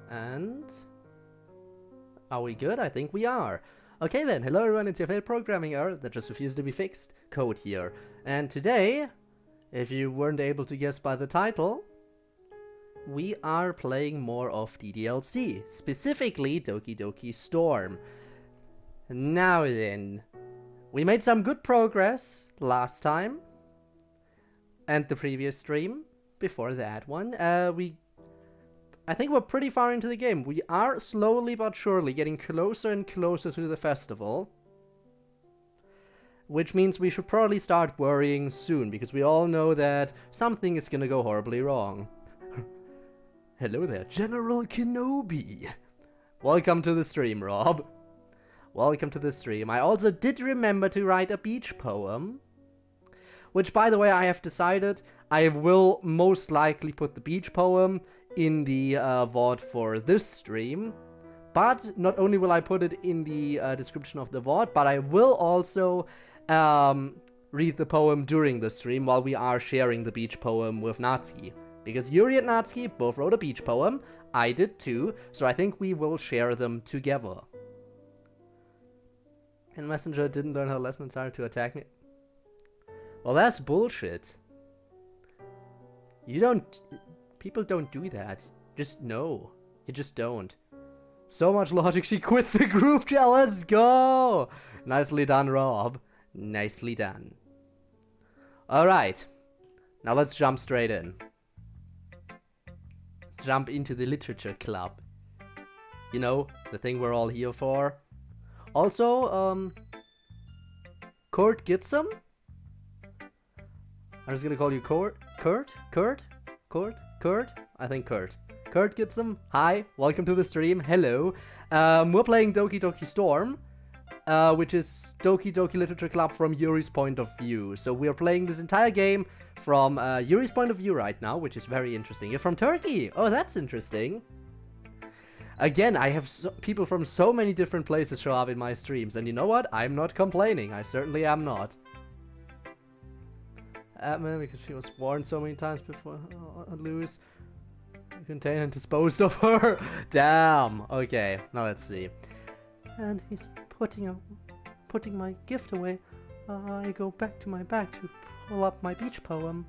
And are we good? I think we are. Okay then, hello everyone, it's your favorite programming error that just refused to be fixed, CodeErr. And today, if you weren't able to guess by the title, we are playing more of the DLC, specifically Doki Doki Storm. Now then, we made some good progress last time, and the previous stream, before that one. I think we're pretty far into the game. We are slowly but surely getting closer and closer to the festival. Which means we should probably start worrying soon, because we all know that something is gonna go horribly wrong. Hello there, General Kenobi! Welcome to the stream, Rob. Welcome to the stream. I also did remember to write a beach poem. Which, by the way, I have decided I will most likely put the beach poem in the VOD for this stream. But not only will I put it in the description of the VOD, but I will also read the poem during the stream while we are sharing the beach poem with Natsuki. Because Yuri and Natsuki both wrote a beach poem, I did too, so I think we will share them together. And Messenger didn't learn her lesson and started to attack me. Well, that's bullshit. People don't do that. Just no. You just don't. So much logic, she quit the group chat, let's go! Nicely done, Rob. Nicely done. Alright. Now let's jump straight in. Jump into the literature club. You know, the thing we're all here for. Also, Kurt Gitsum? I'm just gonna call you Kurt? I think Kurt. Kurt Gitsum, hi, welcome to the stream, hello. We're playing Doki Doki Storm, which is Doki Doki Literature Club from Yuri's point of view. So we're playing this entire game from Yuri's point of view right now, which is very interesting. You're from Turkey! Oh, that's interesting. Again, I have people from so many different places show up in my streams, and you know what? I'm not complaining, I certainly am not. Admin, because she was warned so many times before lose. Contain and disposed of her. Damn. Okay, now let's see. And he's putting my gift away. I go back to my bag to pull up my beach poem.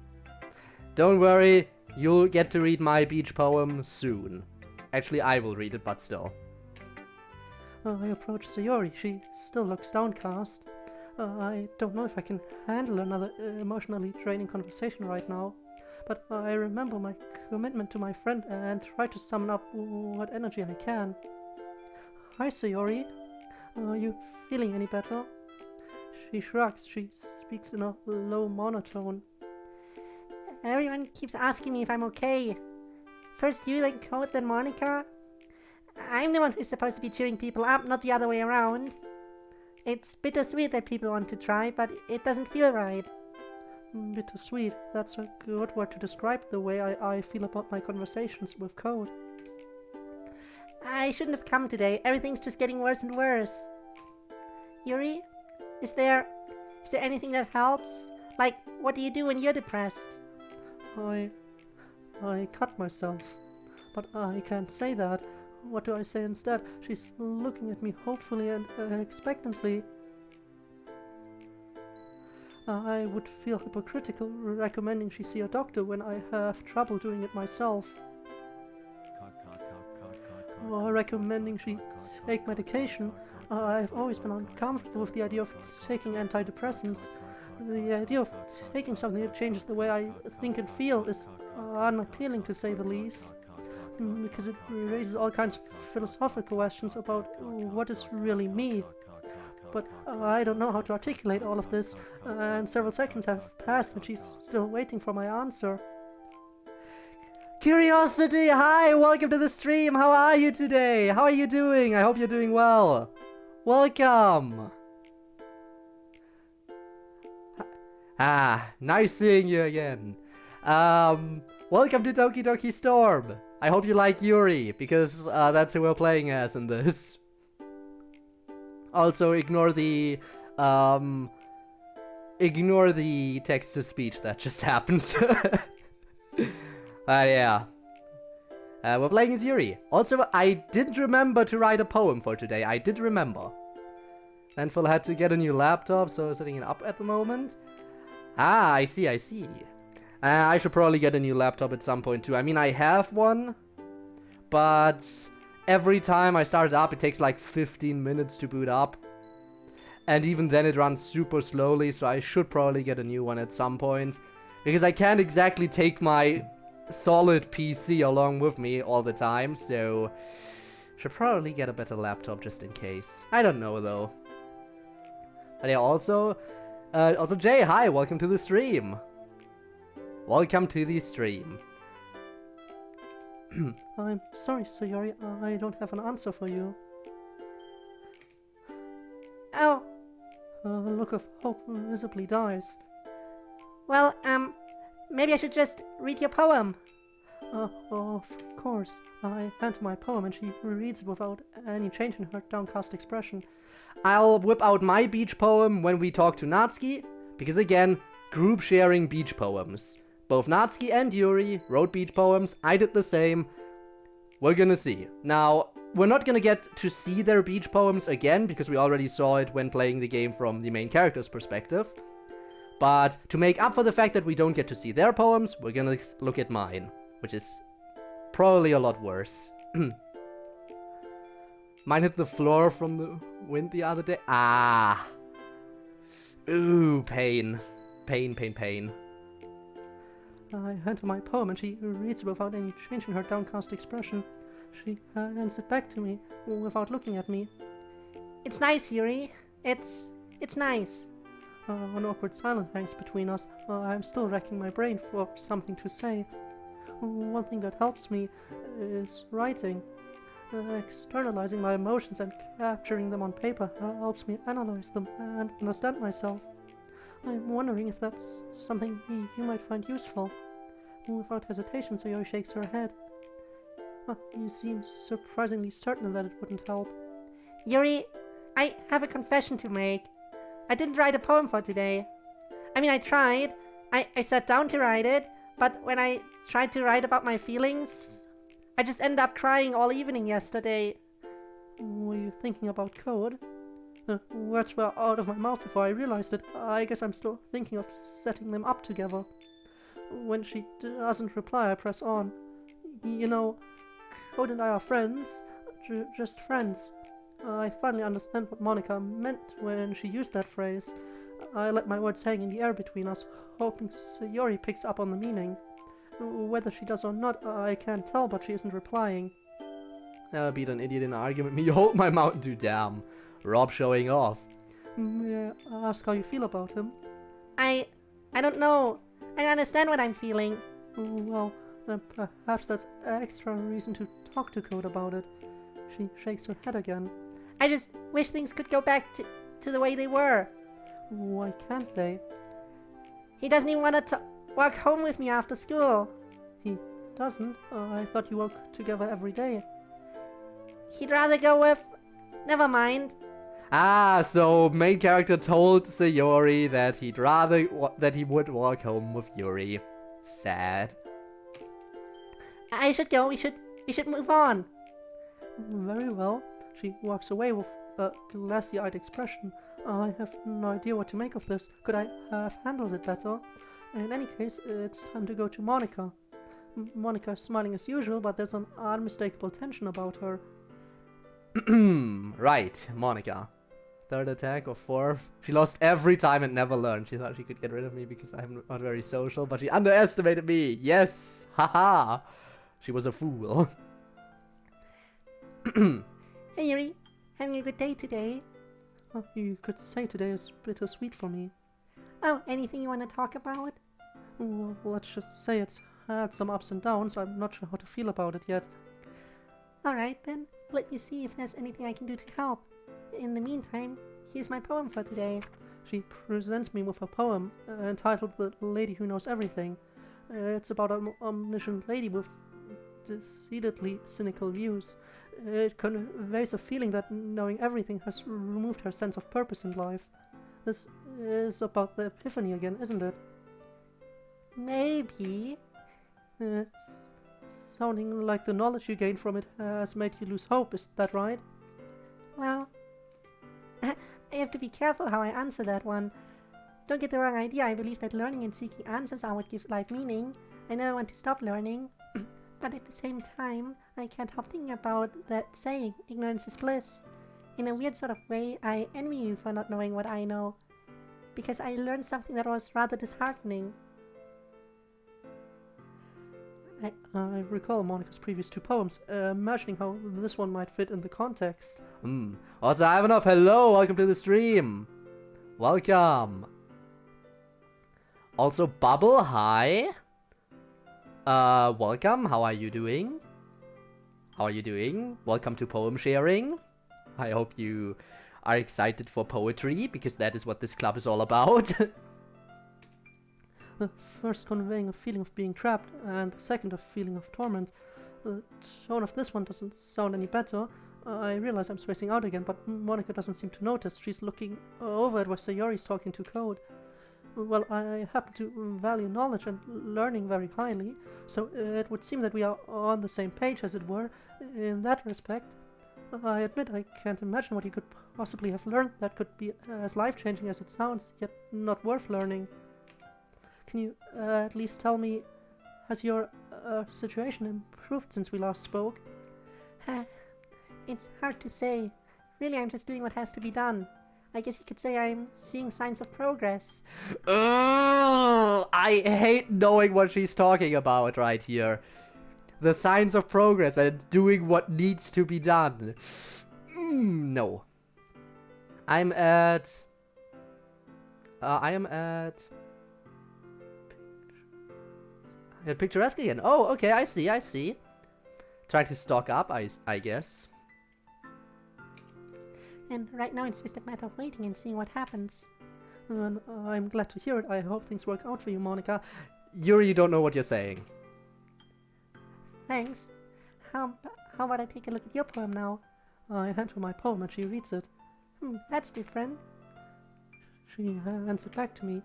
Don't worry, you'll get to read my beach poem soon. Actually, I will read it, but still. I approach Sayori. She still looks downcast. I don't know if I can handle another emotionally draining conversation right now, but I remember my commitment to my friend and try to summon up what energy I can. Hi, Sayori. Are you feeling any better? She shrugs. She speaks in a low monotone. Everyone keeps asking me if I'm okay. First you, then Code, then Monica. I'm the one who's supposed to be cheering people up, not the other way around. It's bittersweet that people want to try, but it doesn't feel right. Bittersweet, that's a good word to describe the way I feel about my conversations with Code. I shouldn't have come today. Everything's just getting worse and worse. Yuri, is there anything that helps? Like, what do you do when you're depressed? I cut myself. But I can't say that. What do I say instead? She's looking at me hopefully and expectantly. I would feel hypocritical recommending she see a doctor when I have trouble doing it myself. Or recommending she take medication. I've always been uncomfortable with the idea of taking antidepressants. The idea of taking something that changes the way I think and feel is unappealing, to say the least. Because it raises all kinds of philosophical questions about what is really me. But I don't know how to articulate all of this, and several seconds have passed and she's still waiting for my answer. Curiosity, hi, welcome to the stream, how are you today? How are you doing? I hope you're doing well. Welcome. Nice seeing you again. Welcome to Doki Doki Storm. I hope you like Yuri, because that's who we're playing as in this. Also, ignore the text-to-speech that just happened. Yeah. We're playing as Yuri. Also, I didn't remember to write a poem for today. I did remember. Landful had to get a new laptop, so setting it up at the moment. Ah, I see, I see. I should probably get a new laptop at some point too. I mean, I have one, but every time I start it up, it takes like 15 minutes to boot up. And even then it runs super slowly, so I should probably get a new one at some point. Because I can't exactly take my solid PC along with me all the time, so should probably get a better laptop just in case. I don't know though. But yeah, also Jay, hi, welcome to the stream. Welcome to the stream. I'm sorry, Sir Yuri, I don't have an answer for you. Oh. A look of hope visibly dies. Well, maybe I should just read your poem. Of course. I hand her my poem and she reads it without any change in her downcast expression. I'll whip out my beach poem when we talk to Natsuki, because again, group sharing beach poems. Both Natsuki and Yuri wrote beach poems, I did the same. We're gonna see. Now, we're not gonna get to see their beach poems again, because we already saw it when playing the game from the main character's perspective. But to make up for the fact that we don't get to see their poems, we're gonna look at mine, which is probably a lot worse. Mine hit the floor from the wind the other day. Ah. Ooh, pain. Pain, pain, pain. I hand her my poem and she reads it without any change in her downcast expression. She hands it back to me without looking at me. It's nice, Yuri. It's nice. An awkward silence hangs between us. I'm still racking my brain for something to say. One thing that helps me is writing. Externalizing my emotions and capturing them on paper helps me analyze them and understand myself. I'm wondering if that's something you might find useful. Without hesitation, Sayori shakes her head. You seem surprisingly certain that it wouldn't help. Yuri, I have a confession to make. I didn't write a poem for today. I mean, I tried. I sat down to write it, but when I tried to write about my feelings, I just ended up crying all evening yesterday. Were you thinking about code? Words were out of my mouth before I realized it. I guess I'm still thinking of setting them up together. When she doesn't reply, I press on. You know, Code and I are friends. Just friends. I finally understand what Monica meant when she used that phrase. I let my words hang in the air between us, hoping Sayori picks up on the meaning. Whether she does or not, I can't tell, but she isn't replying. Beat an idiot in an argument, me hold my Mountain Dew down. Rob showing off. May I ask how you feel about him? I don't know. I don't understand what I'm feeling. Well, then perhaps that's extra reason to talk to Code about it. She shakes her head again. I just wish things could go back to the way they were. Why can't they? He doesn't even want to walk home with me after school. He doesn't? I thought you work together every day. He'd rather go with... Never mind. Ah, so main character told Sayori that he'd rather that he would walk home with Yuri. Sad. I should go. We should move on. Very well. She walks away with a glassy-eyed expression. I have no idea what to make of this. Could I have handled it better? In any case, it's time to go to Monica. Monica is smiling as usual, but there's an unmistakable tension about her. Right, Monica. Third attack or fourth. She lost every time and never learned. She thought she could get rid of me because I'm not very social, but she underestimated me. Yes, haha. She was a fool. Hey Yuri, having a good day today? You could say today is bittersweet for me. Oh, anything you want to talk about? Well, let's just say it's had some ups and downs. I'm not sure how to feel about it yet. Alright then, let me see if there's anything I can do to help. In the meantime, here's my poem for today. She presents me with a poem entitled The Lady Who Knows Everything. It's about an omniscient lady with decidedly cynical views. It conveys a feeling that knowing everything has removed her sense of purpose in life. This is about the epiphany again, isn't it? Maybe. It's sounding like the knowledge you gained from it has made you lose hope, is that right? Well, I have to be careful how I answer that one. Don't get the wrong idea, I believe that learning and seeking answers are what gives life meaning. I never want to stop learning. But at the same time, I can't help thinking about that saying, ignorance is bliss. In a weird sort of way, I envy you for not knowing what I know. Because I learned something that was rather disheartening. I recall Monica's previous 2 poems, imagining how this one might fit in the context. Also, Ivanov, hello, welcome to the stream. Welcome. Also, Bubble, hi. Welcome, how are you doing? How are you doing? Welcome to poem sharing. I hope you are excited for poetry, because that is what this club is all about. The first conveying a feeling of being trapped, and the second a feeling of torment. The tone of this one doesn't sound any better. I realize I'm spacing out again, but Monica doesn't seem to notice. She's looking over at where Yuri's talking to Code. Well, I happen to value knowledge and learning very highly, so it would seem that we are on the same page, as it were, in that respect. I admit I can't imagine what you could possibly have learned that could be as life-changing as it sounds, yet not worth learning. Can you at least tell me, has your situation improved since we last spoke? It's hard to say. Really, I'm just doing what has to be done. I guess you could say I'm seeing signs of progress. I hate knowing what she's talking about right here. The signs of progress and doing what needs to be done. No. I am at picturesque again. Oh, okay, I see. Trying to stock up, I guess. And right now it's just a matter of waiting and seeing what happens. And I'm glad to hear it. I hope things work out for you, Monica. Yuri, you don't know what you're saying. Thanks. How about I take a look at your poem now? I hand her my poem and she reads it. That's different. She hands it back to me.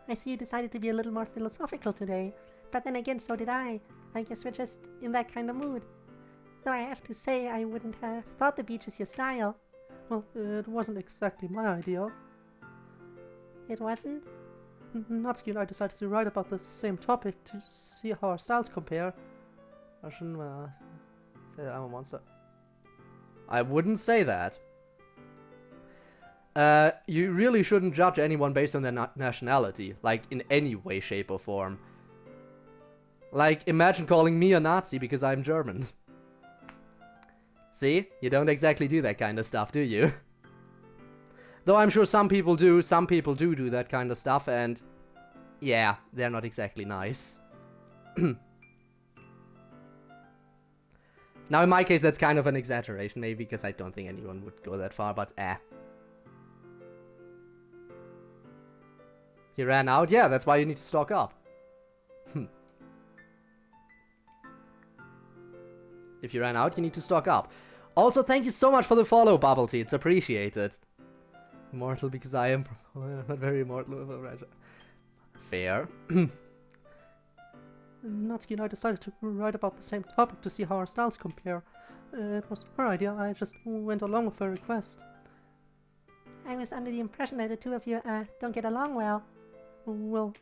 I see you decided to be a little more philosophical today. But then again, so did I. I guess we're just in that kind of mood. Though I have to say, I wouldn't have thought the beach is your style. Well, it wasn't exactly my idea. It wasn't? Natsuki and I decided to write about the same topic to see how our styles compare. I shouldn't say that I'm a monster. I wouldn't say that. You really shouldn't judge anyone based on their nationality, like in any way, shape, or form. Like, imagine calling me a Nazi because I'm German. See? You don't exactly do that kind of stuff, do you? Though I'm sure some people do do that kind of stuff, and yeah, they're not exactly nice. Now in my case that's kind of an exaggeration, maybe, because I don't think anyone would go that far, but You ran out? Yeah, that's why you need to stock up. If you ran out, you need to stock up. Also, thank you so much for the follow, Bubble Tea. It's appreciated. Immortal because I am not very immortal. Fair. Natsuki and I decided to write about the same topic to see how our styles compare. It was her idea, I just went along with her request. I was under the impression that the two of you don't get along well. Well,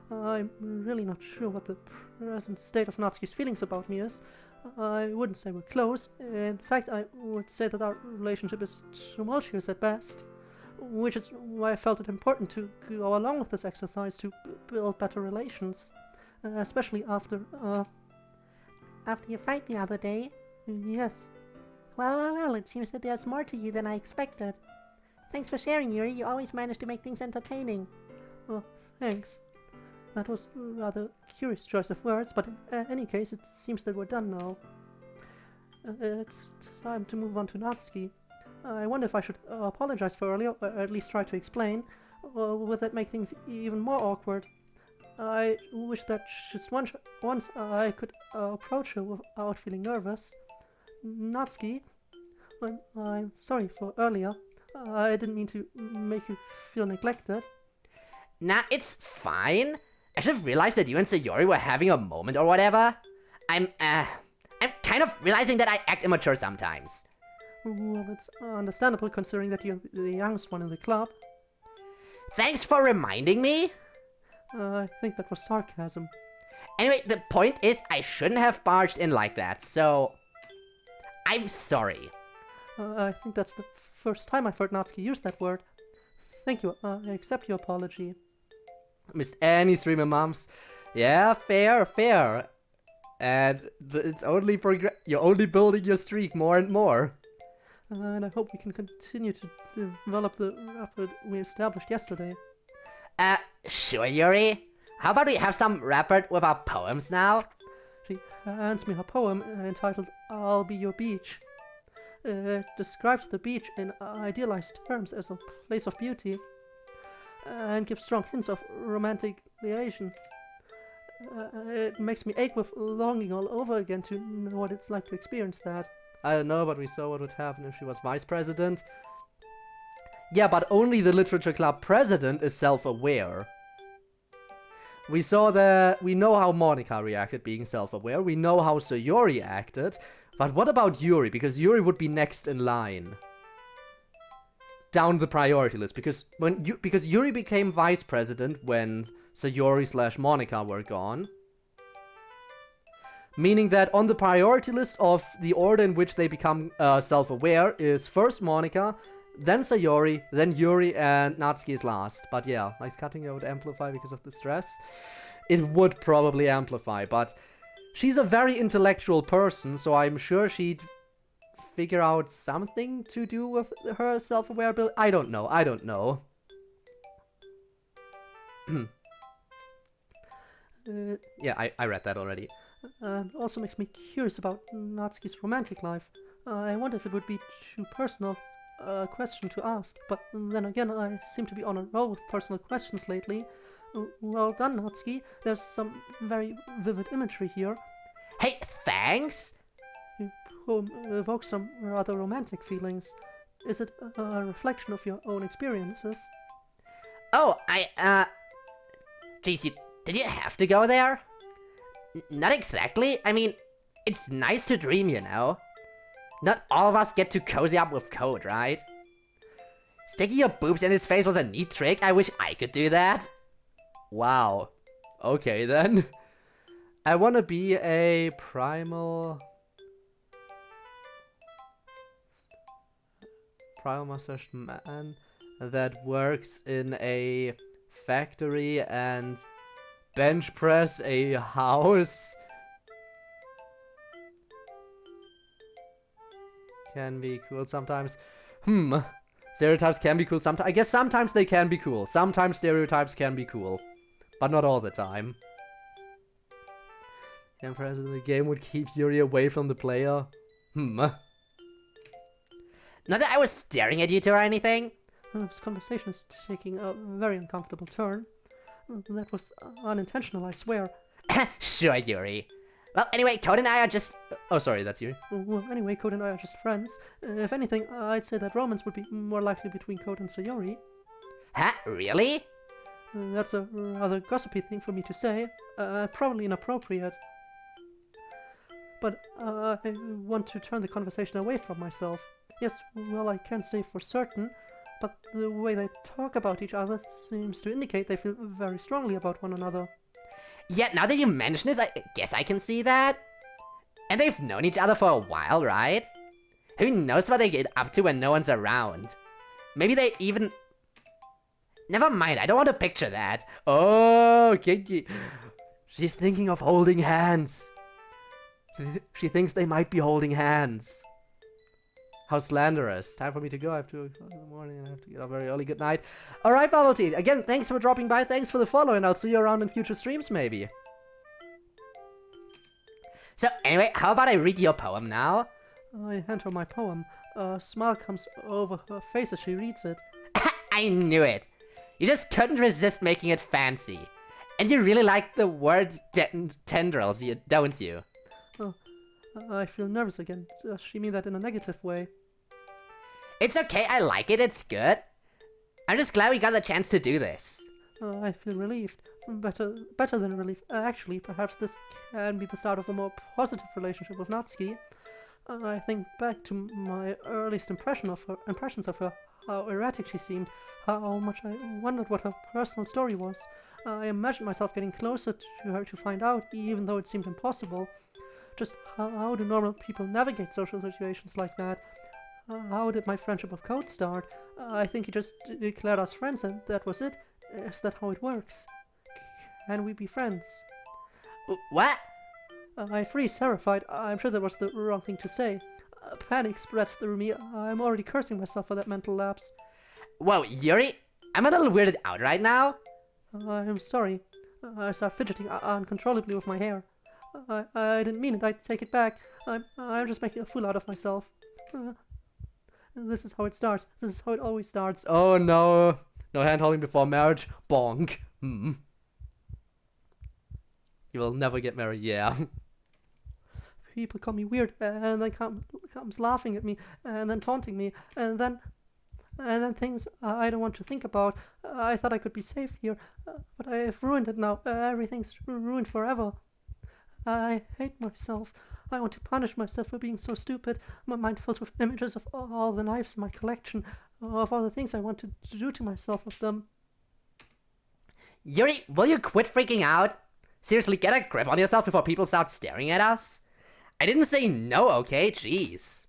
I'm really not sure what the present state of Natsuki's feelings about me is. I wouldn't say we're close. In fact, I would say that our relationship is tumultuous at best. Which is why I felt it important to go along with this exercise to build better relations. Especially after your fight the other day? Yes. Well, it seems that there's more to you than I expected. Thanks for sharing, Yuri. You always manage to make things entertaining. Oh, thanks. That was a rather curious choice of words, but in any case, it seems that we're done now. It's time to move on to Natsuki. I wonder if I should apologize for earlier, or at least try to explain, or would that make things even more awkward? I wish that just once I could approach her without feeling nervous. Natsuki, I'm sorry for earlier. I didn't mean to make you feel neglected. Nah, it's fine. I should have realized that you and Sayori were having a moment or whatever. I'm kind of realizing that I act immature sometimes. Well, it's understandable considering that you're the youngest one in the club. Thanks for reminding me. I think that was sarcasm. Anyway, the point is I shouldn't have barged in like that, so I'm sorry. I think that's the first time I've heard Natsuki use that word. Thank you, I accept your apology. Missed any streamer moms. Yeah, fair. And it's only you're only building your streak more and more. And I hope we can continue to develop the rapport we established yesterday. Sure, Yuri. How about we have some rapport with our poems now? She hands me her poem entitled I'll Be Your Beach. It describes the beach in idealized terms as a place of beauty and gives strong hints of romantic liaison. It makes me ache with longing all over again to know what it's like to experience that. I don't know, but we saw what would happen if she was vice president. Yeah, but only the literature club president is self-aware. We know how Monica reacted being self-aware, we know how Sayori acted, but what about Yuri? Because Yuri would be next in line. Down the priority list, because Yuri became vice president when Sayori/Monica were gone. Meaning that on the priority list of the order in which they become self-aware is first Monica, then Sayori, then Yuri, and Natsuki is last. But yeah, like cutting it would amplify because of the stress. It would probably amplify, but she's a very intellectual person, so I'm sure she'd figure out something to do with her self-aware ability. I don't know. Yeah, I read that already. And also makes me curious about Natsuki's romantic life. I wonder if it would be too personal a question to ask, but then again, I seem to be on a roll with personal questions lately. Well done, Natsuki. There's some very vivid imagery here. Hey, thanks! Your poem evokes some rather romantic feelings. Is it a reflection of your own experiences? Oh, geez, did you have to go there? Not exactly. I mean, it's nice to dream, you know. Not all of us get to cozy up with Code, right? Sticking your boobs in his face was a neat trick. I wish I could do that. Wow. Okay, then. I want to be a primal mustache man that works in a factory and bench press a house. Can be cool sometimes. Stereotypes can be cool sometimes. I guess sometimes they can be cool. Sometimes stereotypes can be cool. But not all the time. The Empress in the game would keep Yuri away from the player. Not that I was staring at you two or anything. This conversation is taking a very uncomfortable turn. That was unintentional, I swear. Sure, Yuri. Well, anyway, Code and I are just... Oh, sorry, that's you. Well, anyway, Code and I are just friends. If anything, I'd say that romance would be more likely between Code and Sayori. Huh? Really? That's a rather gossipy thing for me to say. Probably inappropriate. But I want to turn the conversation away from myself. Yes, well, I can't say for certain, but the way they talk about each other seems to indicate they feel very strongly about one another. Yeah, now that you mention this, I guess I can see that. And they've known each other for a while, right? Who knows what they get up to when no one's around? Maybe they even... Never mind, I don't want to picture that. Oh, Kinky. She's thinking of holding hands. She thinks they might be holding hands. How slanderous. Time for me to go. I have 2 o'clock in the morning. I have to get up very early. Good night. Alright, Bubble Tea. Again, thanks for dropping by. Thanks for the follow, and I'll see you around in future streams, maybe. So, anyway, how about I read your poem now? I hand her my poem. A smile comes over her face as she reads it. I knew it. You just couldn't resist making it fancy. And you really like the word tendrils, don't you? Oh, I feel nervous again. Does she mean that in a negative way? It's okay, I like it, it's good. I'm just glad we got the chance to do this. I feel relieved. better than relief. Actually, perhaps this can be the start of a more positive relationship with Natsuki. I think back to my earliest impressions of her, how erratic she seemed, how much I wondered what her personal story was. I imagined myself getting closer to her to find out, even though it seemed impossible. Just how do normal people navigate social situations like that? How did my friendship with Code start? I think he just declared us friends and that was it. Is that how it works? Can we be friends? What? I freeze, terrified. I'm sure that was the wrong thing to say. Panic spreads through me. I'm already cursing myself for that mental lapse. Whoa, Yuri, I'm a little weirded out right now. I'm sorry. I start fidgeting uncontrollably with my hair. I didn't mean it. I take it back. I'm just making a fool out of myself. This is how it starts. This is how it always starts. Oh no. No hand holding before marriage. Bonk. You will never get married, yeah. People call me weird, and then comes laughing at me, and then taunting me, and then things I don't want to think about. I thought I could be safe here, but I've ruined it now. Everything's ruined forever. I hate myself. I want to punish myself for being so stupid. My mind fills with images of all the knives in my collection, of all the things I want to do to myself with them. Yuri, will you quit freaking out? Seriously, get a grip on yourself before people start staring at us. I didn't say no, okay? Jeez.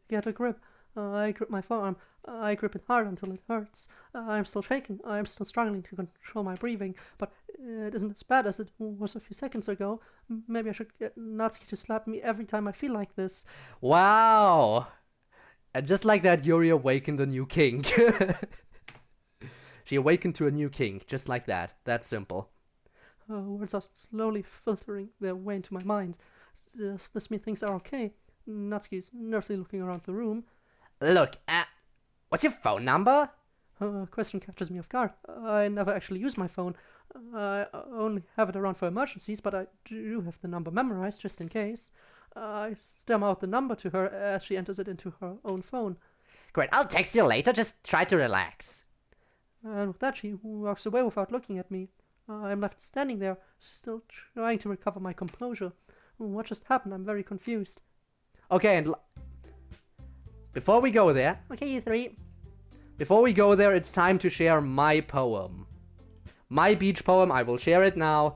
Get a grip. I grip my forearm. I grip it hard until it hurts. I'm still shaking. I'm still struggling to control my breathing, but it isn't as bad as it was a few seconds ago. Maybe I should get Natsuki to slap me every time I feel like this. Wow. And just like that, Yuri awakened a new king. She awakened to a new king, just like that. That's simple. Words are slowly filtering their way into my mind. Does this mean things are okay? Natsuki is nervously looking around the room. Look, what's your phone number? Question captures me off guard. I never actually use my phone. I only have it around for emergencies, but I do have the number memorized just in case. I stammer out the number to her as she enters it into her own phone. Great, I'll text you later, just try to relax. And with that, she walks away without looking at me. I'm left standing there, still trying to recover my composure. What just happened? I'm very confused. Okay, and before we go there, Okay, you three. before we go there, it's time to share my poem. My beach poem, I will share it now.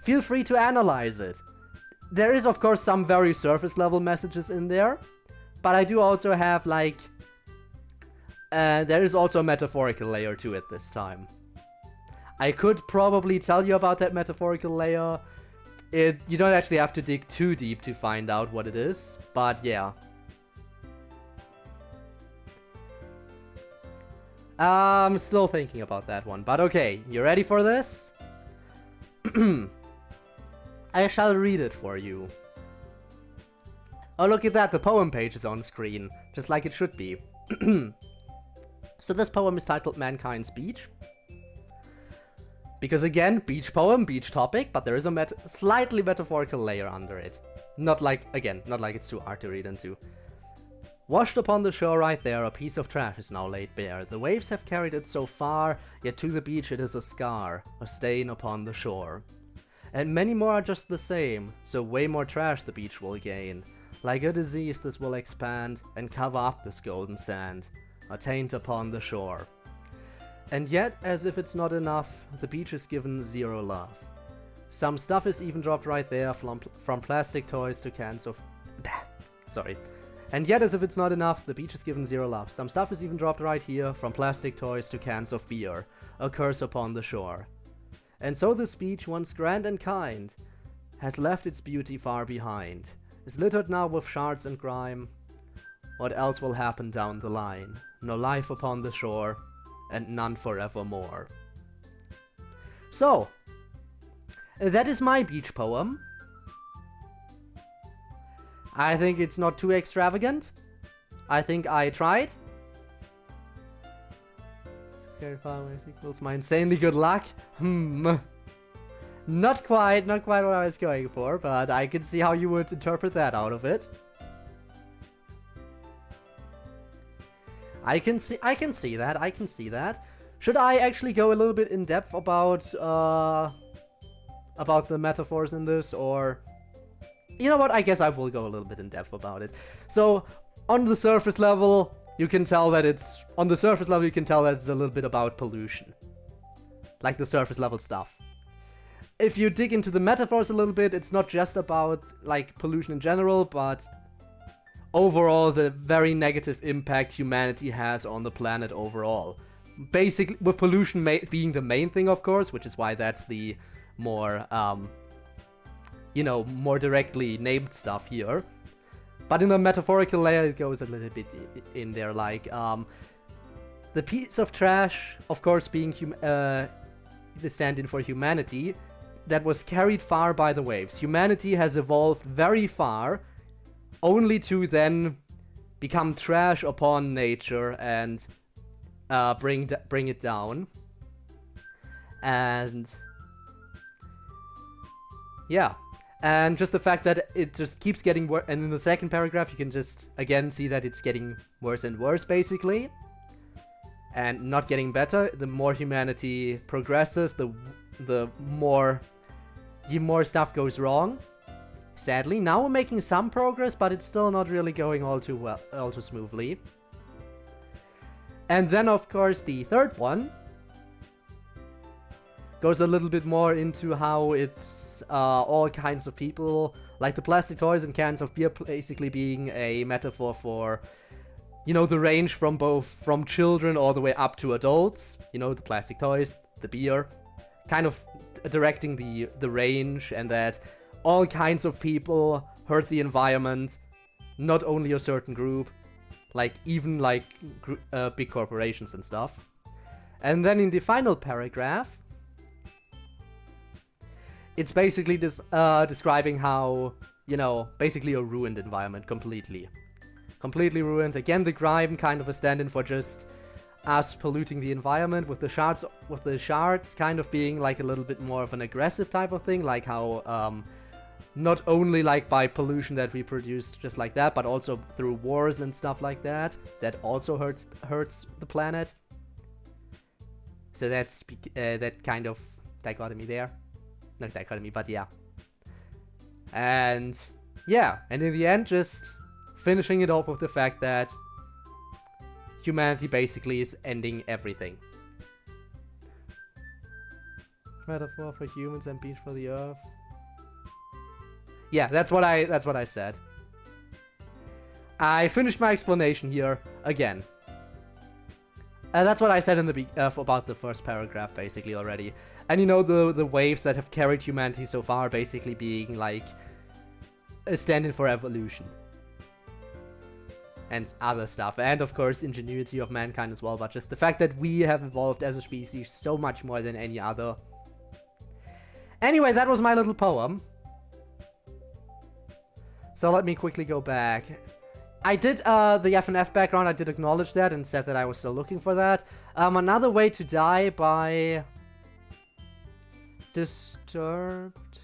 Feel free to analyze it. There is, of course, some very surface level messages in there, but I do also have, like, there is also a metaphorical layer to it this time. I could probably tell you about that metaphorical layer. You don't actually have to dig too deep to find out what it is, but yeah. I'm still thinking about that one, but okay, you ready for this? I shall read it for you. Oh, look at that, the poem page is on screen, just like it should be. So this poem is titled Mankind's Beach. Because again, beach poem, beach topic, but there is a slightly metaphorical layer under it. Not like it's too hard to read into. Washed upon the shore right there, a piece of trash is now laid bare. The waves have carried it so far, yet to the beach it is a scar, a stain upon the shore. And many more are just the same, so way more trash the beach will gain. Like a disease this will expand, and cover up this golden sand, a taint upon the shore. And yet, as if it's not enough, the beach is given zero love. Some stuff is even dropped right there, from plastic toys to cans of... Sorry. And yet, as if it's not enough, the beach is given zero love. Some stuff is even dropped right here, from plastic toys to cans of beer, a curse upon the shore. And so this beach, once grand and kind, has left its beauty far behind, is littered now with shards and grime. What else will happen down the line? No life upon the shore, and none forevermore. So, that is my beach poem. I think it's not too extravagant. I think I tried. Carry followers equals my insanely good luck. Not quite what I was going for, but I can see how you would interpret that out of it. I can see that. Should I actually go a little bit in depth about the metaphors in this, or... You know what, I guess I will go a little bit in depth about it. So, on the surface level, you can tell that it's... On the surface level, you can tell that it's a little bit about pollution. Like the surface level stuff. If you dig into the metaphors a little bit, it's not just about, like, pollution in general, but... overall, the very negative impact humanity has on the planet overall. Basically, with pollution being the main thing, of course, which is why that's the more, you know, more directly named stuff here. But in a metaphorical layer, it goes a little bit in there, like, the piece of trash, of course, being the stand-in for humanity, that was carried far by the waves. Humanity has evolved very far, only to then become trash upon nature and bring it down. And yeah, and just the fact that it just keeps getting worse. And in the second paragraph, you can just again see that it's getting worse and worse, basically, and not getting better. The more humanity progresses, the more stuff goes wrong. Sadly, now we're making some progress, but it's still not really going all too smoothly. And then, of course, the third one goes a little bit more into how it's all kinds of people, like the plastic toys and cans of beer basically being a metaphor for, you know, the range from children all the way up to adults. You know, the plastic toys, the beer, kind of directing the range, and that all kinds of people hurt the environment, not only a certain group, like even like big corporations and stuff. And then in the final paragraph, it's basically this describing how, you know, basically a ruined environment completely ruined. Again, the grime kind of a stand-in for just us polluting the environment, with the shards kind of being like a little bit more of an aggressive type of thing, like how not only like by pollution that we produce just like that, but also through wars and stuff like that also hurts the planet. So that's that kind of dichotomy there. Not dichotomy, but yeah. And yeah, and in the end, just finishing it off with the fact that humanity basically is ending everything. Metaphor for humans and beach for the earth. Yeah, that's what I said. I finished my explanation here again. That's what I said in the about the first paragraph, basically, already. And you know, the waves that have carried humanity so far basically being like a stand-in for evolution. And other stuff. And of course, ingenuity of mankind as well. But just the fact that we have evolved as a species so much more than any other. Anyway, that was my little poem. So let me quickly go back. I did the FNF background, I did acknowledge that and said that I was still looking for that. Another way to die by disturbed.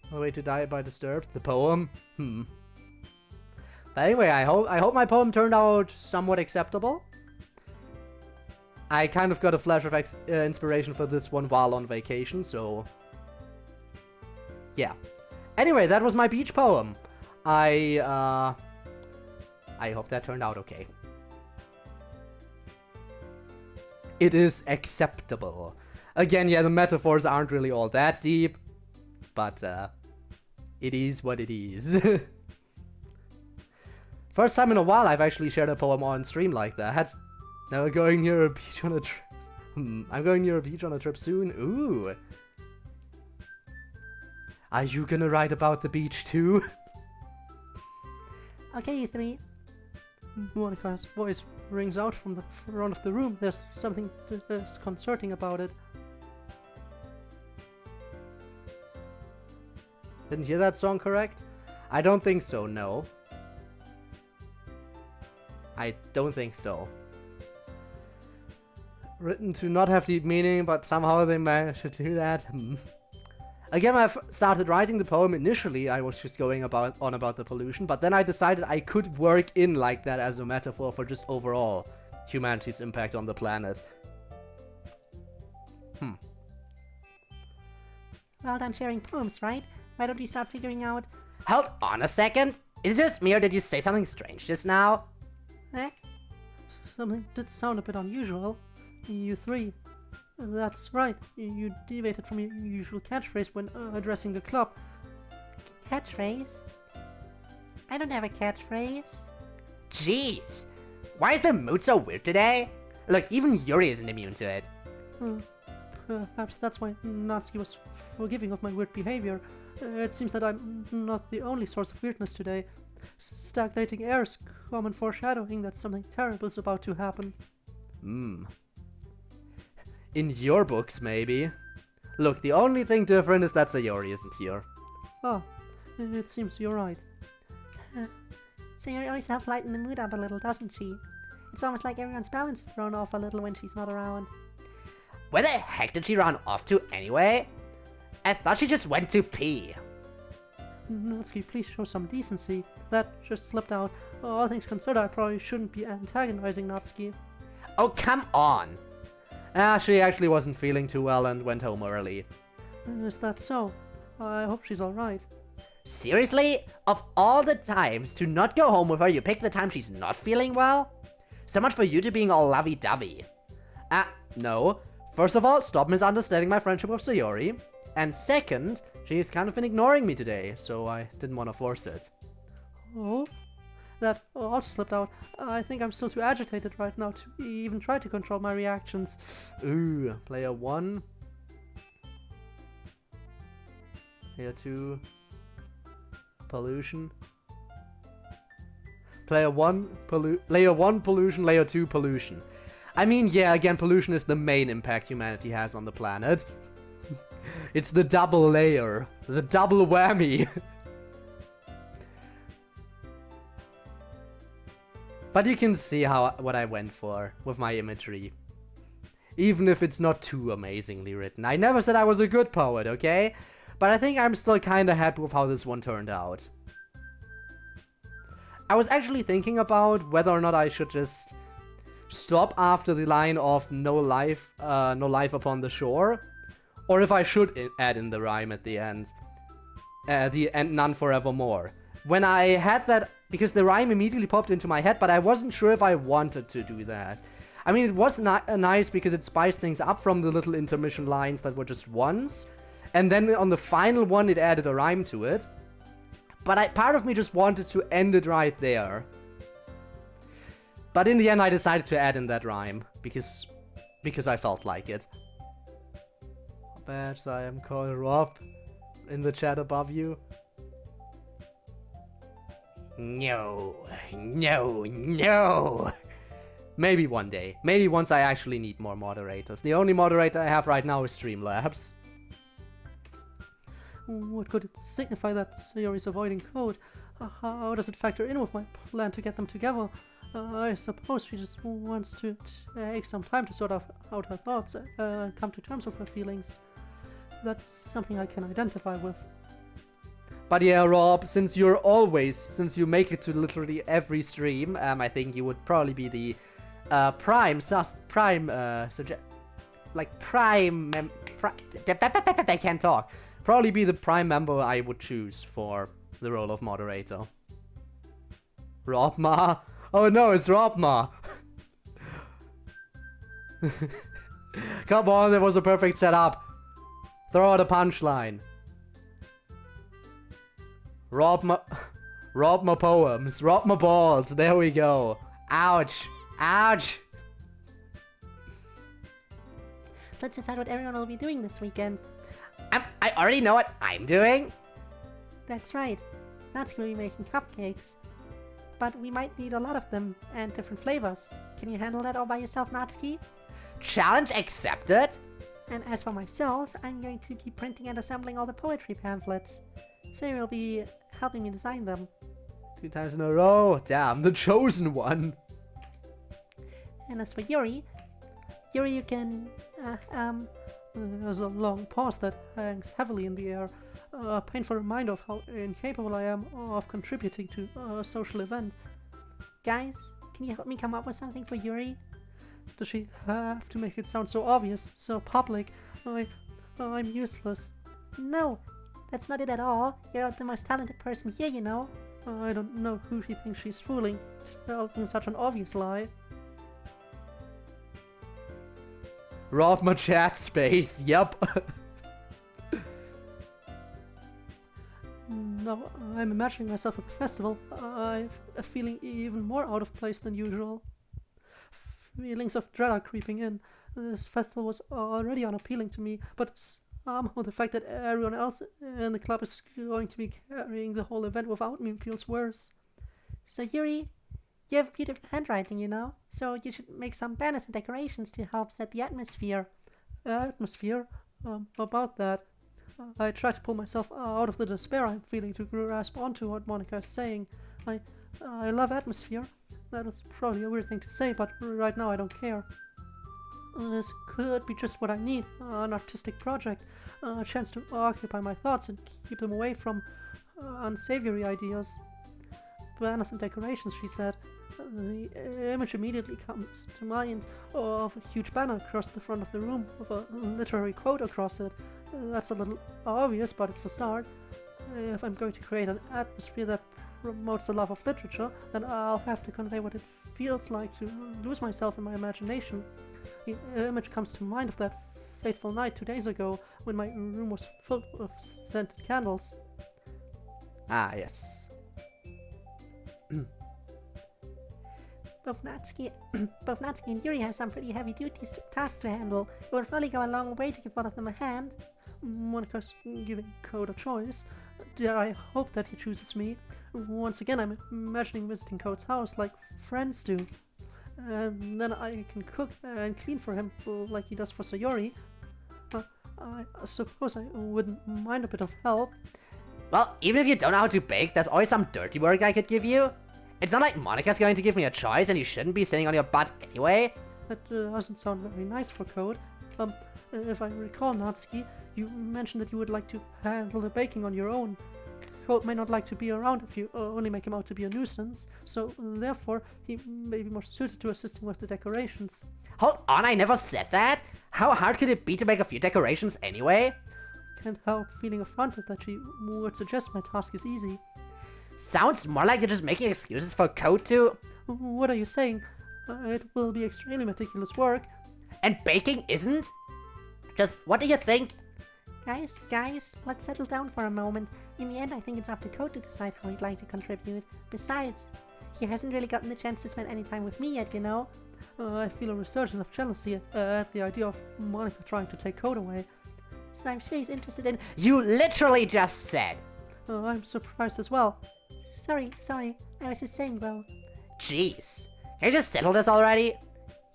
Another way to die by disturbed. The poem. But anyway, I hope my poem turned out somewhat acceptable. I kind of got a flash of inspiration for this one while on vacation, so yeah. Anyway, that was my beach poem. I hope that turned out okay. It is acceptable. Again, yeah, the metaphors aren't really all that deep, but it is what it is. First time in a while I've actually shared a poem on stream like that. Now we're going near a beach on a trip. I'm going near a beach on a trip soon. Ooh. Are you gonna write about the beach too? Okay, you three. Monica's voice rings out from the front of the room. There's something disconcerting about it. Didn't hear that song correct? I don't think so, no. I don't think so. Written to not have deep meaning, but somehow they managed to do that. Again, I started writing the poem. Initially, I was just going on about the pollution, but then I decided I could work in like that as a metaphor for just overall humanity's impact on the planet. Well done sharing poems, right? Why don't we start figuring out... Hold on a second. Is it just me or did you say something strange just now? Eh? Something did sound a bit unusual. You three. That's right. You deviated from your usual catchphrase when addressing the club. Catchphrase? I don't have a catchphrase. Jeez. Why is the mood so weird today? Look, even Yuri isn't immune to it. Perhaps that's why Natsuki was forgiving of my weird behavior. It seems that I'm not the only source of weirdness today. Stagnating air is common foreshadowing that something terrible is about to happen. In your books, maybe. Look, the only thing different is that Sayori isn't here. Ah, it seems you're right. Sayori always helps lighten the mood up a little, doesn't she? It's almost like everyone's balance is thrown off a little when she's not around. Where the heck did she run off to anyway? I thought she just went to pee. Natsuki, please show some decency. That just slipped out. All things considered, I probably shouldn't be antagonizing Natsuki. Oh, come on. She actually wasn't feeling too well and went home early. Is that so? I hope she's alright. Seriously? Of all the times to not go home with her, you pick the time she's not feeling well? So much for you two being all lovey-dovey. No. First of all, stop misunderstanding my friendship with Sayori. And second, she's kind of been ignoring me today, so I didn't want to force it. Oh? That also slipped out. I think I'm still too agitated right now to even try to control my reactions. Ooh, player 1. Player 2. Pollution. Player 1, layer 1 pollution, layer 2 pollution. I mean, yeah, again, pollution is the main impact humanity has on the planet. It's the double layer. The double whammy. But you can see what I went for with my imagery. Even if it's not too amazingly written. I never said I was a good poet, okay? But I think I'm still kinda happy with how this one turned out. I was actually thinking about whether or not I should just stop after the line of no life upon the shore, or if I should add in the rhyme at the end. And none forevermore. When I had that, because the rhyme immediately popped into my head, but I wasn't sure if I wanted to do that. I mean, it was nice because it spiced things up from the little intermission lines that were just ones, and then on the final one it added a rhyme to it. But part of me just wanted to end it right there. But in the end I decided to add in that rhyme, because I felt like it. Badge, I am called Rob in the chat above you. No, no, no. Maybe one day. Maybe once I actually need more moderators. The only moderator I have right now is Streamlabs. What could it signify that Sayori is avoiding code? How does it factor in with my plan to get them together? I suppose she just wants to take some time to sort out her thoughts and come to terms with her feelings. That's something I can identify with. But yeah, Rob, since you make it to literally every stream, I think you would probably be the I can't talk. Probably be the prime member I would choose for the role of moderator. Robma? Oh no, it's Robma! Come on, that was a perfect setup. Throw out a punchline. Rob my poems. Rob my balls. There we go. Ouch. Ouch. Let's decide what everyone will be doing this weekend. I already know what I'm doing. That's right. Natsuki will be making cupcakes. But we might need a lot of them and different flavors. Can you handle that all by yourself, Natsuki? Challenge accepted. And as for myself, I'm going to be printing and assembling all the poetry pamphlets. So you will be helping me design them. 2 times in a row. Damn, the chosen one. And as for Yuri, you can There's a long pause that hangs heavily in the air, a painful reminder of how incapable I am of contributing to a social event. Guys, can you help me come up with something for Yuri? Does she have to make it sound so obvious, so public? I'm useless. No, that's not it at all. You're the most talented person here, you know. I don't know who she thinks she's fooling, telling such an obvious lie. Rob my chat space, yep. Now I'm imagining myself at the festival. I've a feeling even more out of place than usual. Feelings of dread are creeping in. This festival was already unappealing to me, but somehow the fact that everyone else in the club is going to be carrying the whole event without me feels worse. So Yuri, you have beautiful handwriting, you know, so you should make some banners and decorations to help set the atmosphere. Atmosphere? About that. I try to pull myself out of the despair I'm feeling to grasp onto what Monica is saying. I love atmosphere. That is probably a weird thing to say, but right now I don't care. This could be just what I need, an artistic project, a chance to occupy my thoughts and keep them away from unsavory ideas. Banners and decorations, she said. The image immediately comes to mind of a huge banner across the front of the room with a literary quote across it. That's a little obvious, but it's a start. If I'm going to create an atmosphere that promotes the love of literature, then I'll have to convey what it feels like to lose myself in my imagination. The image comes to mind of that fateful night 2 days ago when my room was filled with scented candles. Ah, yes. Both Natsuki and Yuri have some pretty heavy-duty tasks to handle. It would probably go a long way to give one of them a hand. Monica's giving Code a choice. Dare I hope that he chooses me. Once again, I'm imagining visiting Code's house like friends do. And then I can cook and clean for him like he does for Sayori. I suppose I wouldn't mind a bit of help. Well, even if you don't know how to bake, there's always some dirty work I could give you. It's not like Monica's going to give me a choice and you shouldn't be sitting on your butt anyway. That doesn't sound very nice for Code. If I recall, Natsuki, you mentioned that you would like to handle the baking on your own. Code may not like to be around if you only make him out to be a nuisance, so therefore he may be more suited to assisting with the decorations. Hold on, I never said that. How hard could it be to make a few decorations anyway? Can't help feeling affronted that she would suggest my task is easy. Sounds more like you're just making excuses for Code to... What are you saying? It will be extremely meticulous work. And baking isn't? Just what do you think? Guys, let's settle down for a moment. In the end, I think it's up to Code to decide how he'd like to contribute. Besides, he hasn't really gotten the chance to spend any time with me yet, you know? I feel a resurgence of jealousy at the idea of Monica trying to take Code away. So I'm sure he's interested in... You literally just said! I'm surprised as well. Sorry, I was just saying though. Jeez. Can you just settle this already?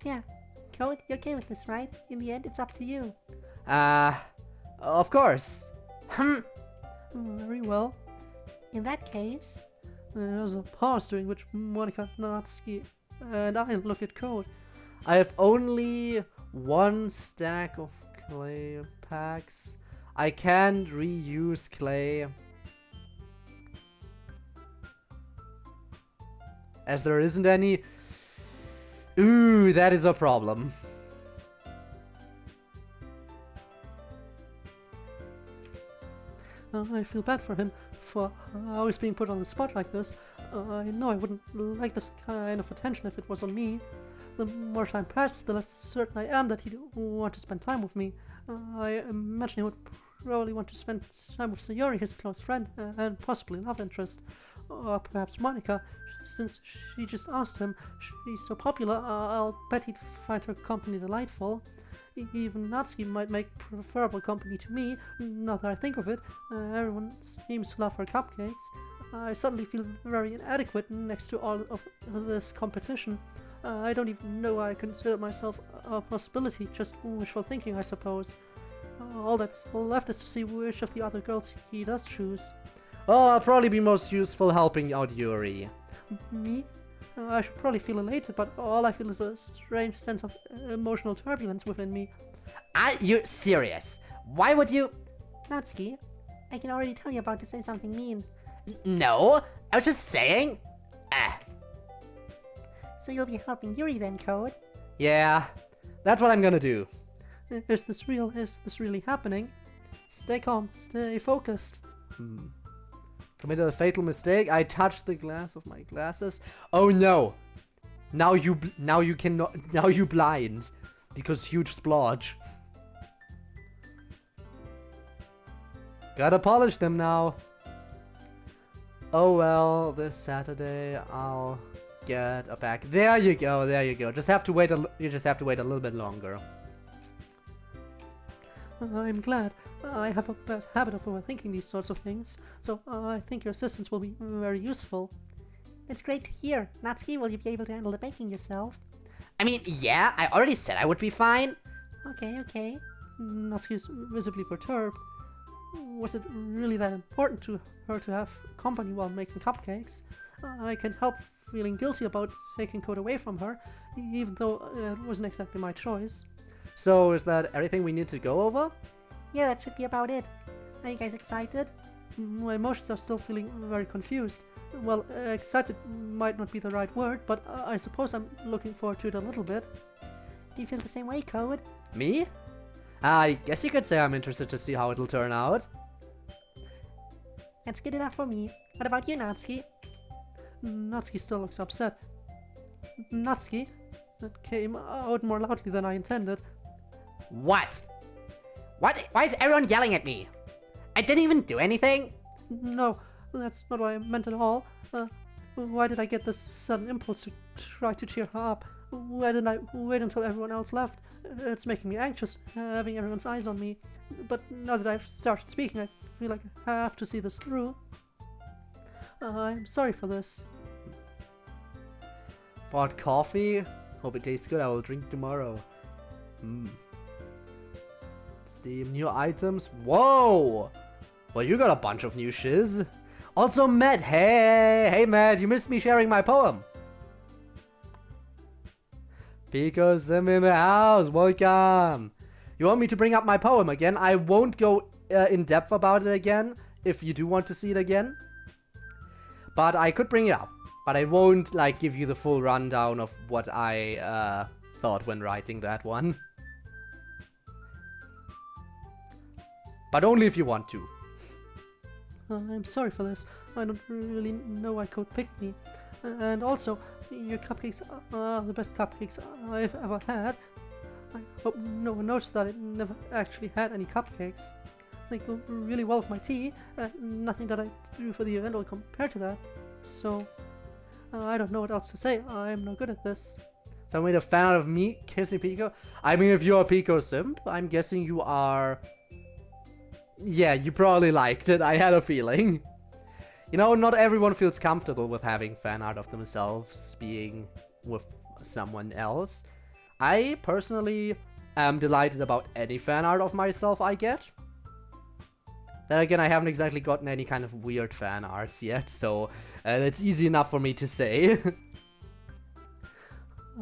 Yeah. Code, you're okay with this, right? In the end, it's up to you. Of course. Very well. In that case... There's a pause during which Monica, Natsuki, and I look at Code. I have only one stack of clay packs. I can't reuse clay, as there isn't any. Ooh, that is a problem. I feel bad for him for always being put on the spot like this. I know I wouldn't like this kind of attention if it was on me. The more time passes, the less certain I am that he'd want to spend time with me. I imagine he would probably want to spend time with Sayori, his close friend, and possibly love interest. Or perhaps Monica, since she just asked him. She's so popular, I'll bet he'd find her company delightful. Even Natsuki might make preferable company to me, now that I think of it. Everyone seems to love her cupcakes. I suddenly feel very inadequate next to all of this competition. I don't even know I consider myself a possibility, just wishful thinking, I suppose. All that's left is to see which of the other girls he does choose. Well, I'll probably be most useful helping out Yuri. Me? I should probably feel elated, but all I feel is a strange sense of emotional turbulence within me. Are you serious? Why would you? Natsuki, I can already tell you're about to say something mean. No, I was just saying. So you'll be helping Yuri then, Code? Yeah, that's what I'm gonna do. Is this real? Is this really happening? Stay calm, stay focused. Committed a fatal mistake. I touched the glass of my glasses. Oh no! Now you cannot. Now you blind because huge splodge. Gotta polish them now. Oh well, this Saturday I'll get a pack. There you go. There you go. Just have to wait. You just have to wait a little bit longer. I'm glad. I have a bad habit of overthinking these sorts of things, so I think your assistance will be very useful. That's great to hear. Natsuki, will you be able to handle the baking yourself? I mean, yeah, I already said I would be fine. Okay. Natsuki is visibly perturbed. Was it really that important to her to have company while making cupcakes? I can't help feeling guilty about taking Code away from her, even though it wasn't exactly my choice. So is that everything we need to go over? Yeah, that should be about it. Are you guys excited? My emotions are still feeling very confused. Well, excited might not be the right word, but I suppose I'm looking forward to it a little bit. Do you feel the same way, Code? Me? I guess you could say I'm interested to see how it'll turn out. That's good enough for me. What about you, Natsuki? Natsuki still looks upset. Natsuki? That came out more loudly than I intended. What? What? Why is everyone yelling at me? I didn't even do anything. No, that's not what I meant at all. Why did I get this sudden impulse to try to cheer her up? Why didn't I wait until everyone else left? It's making me anxious, having everyone's eyes on me. But now that I've started speaking, I feel like I have to see this through. I'm sorry for this. Bought coffee. Hope it tastes good. I will drink tomorrow. Steam new items. Whoa! Well, you got a bunch of new shiz. Also, Matt. Hey, Matt. You missed me sharing my poem. Pico Sim in the house. Welcome. You want me to bring up my poem again? I won't go in depth about it again if you do want to see it again. But I could bring it up. But I won't like give you the full rundown of what I thought when writing that one. But only if you want to. I'm sorry for this. I don't really know why Code picked me. And also, your cupcakes are the best cupcakes I've ever had. I hope no one noticed that I never actually had any cupcakes. They go really well with my tea. Nothing that I do for the event will compare to that. So, I don't know what else to say. I'm no good at this. So I made a fan of me kissing Pico. I mean, if you're a Pico simp, I'm guessing you are. Yeah, you probably liked it. I had a feeling. You know, not everyone feels comfortable with having fan art of themselves being with someone else. I personally am delighted about any fan art of myself I get. Then again, I haven't exactly gotten any kind of weird fan arts yet, so it's easy enough for me to say.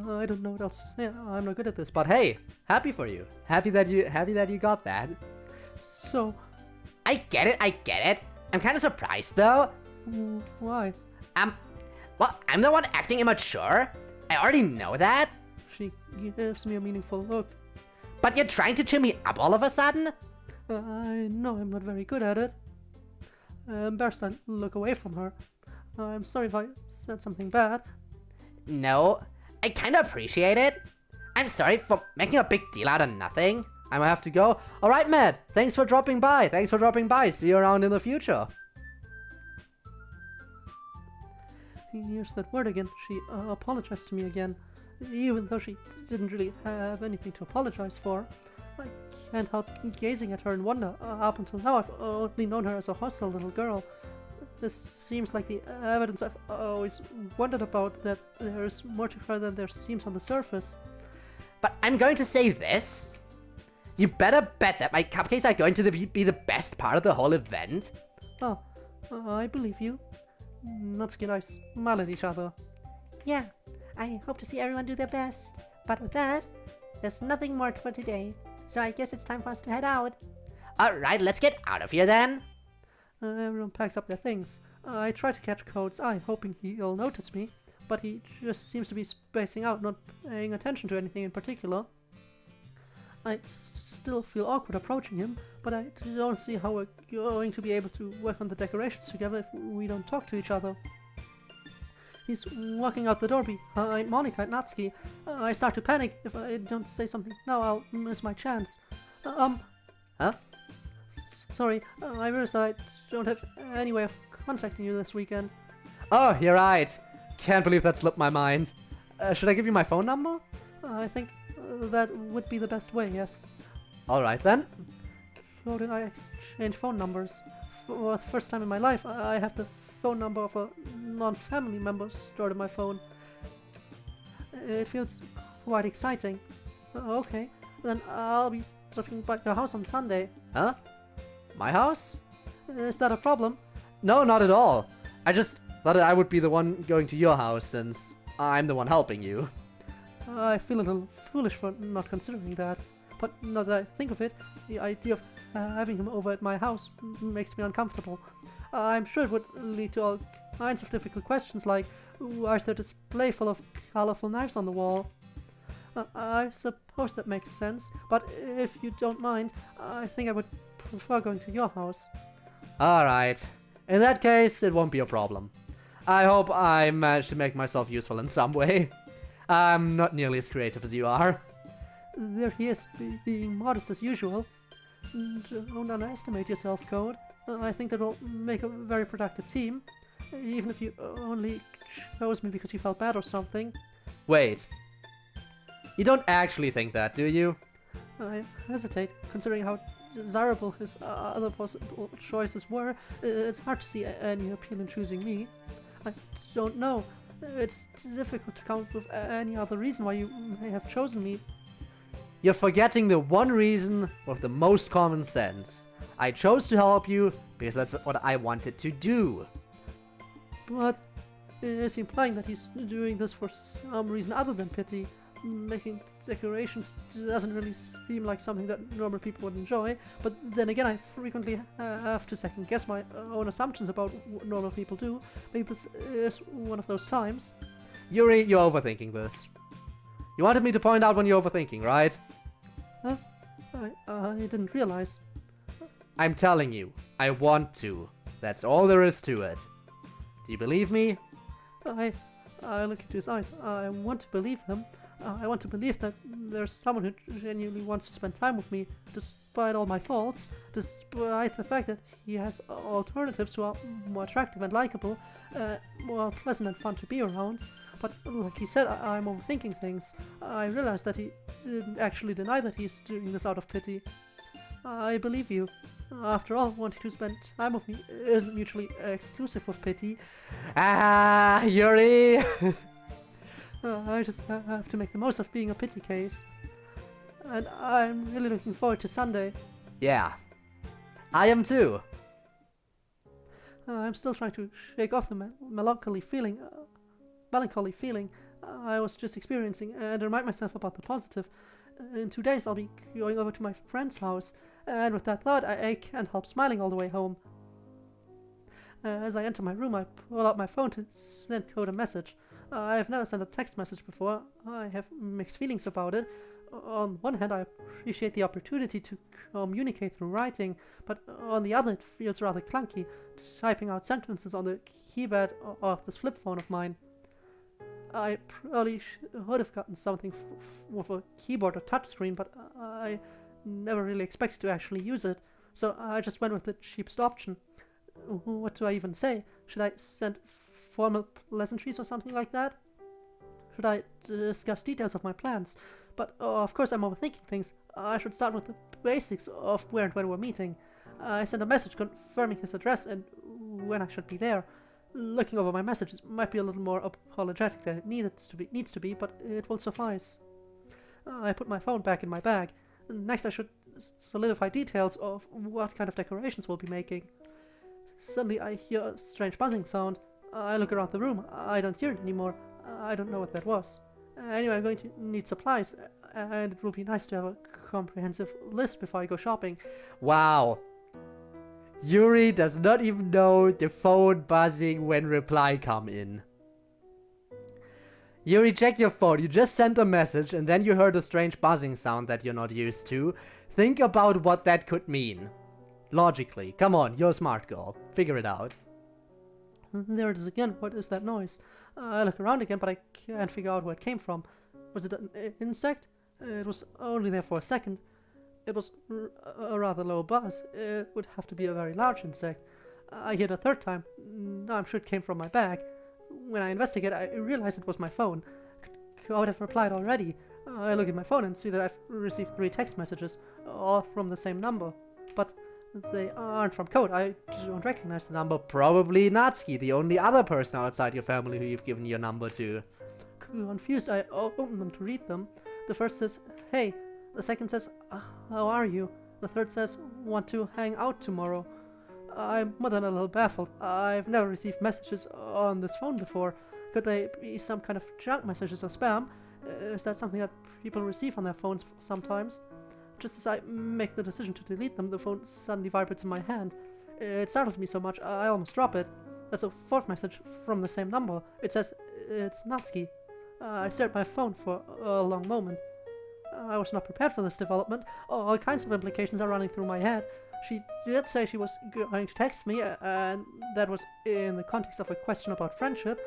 I don't know what else to say. I'm not good at this. But hey, happy for you. Happy that you got that. So, I get it. I'm kind of surprised though. why? Well, I'm the one acting immature. I already know that. She gives me a meaningful look. But you're trying to cheer me up all of a sudden? I know I'm not very good at it. Embarrassed, I look away from her. I'm sorry if I said something bad. No, I kind of appreciate it. I'm sorry for making a big deal out of nothing. I'm gonna have to go. Alright, Matt. Thanks for dropping by. See you around in the future. Here's that word again. She apologized to me again. Even though she didn't really have anything to apologize for. I can't help gazing at her in wonder. Up until now, I've only known her as a hostile little girl. This seems like the evidence I've always wondered about, that there's more to her than there seems on the surface. But I'm going to say this. You better bet that my cupcakes are going to be the best part of the whole event. Oh, I believe you. Natsuki and I smile at each other. Yeah, I hope to see everyone do their best. But with that, there's nothing more for today. so I guess it's time for us to head out. Alright, let's get out of here then. Everyone packs up their things. I try to catch Code's eye, hoping he'll notice me, but he just seems to be spacing out, not paying attention to anything in particular. I still feel awkward approaching him, but I don't see how we're going to be able to work on the decorations together if we don't talk to each other. He's walking out the door behind Monica and Natsuki. I start to panic. If I don't say something now, I'll miss my chance. Huh? Sorry, I realize I don't have any way of contacting you this weekend. Oh, you're right. Can't believe that slipped my mind. Should I give you my phone number? I think that would be the best way, yes. Alright then. Code and I exchange phone numbers. For the first time in my life, I have the phone number of a non-family member stored in my phone. It feels quite exciting. Okay, then I'll be stopping by your house on Sunday. Huh? My house? Is that a problem? No, not at all. I just thought I would be the one going to your house since I'm the one helping you. I feel a little foolish for not considering that. But now that I think of it, the idea of having him over at my house makes me uncomfortable. I'm sure it would lead to all kinds of difficult questions like, why is there a display full of colorful knives on the wall? I suppose that makes sense, but if you don't mind, I think I would prefer going to your house. Alright. In that case, it won't be a problem. I hope I managed to make myself useful in some way. I'm not nearly as creative as you are. There he is, being modest as usual. Don't underestimate yourself, Code. I think that will make a very productive team. Even if you only chose me because you felt bad or something. Wait. You don't actually think that, do you? I hesitate, considering how desirable his other possible choices were. It's hard to see any appeal in choosing me. I don't know. It's difficult to come up with any other reason why you may have chosen me. You're forgetting the one reason with the most common sense. I chose to help you because that's what I wanted to do. But is implying that he's doing this for some reason other than pity. Making decorations doesn't really seem like something that normal people would enjoy, but then again I frequently have to second guess my own assumptions about what normal people do. Maybe this is one of those times. Yuri, you're overthinking this. You wanted me to point out when you're overthinking, right? Huh? I didn't realize. I'm telling you, I want to. That's all there is to it. Do you believe me? I look into his eyes. I want to believe him. I want to believe that there's someone who genuinely wants to spend time with me, despite all my faults, despite the fact that he has alternatives who are more attractive and likable, more pleasant and fun to be around. But like he said, I'm overthinking things. I realized that he didn't actually deny that he's doing this out of pity. I believe you. After all, wanting to spend time with me isn't mutually exclusive with pity. Ah, Yuri! I just have to make the most of being a pity case. And I'm really looking forward to Sunday. Yeah, I am too. I'm still trying to shake off the melancholy feeling I was just experiencing and remind myself about the positive. In 2 days I'll be going over to my friend's house, and with that thought I can't help smiling all the way home. As I enter my room, I pull out my phone to send Code a message. I've never sent a text message before. I have mixed feelings about it. On one hand, I appreciate the opportunity to communicate through writing, but on the other, it feels rather clunky, typing out sentences on the keypad of this flip phone of mine. I probably would have gotten something with a keyboard or touchscreen, but I never really expected to actually use it, so I just went with the cheapest option. What do I even say? Should I send formal pleasantries or something like that? Should I discuss details of my plans? But of course I'm overthinking things. I should start with the basics of where and when we're meeting. I sent a message confirming his address and when I should be there. Looking over my messages might be a little more apologetic than it needs to be, but it will suffice. I put my phone back in my bag. Next I should solidify details of what kind of decorations we'll be making. Suddenly I hear a strange buzzing sound. I look around the room. I don't hear it anymore. I don't know what that was. Anyway, I'm going to need supplies, and it will be nice to have a comprehensive list before I go shopping. Wow. Yuri does not even know the phone buzzing when reply come in. Yuri, check your phone. You just sent a message and then you heard a strange buzzing sound that you're not used to. Think about what that could mean. Logically. Come on, you're a smart girl. Figure it out. There it is again. What is that noise? I look around again, but I can't figure out where it came from. Was it an insect? It was only there for a second. It was a rather low buzz. It would have to be a very large insect. I hear it a third time. I'm sure it came from my bag. When I investigate, I realize it was my phone. Code have replied already. I look at my phone and see that I've received 3 text messages, all from the same number. But they aren't from Code. I don't recognize the number. Probably Natsuki, the only other person outside your family who you've given your number to. Confused, I open them to read them. The first says, "Hey." The second says, "How are you?" The third says, "Want to hang out tomorrow." I'm more than a little baffled. I've never received messages on this phone before. Could they be some kind of junk messages or spam? Is that something that people receive on their phones sometimes? Just as I make the decision to delete them, the phone suddenly vibrates in my hand. It startles me so much, I almost drop it. That's a 4th message from the same number. It says, "It's Natsuki." I stare at my phone for a long moment. I was not prepared for this development. All kinds of implications are running through my head. She did say she was going to text me, and that was in the context of a question about friendship.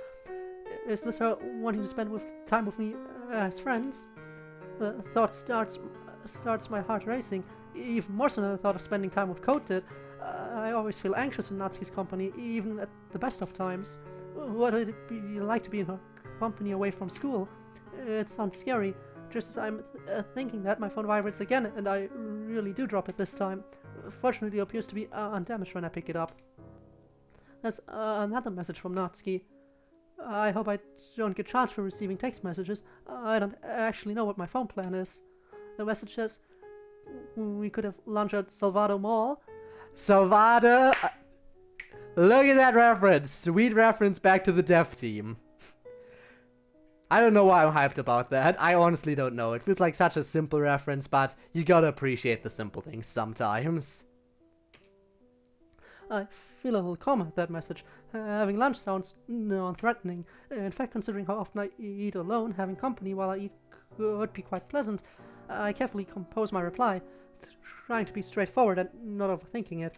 Is this her wanting to spend time with me as friends? The thought starts my heart racing, even more so than the thought of spending time with Code did. I always feel anxious in Natsuki's company, even at the best of times. What would it be like to be in her company away from school? It sounds scary. Just as I'm thinking that, my phone vibrates again, and I really do drop it this time. Fortunately, it appears to be undamaged when I pick it up. There's another message from Natsuki. I hope I don't get charged for receiving text messages. I don't actually know what my phone plan is. The message says, "We could have lunch at Salvador Mall." Salvador! Look at that reference. Sweet reference back to the dev team. I don't know why I'm hyped about that. I honestly don't know. It feels like such a simple reference, but you gotta appreciate the simple things sometimes. I feel a little calm at that message. Having lunch sounds non-threatening. In fact, considering how often I eat alone, having company while I eat could be quite pleasant. I carefully compose my reply, trying to be straightforward and not overthinking it.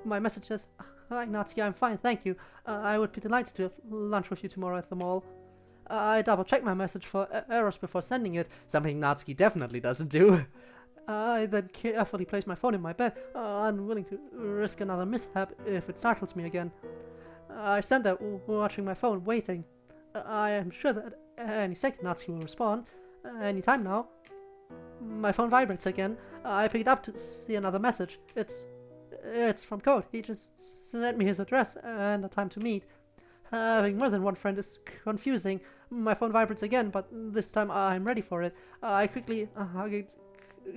My message says, "Hi Natsuki, I'm fine, thank you. I would be delighted to have lunch with you tomorrow at the mall." I double-check my message for errors before sending it, something Natsuki definitely doesn't do. I then carefully place my phone in my bed, unwilling to risk another mishap if it startles me again. I stand there watching my phone, waiting. I am sure that any second Natsuki will respond. Any time now. My phone vibrates again. I pick it up to see another message. It's from Code. He just sent me his address and a time to meet. Having more than one friend is confusing. My phone vibrates again, but this time I'm ready for it. I quickly hug it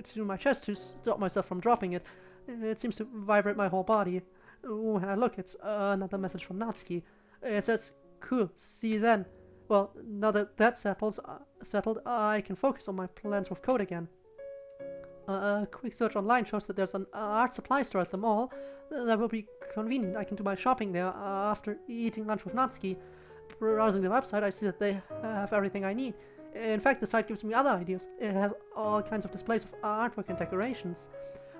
to my chest to stop myself from dropping it. It seems to vibrate my whole body. When I look, it's another message from Natsuki. It says, "Cool, see you then." Well, now that that's settled, I can focus on my plans with Code again. A quick search online shows that there's an art supply store at the mall. That will be convenient. I can do my shopping there after eating lunch with Natsuki. Browsing the website, I see that they have everything I need. In fact, the site gives me other ideas. It has all kinds of displays of artwork and decorations.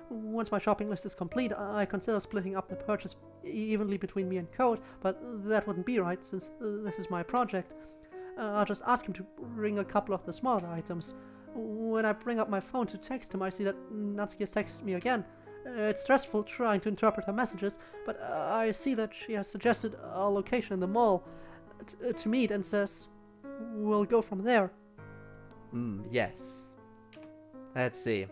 Once my shopping list is complete, I consider splitting up the purchase evenly between me and Code, but that wouldn't be right since this is my project. I'll just ask him to bring a couple of the smaller items. When I bring up my phone to text him, I see that Natsuki has texted me again. It's stressful trying to interpret her messages, but I see that she has suggested a location in the mall to meet and says, "We'll go from there." Yes. Let's see.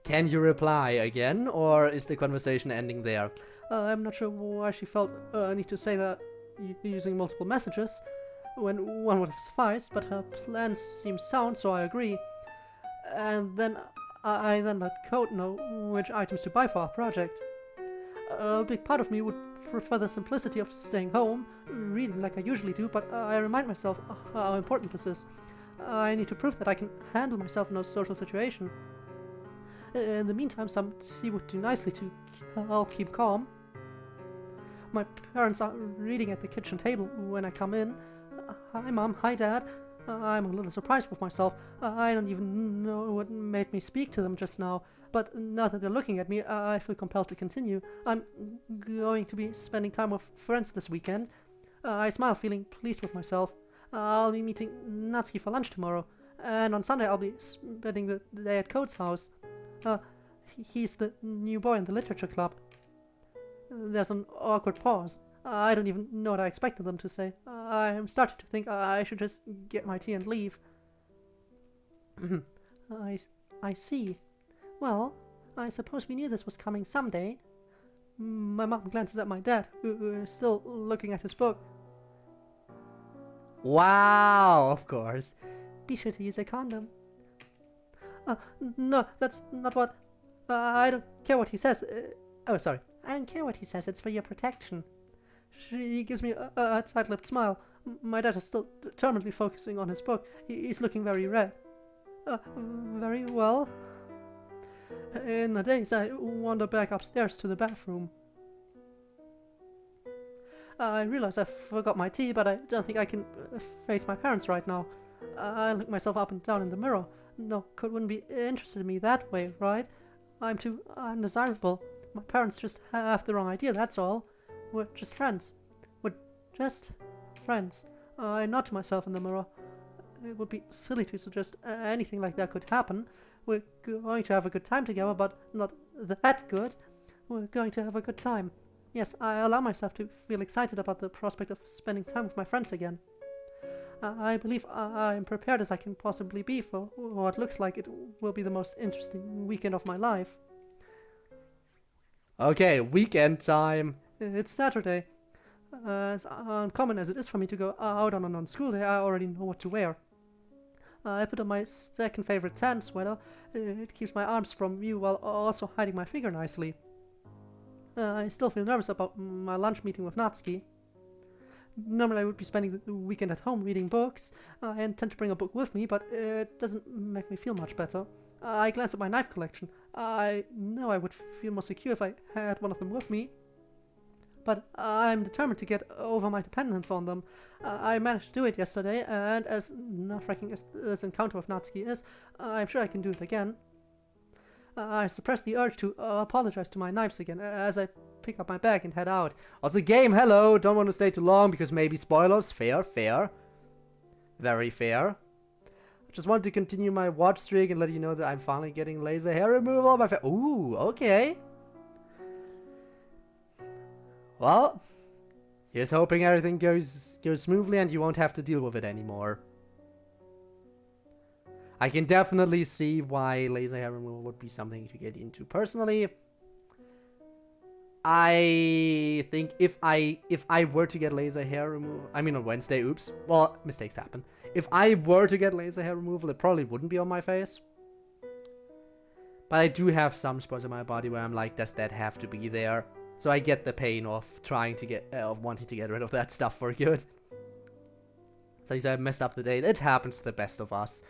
Can you reply again, or is the conversation ending there? I'm not sure why she felt a need to say that using multiple messages, when one would have sufficed, but her plans seem sound, so I agree. And then I let Code know which items to buy for our project. A big part of me would prefer the simplicity of staying home, reading like I usually do, but I remind myself how important this is. I need to prove that I can handle myself in a social situation. In the meantime, some tea would do nicely to help keep calm. My parents are reading at the kitchen table when I come in. Hi Mom, hi Dad. I'm a little surprised with myself. I don't even know what made me speak to them just now. But now that they're looking at me, I feel compelled to continue. I'm going to be spending time with friends this weekend. I smile, feeling pleased with myself. I'll be meeting Natsuki for lunch tomorrow. And on Sunday I'll be spending the day at Code's house. He's the new boy in the literature club. There's an awkward pause. I don't even know what I expected them to say. I'm starting to think I should just get my tea and leave. I see. Well, I suppose we knew this was coming someday. My mom glances at my dad, who is still looking at his book. Wow, of course. Be sure to use a condom. No, that's not what... I don't care what he says. Oh, sorry. I don't care what he says, it's for your protection. She gives me a tight-lipped smile. My dad is still determinedly focusing on his book. He's looking very red. Very well. In a daze, I wander back upstairs to the bathroom. I realize I forgot my tea, but I don't think I can face my parents right now. I look myself up and down in the mirror. No, Code wouldn't be interested in me that way, right? I'm too undesirable. My parents just have the wrong idea, that's all. We're just friends. We're just friends. I nod to myself in the mirror. It would be silly to suggest anything like that could happen. We're going to have a good time together, but not that good. We're going to have a good time. Yes, I allow myself to feel excited about the prospect of spending time with my friends again. I believe I am prepared as I can possibly be for what looks like it will be the most interesting weekend of my life. Okay, weekend time. It's Saturday. As uncommon as it is for me to go out on a non-school day, I already know what to wear. I put on my second favorite tan sweater. It keeps my arms from view while also hiding my figure nicely. I still feel nervous about my lunch meeting with Natsuki. Normally I would be spending the weekend at home reading books. I intend to bring a book with me, but it doesn't make me feel much better. I glance at my knife collection. I know I would feel more secure if I had one of them with me. But I'm determined to get over my dependence on them. I managed to do it yesterday, and as nerve-wracking as this encounter with Natsuki is, I'm sure I can do it again. I suppress the urge to apologize to my knives again as I pick up my bag and head out. Also, game, hello. Don't want to stay too long because maybe spoilers. Fair, fair. Very fair. I just wanted to continue my watch streak and let you know that I'm finally getting laser hair removal on my face. Ooh, okay. Well, here's hoping everything goes smoothly and you won't have to deal with it anymore. I can definitely see why laser hair removal would be something to get into. Personally, I think if I were to get laser hair removal, I mean on Wednesday, oops, well, mistakes happen. If I were to get laser hair removal, it probably wouldn't be on my face. But I do have some spots in my body where I'm like, does that have to be there? So I get the pain of trying to get, of wanting to get rid of that stuff for good. So I messed up the date. It happens to the best of us.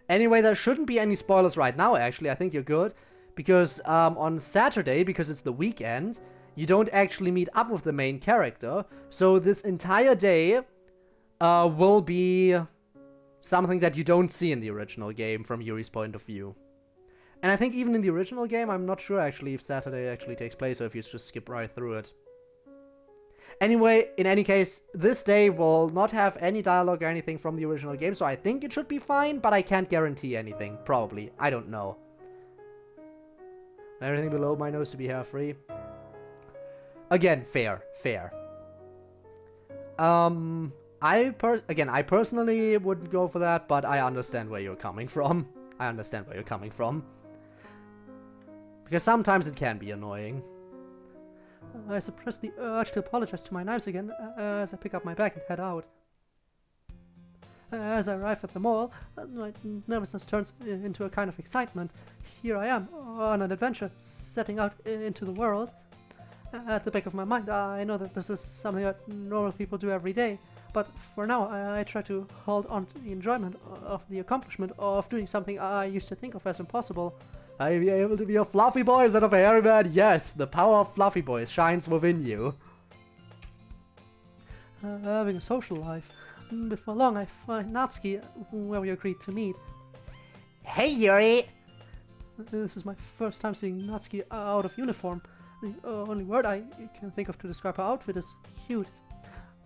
Anyway, there shouldn't be any spoilers right now, actually. I think you're good. Because on Saturday, because it's the weekend, you don't actually meet up with the main character. So this entire day will be something that you don't see in the original game from Yuri's point of view. And I think even in the original game, I'm not sure actually if Saturday actually takes place or if you just skip right through it. Anyway, in any case, this day will not have any dialogue or anything from the original game, so I think it should be fine, but I can't guarantee anything. Probably. I don't know. Everything below my nose to be hair-free. Again, fair. Fair. I personally wouldn't go for that, but I understand where you're coming from. Because sometimes it can be annoying. I suppress the urge to apologize to my knives again as I pick up my bag and head out. As I arrive at the mall, my nervousness turns into a kind of excitement. Here I am, on an adventure, setting out into the world. At the back of my mind, I know that this is something that normal people do every day. But for now, I try to hold on to the enjoyment of the accomplishment of doing something I used to think of as impossible. Are you able to be a fluffy boy instead of a hairy man? Yes, the power of fluffy boys shines within you. Having a social life. Before long, I find Natsuki, where we agreed to meet. Hey, Yuri! This is my first time seeing Natsuki out of uniform. The only word I can think of to describe her outfit is cute.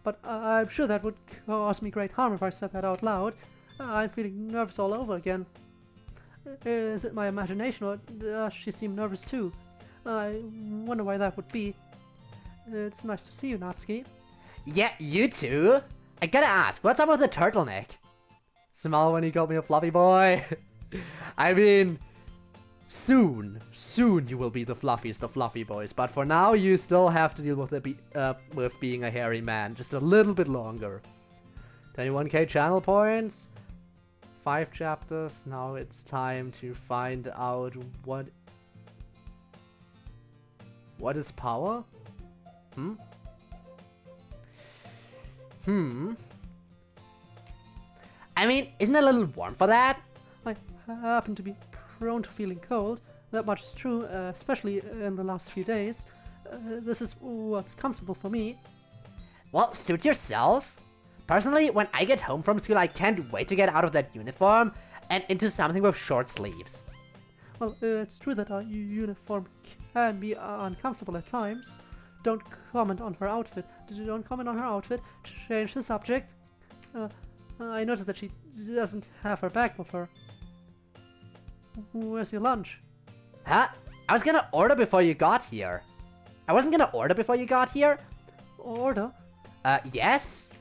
But I'm sure that would cause me great harm if I said that out loud. I'm feeling nervous all over again. Is it my imagination, or does she seem nervous too? I wonder why that would be. It's nice to see you, Natsuki. Yeah, you too. I gotta ask, what's up with the turtleneck? Smile when you called me a fluffy boy. I mean, soon you will be the fluffiest of fluffy boys. But for now, you still have to deal with with being a hairy man just a little bit longer. 21k channel points. 5 chapters. Now it's time to find out what is power? I mean, isn't it a little warm for that? I happen to be prone to feeling cold. That much is true, especially in the last few days. This is what's comfortable for me. Well, suit yourself. Personally, when I get home from school, I can't wait to get out of that uniform and into something with short sleeves. Well, it's true that our uniform can be uncomfortable at times. Don't comment on her outfit. Don't comment on her outfit. Change the subject. I noticed that she doesn't have her bag with her. Where's your lunch? Huh? I was gonna order before you got here. I wasn't gonna order before you got here? Order? Yes?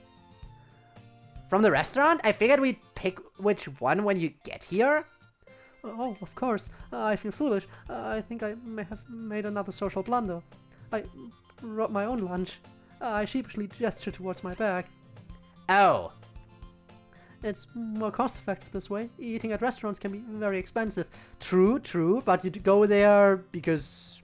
From the restaurant? I figured we'd pick which one when you get here. Oh, of course. I feel foolish. I think I may have made another social blunder. I brought my own lunch. I sheepishly gestured towards my bag. Oh. It's more cost-effective this way. Eating at restaurants can be very expensive. True, but you go there because,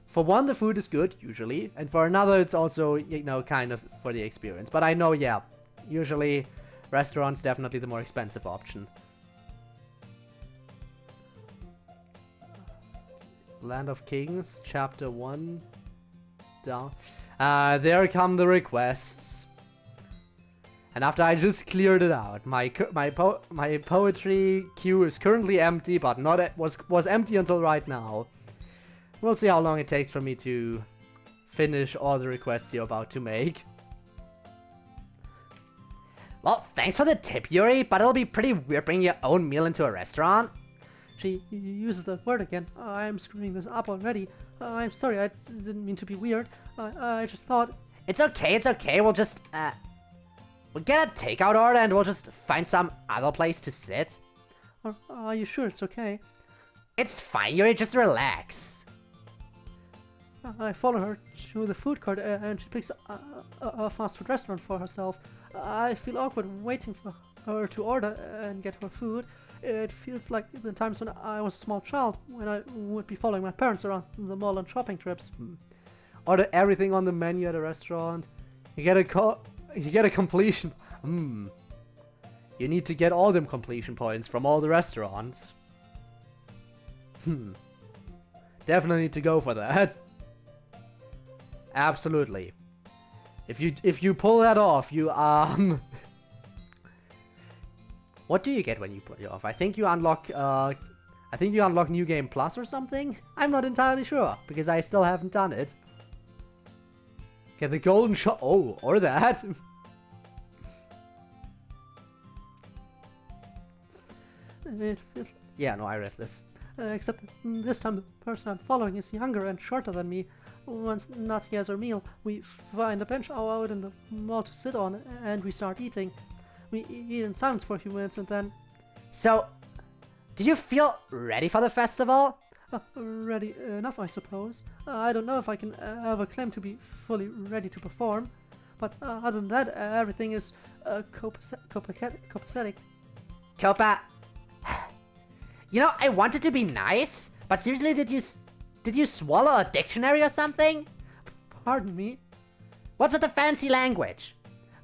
for one, the food is good, usually, and for another, it's also, you know, kind of for the experience. But I know, yeah, usually, restaurants definitely the more expensive option. Land of Kings, Chapter 1, down. There come the requests. And after I just cleared it out, my poetry queue is currently empty, but was empty until right now. We'll see how long it takes for me to finish all the requests you're about to make. Well, thanks for the tip, Yuri, but it'll be pretty weird bringing your own meal into a restaurant. She uses that word again. I'm screwing this up already. I'm sorry, I didn't mean to be weird. I just thought... It's okay, we'll just, we'll get a takeout order and we'll just find some other place to sit. Are you sure it's okay? It's fine, Yuri, just relax. I follow her to the food court and she picks a fast food restaurant for herself. I feel awkward waiting for her to order and get her food. It feels like the times when I was a small child, when I would be following my parents around the mall on shopping trips. Order everything on the menu at a restaurant. You get a completion. You need to get all them completion points from all the restaurants. Definitely need to go for that. Absolutely. If you pull that off, you what do you get when you pull it off? I think you unlock New Game Plus or something? I'm not entirely sure, because I still haven't done it. Get the golden shot. Oh, or that. It feels... Yeah, no, I read this. Except this time the person I'm following is younger and shorter than me. Once Natsuki has her meal, we find a bench out in the mall to sit on, and we start eating. We eat in silence for a few minutes and then... So, do you feel ready for the festival? Ready enough, I suppose. I don't know if I can ever claim to be fully ready to perform. But other than that, everything is copacetic. Copa... You know, I wanted to be nice, but seriously, did you swallow a dictionary or something? Pardon me? What's with the fancy language?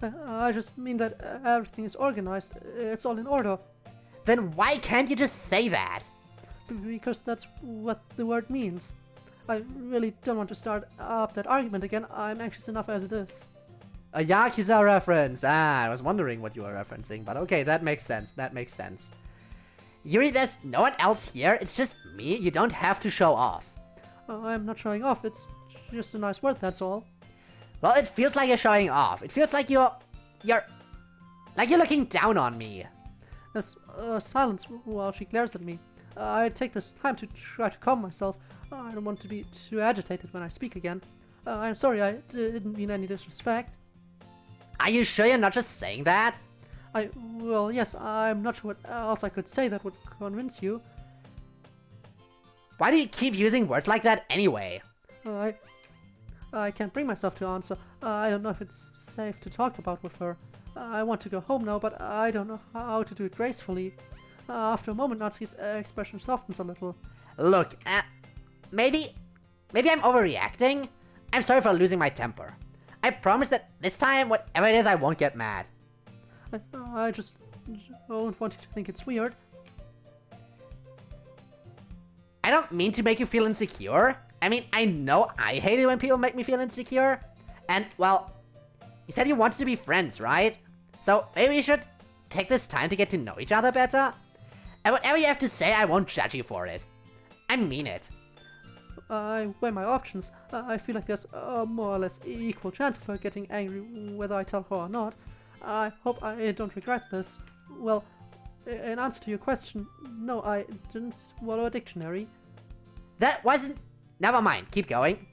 I just mean that everything is organized. It's all in order. Then why can't you just say that? Because that's what the word means. I really don't want to start up that argument again. I'm anxious enough as it is. A Yakuza reference. Ah, I was wondering what you were referencing, but okay, that makes sense. That makes sense. Yuri, there's no one else here. It's just me. You don't have to show off. I'm not showing off. It's just a nice word, that's all. Well, it feels like you're showing off. It feels like you're looking down on me. There's silence while she glares at me. I take this time to try to calm myself. I don't want to be too agitated when I speak again. I'm sorry, I didn't mean any disrespect. Are you sure you're not just saying that? Well, yes, I'm not sure what else I could say that would convince you. Why do you keep using words like that anyway? I can't bring myself to answer. I don't know if it's safe to talk about with her. I want to go home now, but I don't know how to do it gracefully. After a moment, Natsuki's expression softens a little. Look, maybe I'm overreacting. I'm sorry for losing my temper. I promise that this time, whatever it is, I won't get mad. I just don't want you to think it's weird. I don't mean to make you feel insecure. I mean, I know I hate it when people make me feel insecure. And, well, you said you wanted to be friends, right? So maybe we should take this time to get to know each other better. And whatever you have to say, I won't judge you for it. I mean it. I weigh my options. I feel like there's a more or less equal chance of her getting angry whether I tell her or not. I hope I don't regret this. Well, in answer to your question, no, I didn't swallow a dictionary. That wasn't... Never mind, keep going.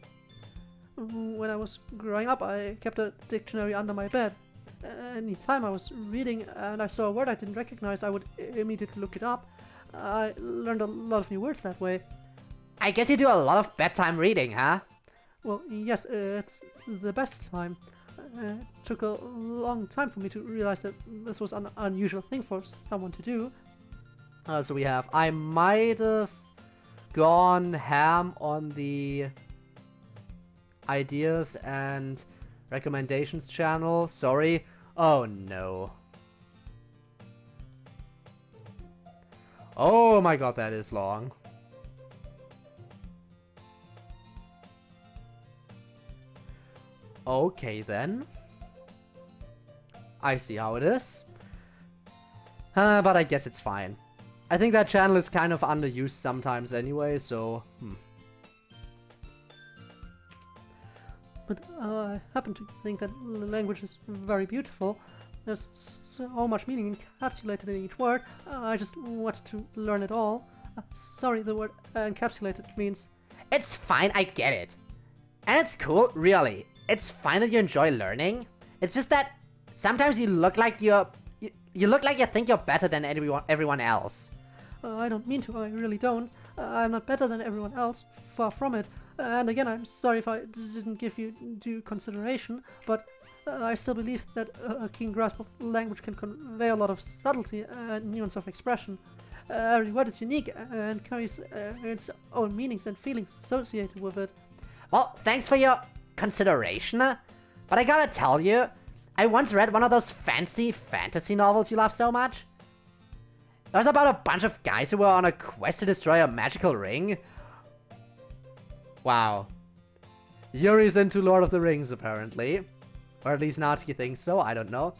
When I was growing up, I kept a dictionary under my bed. Anytime I was reading and I saw a word I didn't recognize, I would immediately look it up. I learned a lot of new words that way. I guess you do a lot of bedtime reading, huh? Well, yes, it's the best time. It took a long time for me to realize that this was an unusual thing for someone to do. So we have, I might have gone ham on the ideas and recommendations channel. Sorry. Oh no. Oh my god, that is long. Okay then. I see how it is. But I guess it's fine. I think that channel is kind of underused sometimes anyway, so... But I happen to think that language is very beautiful. There's so much meaning encapsulated in each word. I just wanted to learn it all. Sorry, the word encapsulated means... It's fine, I get it. And it's cool, really. It's fine that you enjoy learning. It's just that sometimes you look like you think you're better than everyone else. I don't mean to, I really don't. I'm not better than everyone else, far from it. And again, I'm sorry if I didn't give you due consideration, but I still believe that a keen grasp of language can convey a lot of subtlety and nuance of expression. Every word is unique and carries its own meanings and feelings associated with it. Well, thanks for your consideration, but I gotta tell you, I once read one of those fancy fantasy novels you love so much. It was about a bunch of guys who were on a quest to destroy a magical ring. Wow. Yuri's into Lord of the Rings, apparently. Or at least Natsuki thinks so, I don't know.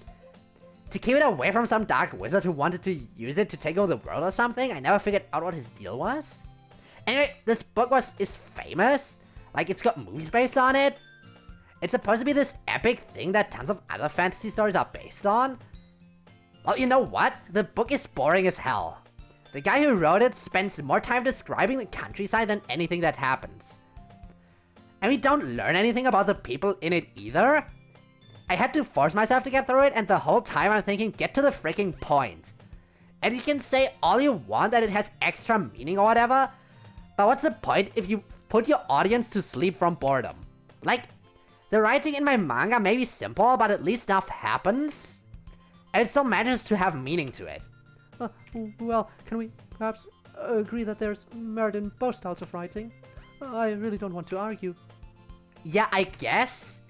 To keep it away from some dark wizard who wanted to use it to take over the world or something, I never figured out what his deal was. Anyway, this book is famous. Like, it's got movies based on it. It's supposed to be this epic thing that tons of other fantasy stories are based on. Well, you know what? The book is boring as hell. The guy who wrote it spends more time describing the countryside than anything that happens. And we don't learn anything about the people in it either. I had to force myself to get through it, and the whole time I'm thinking, get to the freaking point. And you can say all you want that it has extra meaning or whatever, but what's the point if you put your audience to sleep from boredom? Like, the writing in my manga may be simple, but at least stuff happens. And it still manages to have meaning to it. Well, can we perhaps agree that there's merit in both styles of writing? I really don't want to argue. Yeah, I guess.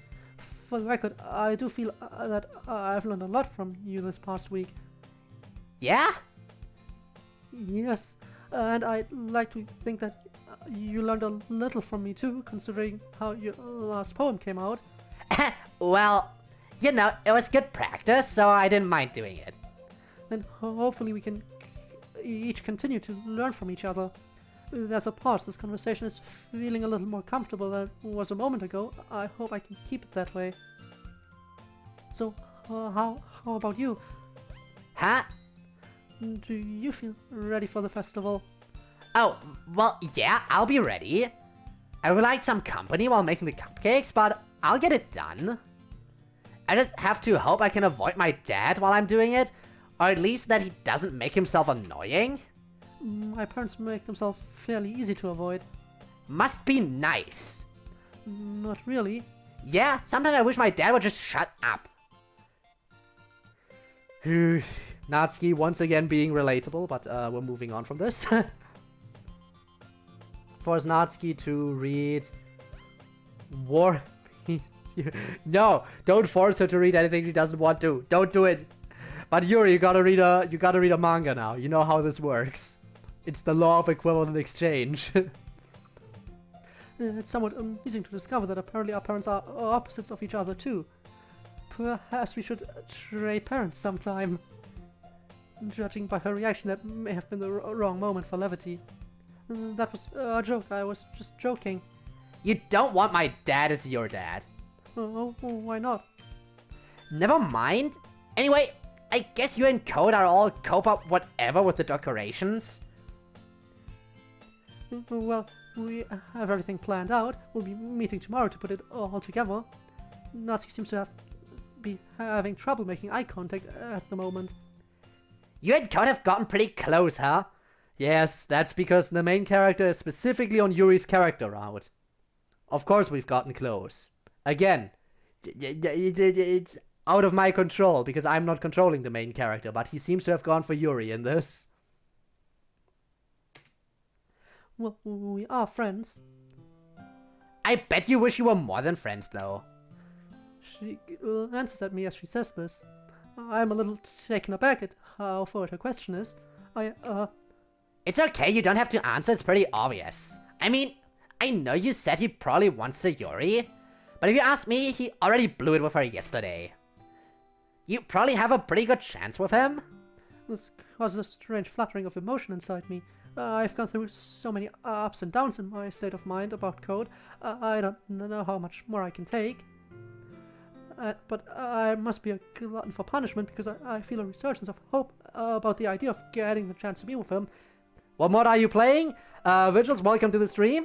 for the record, I do feel that I've learned a lot from you this past week. Yeah? Yes, and I'd like to think that you learned a little from me too, considering how your last poem came out. Well, you know, it was good practice, so I didn't mind doing it. Then hopefully we can each continue to learn from each other. There's a pause. This conversation is feeling a little more comfortable than it was a moment ago. I hope I can keep it that way. So, how about you? Huh? Do you feel ready for the festival? Oh, well, yeah, I'll be ready. I would like some company while making the cupcakes, but I'll get it done. I just have to hope I can avoid my dad while I'm doing it, or at least that he doesn't make himself annoying. My parents make themselves fairly easy to avoid. Must be nice. Not really. Yeah, sometimes I wish my dad would just shut up. Natsuki once again being relatable, but we're moving on from this. Force Natsuki to read War. No, don't force her to read anything she doesn't want to. Don't do it. But Yuri, you gotta read a manga now. You know how this works. It's the law of equivalent exchange. It's somewhat amusing to discover that apparently our parents are opposites of each other too. Perhaps we should trade parents sometime. Judging by her reaction, that may have been the wrong moment for levity. That was a joke. I was just joking. You don't want my dad as your dad. Oh, why not? Never mind. Anyway, I guess you and Code are all cope up whatever with the decorations. Well, we have everything planned out. We'll be meeting tomorrow to put it all together. Natsuki seems to be having trouble making eye contact at the moment. You and Code have gotten pretty close, huh? Yes, that's because the main character is specifically on Yuri's character route. Of course we've gotten close. Again, it's out of my control because I'm not controlling the main character, but he seems to have gone for Yuri in this. Well, we are friends. I bet you wish you were more than friends, though. She answers at me as she says this. I'm a little taken aback at how forward her question is. It's okay, you don't have to answer, it's pretty obvious. I mean, I know you said he probably wants a Yuri, but if you ask me, he already blew it with her yesterday. You probably have a pretty good chance with him. This causes a strange fluttering of emotion inside me. I've gone through so many ups and downs in my state of mind about Code. I don't know how much more I can take. But I must be a glutton for punishment because I feel a resurgence of hope about the idea of getting the chance to be with him. What mod are you playing? Vigils, welcome to the stream.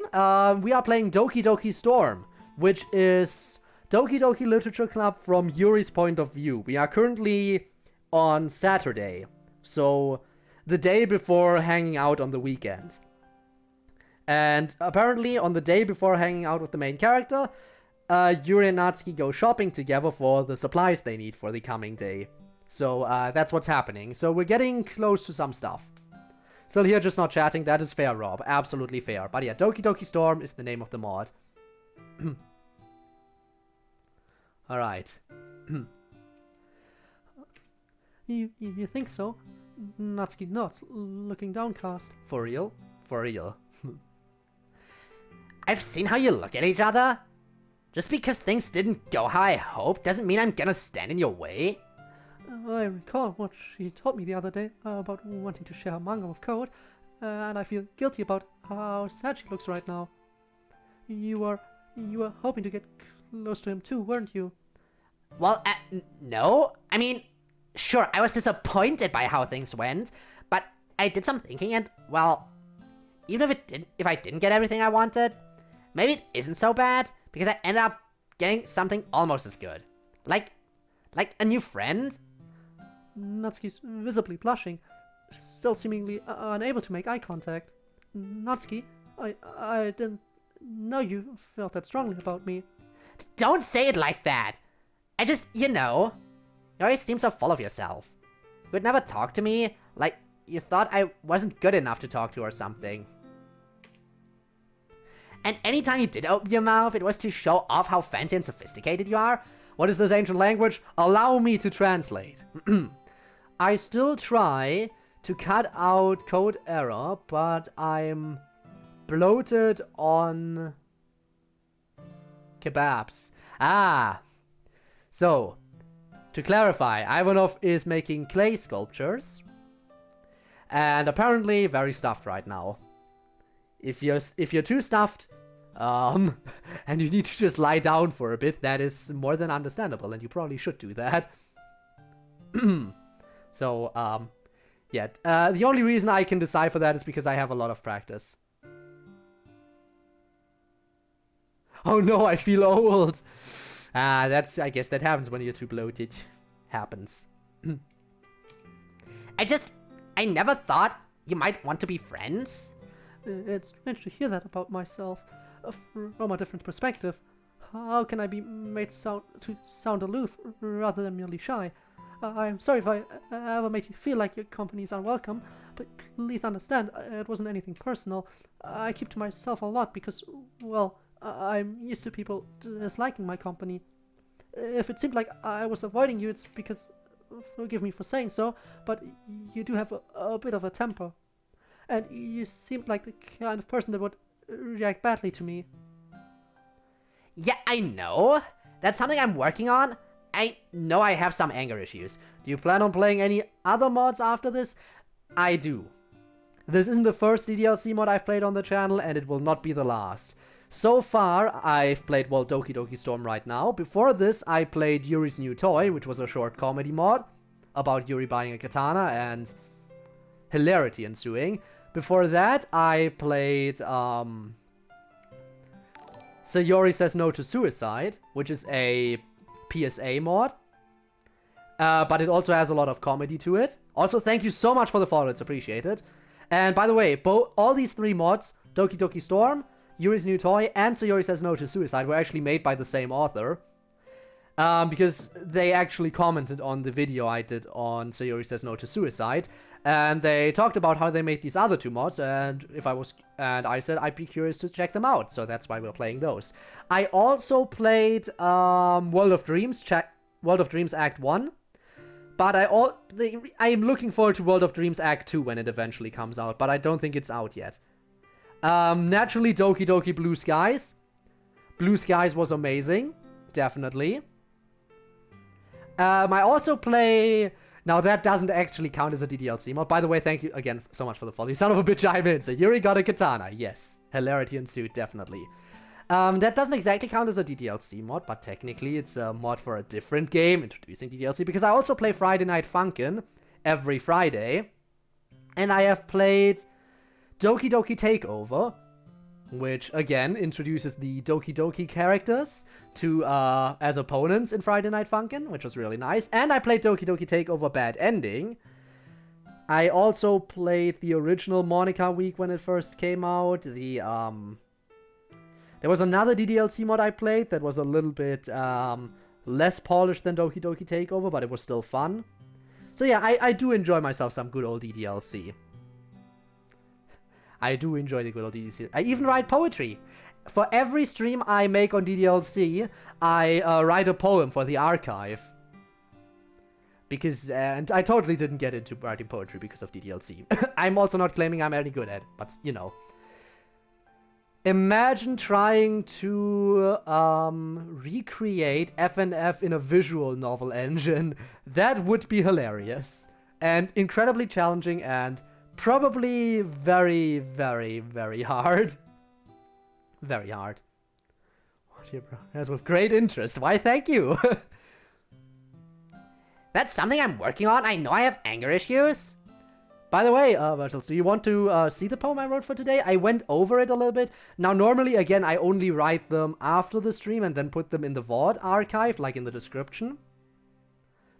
We are playing Doki Doki Storm, which is Doki Doki Literature Club from Yuri's point of view. We are currently on Saturday, so the day before hanging out on the weekend. And apparently on the day before hanging out with the main character, Yuri and Natsuki go shopping together for the supplies they need for the coming day. So that's what's happening. So we're getting close to some stuff. Still here, just not chatting. That is fair, Rob. Absolutely fair. But yeah, Doki Doki Storm is the name of the mod. Alright. You think so? Natsuki nods, looking downcast. For real? For real. I've seen how you look at each other. Just because things didn't go how I hoped doesn't mean I'm gonna stand in your way. I recall what she told me the other day about wanting to share manga with Code, and I feel guilty about how sad she looks right now. You were hoping to get close to him too, weren't you? Well, no. I mean, sure, I was disappointed by how things went, but I did some thinking and, well, even if I didn't get everything I wanted, maybe it isn't so bad, because I ended up getting something almost as good. Like a new friend? Natsuki's visibly blushing, still seemingly unable to make eye contact. Natsuki, I didn't know you felt that strongly about me. Don't say it like that! I just, you always seem so full of yourself. You would never talk to me like you thought I wasn't good enough to talk to or something. And anytime you did open your mouth, it was to show off how fancy and sophisticated you are. What is this ancient language? Allow me to translate. I still try to cut out CodeErr, but I'm bloated on kebabs. Ah! So, to clarify, Ivanov is making clay sculptures. And apparently very stuffed right now. If you're too stuffed, and you need to just lie down for a bit, that is more than understandable, and you probably should do that. So, yeah. The only reason I can decide for that is because I have a lot of practice. Oh no, I feel old! I guess that happens when you're too bloated. Happens. I never thought you might want to be friends. It's strange to hear that about myself. From a different perspective. How can I be made sound aloof rather than merely shy? I'm sorry if I ever made you feel like your company is unwelcome, but please understand, it wasn't anything personal. I keep to myself a lot because, well, I'm used to people disliking my company. If it seemed like I was avoiding you, it's because, forgive me for saying so, but you do have a bit of a temper. And you seemed like the kind of person that would react badly to me. Yeah, I know. That's something I'm working on. I know I have some anger issues. Do you plan on playing any other mods after this? I do. This isn't the first DDLC mod I've played on the channel, and it will not be the last. So far, I've played, well, Doki Doki Storm right now. Before this, I played Yuri's New Toy, which was a short comedy mod about Yuri buying a katana and hilarity ensuing. Before that, I played, Sayori Says No to Suicide, which is a PSA mod. But it also has a lot of comedy to it. Also, thank you so much for the follow, it's appreciated. And by the way, all these three mods, Doki Doki Storm, Yuri's New Toy, and Sayori Says No to Suicide, were actually made by the same author. Because they actually commented on the video I did on Sayori Says No to Suicide. And they talked about how they made these other two mods, and I said I'd be curious to check them out, so that's why we're playing those. I also played World of Dreams Act 1, but I am looking forward to World of Dreams Act 2 when it eventually comes out, but I don't think it's out yet. Naturally, Doki Doki Blue Skies. Blue Skies was amazing, definitely. I also play... Now, that doesn't actually count as a DDLC mod. By the way, thank you again so much for the follow. You son of a bitch, I'm in. So, Yuri got a katana. Yes. Hilarity ensued, definitely. That doesn't exactly count as a DDLC mod, but technically it's a mod for a different game, introducing DDLC, because I also play Friday Night Funkin' every Friday. And I have played Doki Doki Takeover, which, again, introduces the Doki Doki characters to as opponents in Friday Night Funkin', which was really nice. And I played Doki Doki Takeover Bad Ending. I also played the original Monica Week when it first came out. There was another DDLC mod I played that was a little bit less polished than Doki Doki Takeover, but it was still fun. So yeah, I do enjoy myself some good old DDLC. I do enjoy the good old DDLC. I even write poetry. For every stream I make on DDLC, I write a poem for the archive. Because, and I totally didn't get into writing poetry because of DDLC. I'm also not claiming I'm any good at it, but, you know. Imagine trying to recreate FNF in a visual novel engine. That would be hilarious. And incredibly challenging and probably very, very, very hard. Very hard. Oh dear, bro. That's with great interest. Why, thank you. That's something I'm working on. I know I have anger issues. By the way, Virtuals, do you want to see the poem I wrote for today? I went over it a little bit. Now, normally, again, I only write them after the stream and then put them in the VOD archive, like in the description.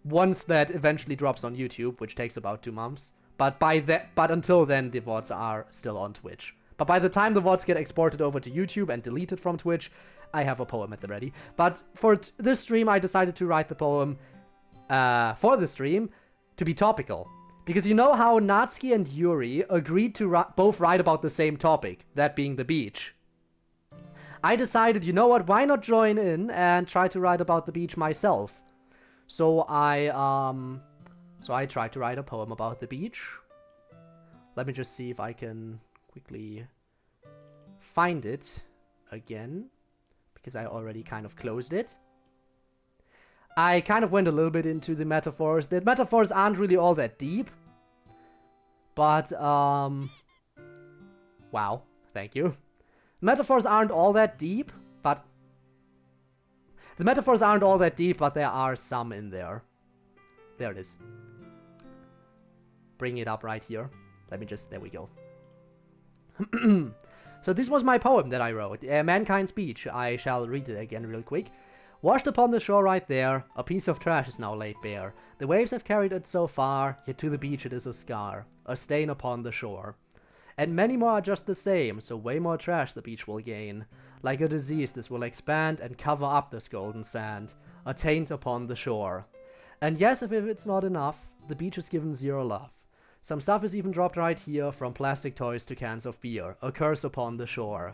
Once that eventually drops on YouTube, which takes about 2 months. But until then, the VODs are still on Twitch. But by the time the VODs get exported over to YouTube and deleted from Twitch, I have a poem at the ready. But for this stream, I decided to write the poem for the stream to be topical. Because you know how Natsuki and Yuri agreed to both write about the same topic, that being the beach. I decided, you know what, why not join in and try to write about the beach myself? So I tried to write a poem about the beach. Let me just see if I can quickly find it again, because I already kind of closed it. I kind of went a little bit into the metaphors. The metaphors aren't really all that deep, but, wow, thank you. Metaphors aren't all that deep, but... The metaphors aren't all that deep, but there are some in there. There it is. Bring it up right here. Let me just... There we go. So this was my poem that I wrote. Mankind's Beach. I shall read it again real quick. Washed upon the shore right there, a piece of trash is now laid bare. The waves have carried it so far, yet to the beach it is a scar, a stain upon the shore. And many more are just the same, so way more trash the beach will gain. Like a disease this will expand and cover up this golden sand, a taint upon the shore. And yes, if it's not enough, the beach is given zero love. Some stuff is even dropped right here, from plastic toys to cans of beer, a curse upon the shore.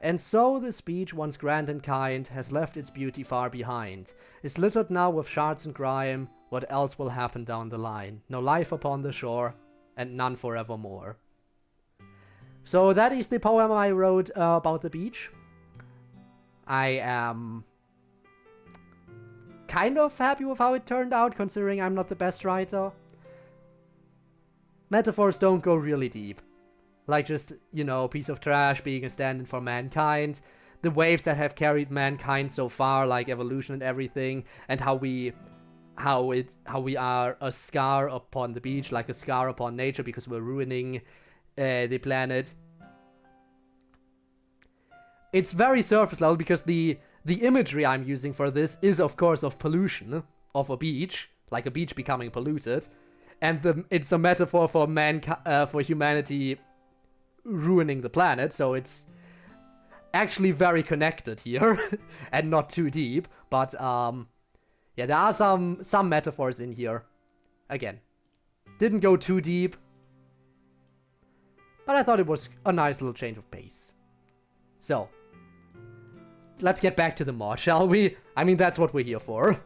And so this beach, once grand and kind, has left its beauty far behind, is littered now with shards and grime. What else will happen down the line? No life upon the shore, and none forevermore. So that is the poem I wrote about the beach. I am kind of happy with how it turned out, considering I'm not the best writer. Metaphors don't go really deep. Like just, you know, a piece of trash being a stand-in for mankind. The waves that have carried mankind so far, like evolution and everything. And how we are a scar upon the beach, like a scar upon nature, because we're ruining the planet. It's very surface level, because the imagery I'm using for this is, of course, of pollution of a beach, like a beach becoming polluted. And it's a metaphor for for humanity ruining the planet, so it's actually very connected here and not too deep, but yeah, there are some metaphors in here. Again, didn't go too deep, but I thought it was a nice little change of pace. So let's get back to the mod, shall we? I mean, that's what we're here for.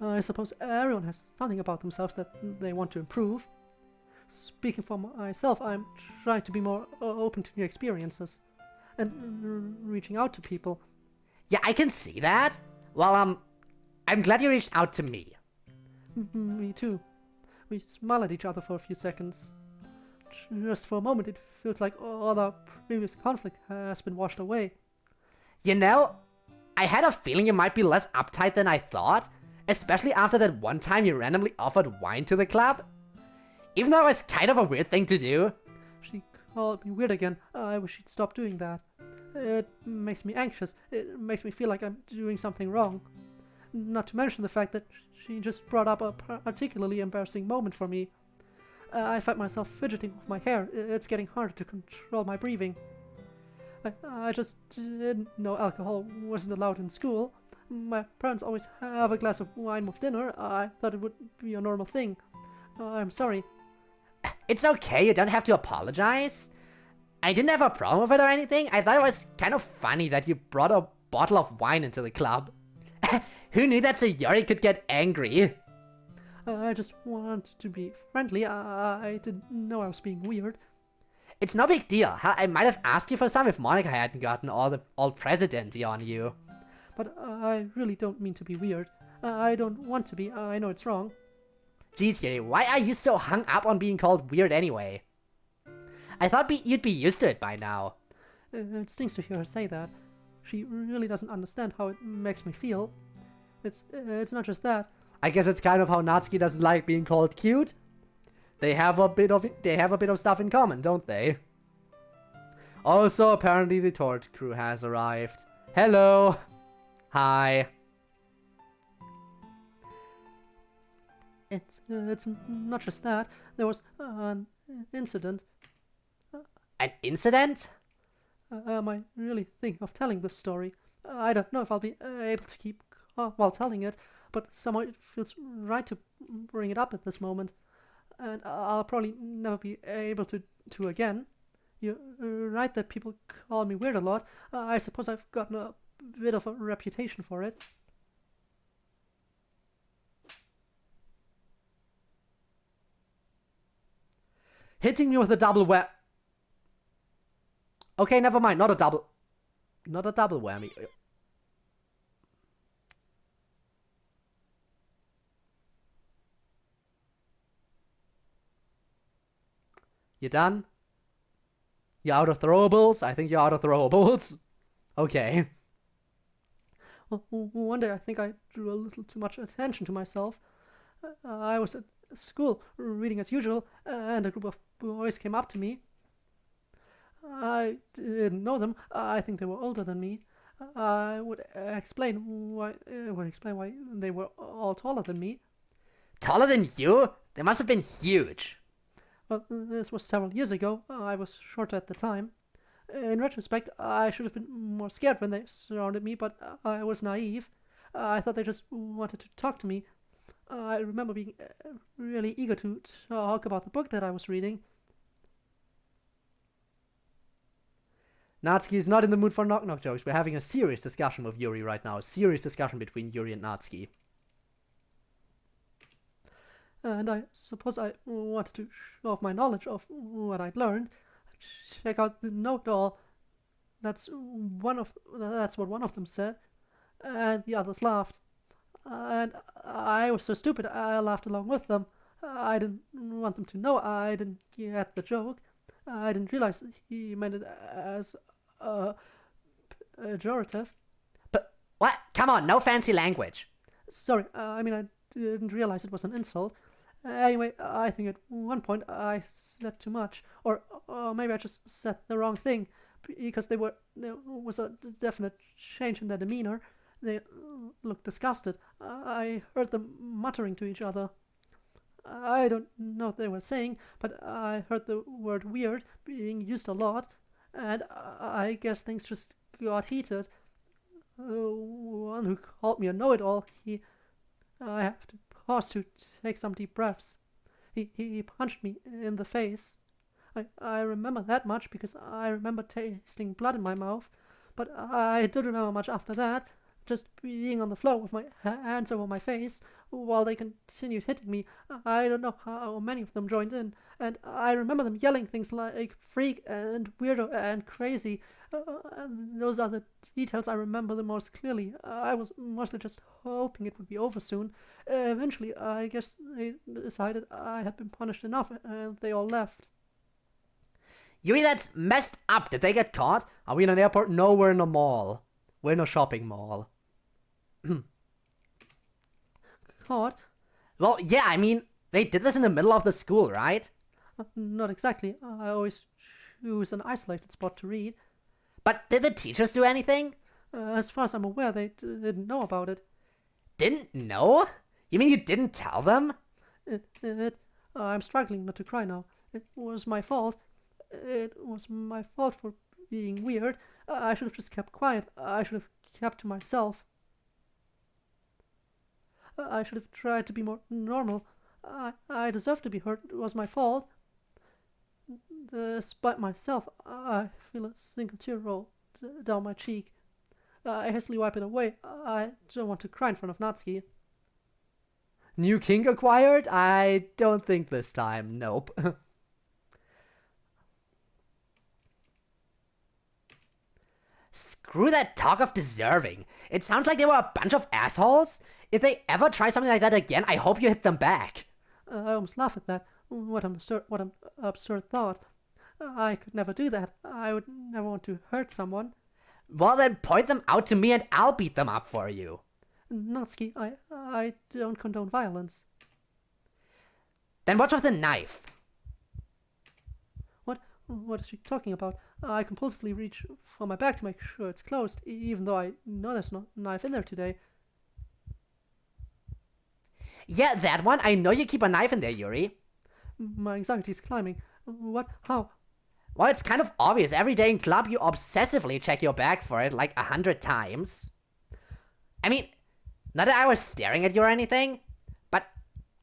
I suppose everyone has something about themselves that they want to improve. Speaking for myself, I'm trying to be more open to new experiences and reaching out to people. Yeah, I can see that. Well, I'm glad you reached out to me. Me too. We smile at each other for a few seconds. Just for a moment, it feels like all our previous conflict has been washed away. You know, I had a feeling you might be less uptight than I thought, especially after that one time you randomly offered wine to the club. Even though it was kind of a weird thing to do. She called me weird again. I wish she'd stop doing that. It makes me anxious. It makes me feel like I'm doing something wrong. Not to mention the fact that she just brought up a particularly embarrassing moment for me. I find myself fidgeting with my hair. It's getting harder to control my breathing. I just didn't know alcohol wasn't allowed in school. My parents always have a glass of wine with dinner. I thought it would be a normal thing. I'm sorry. It's okay, you don't have to apologize. I didn't have a problem with it or anything. I thought it was kind of funny that you brought a bottle of wine into the club. Who knew that Yuri could get angry? I just wanted to be friendly. I didn't know I was being weird. It's no big deal. I might have asked you for some if Monica hadn't gotten all president-y on you. But I really don't mean to be weird. I don't want to be. I know it's wrong. Jeez, Yuri, why are you so hung up on being called weird anyway? I thought you'd be used to it by now. It stings to hear her say that. She really doesn't understand how it makes me feel. It's not just that. I guess it's kind of how Natsuki doesn't like being called cute. They have a bit of stuff in common, don't they? Also, apparently the torch crew has arrived. Hello. Hi. It's not just that. There was an incident. An incident? Am I really thinking of telling this story? I don't know if I'll be able to keep calm while telling it, but somehow it feels right to bring it up at this moment. And I'll probably never be able to again. You're right that people call me weird a lot. I suppose I've gotten a bit of a reputation for it. Hitting me with a double whammy. Okay, never mind. Not a double whammy. You done? You out of throwables? I think you're out of throwables. Okay. Well, one day I think I drew a little too much attention to myself. I was at school, reading as usual, and a group of boys came up to me. I didn't know them. I think they were older than me. I would explain why they were all taller than me. Taller than you? They must have been huge. Well, this was several years ago. I was shorter at the time. In retrospect, I should have been more scared when they surrounded me, but I was naive. I thought they just wanted to talk to me. I remember being really eager to talk about the book that I was reading. Natsuki is not in the mood for knock-knock jokes. We're having a serious discussion with Yuri right now. A serious discussion between Yuri and Natsuki. And I suppose I wanted to show off my knowledge of what I'd learned. Check out the note doll. That's what one of them said. And the others laughed. And I was so stupid, I laughed along with them. I didn't want them to know I didn't get the joke. I didn't realize he meant it as pejorative. But what? Come on, no fancy language. Sorry, I didn't realize it was an insult. Anyway, I think at one point I said too much, or maybe I just said the wrong thing, because there was a definite change in their demeanor. They looked disgusted. I heard them muttering to each other. I don't know what they were saying, but I heard the word weird being used a lot, and I guess things just got heated. The one who called me a know-it-all, I have to pause to take some deep breaths. He punched me in the face. I remember that much because I remember tasting blood in my mouth, but I don't remember much after that. Just being on the floor with my hands over my face while they continued hitting me. I don't know how many of them joined in, and I remember them yelling things like freak and weirdo and crazy. And those are the details I remember the most clearly. I was mostly just hoping it would be over soon. Eventually, I guess they decided I had been punished enough, and they all left. Yuri, that's messed up. Did they get caught? Are we in an airport? No, we're in a mall. We're in a shopping mall. Caught? Well, yeah, they did this in the middle of the school, right? Not exactly. I always choose an isolated spot to read. But did the teachers do anything? As far as I'm aware, they didn't know about it. Didn't know? You mean you didn't tell them? I'm struggling not to cry now. It was my fault. It was my fault for being weird. I should have just kept quiet. I should have kept to myself. I should have tried to be more normal. I deserve to be hurt. It was my fault. Despite myself, I feel a single tear roll down my cheek. I hastily wipe it away. I don't want to cry in front of Natsuki. New king acquired? I don't think this time. Nope. Screw that talk of deserving. It sounds like they were a bunch of assholes. If they ever try something like that again, I hope you hit them back. I almost laugh at that. What an absurd thought. I could never do that. I would never want to hurt someone. Well, then point them out to me and I'll beat them up for you. Natsuki, I don't condone violence. Then what's with the knife? What is she talking about? I compulsively reach for my bag to make sure it's closed, even though I know there's no knife in there today. Yeah, that one. I know you keep a knife in there, Yuri. My anxiety's climbing. What? How? Well, it's kind of obvious. Every day in club, you obsessively check your bag for it like 100 times. Not that I was staring at you or anything, but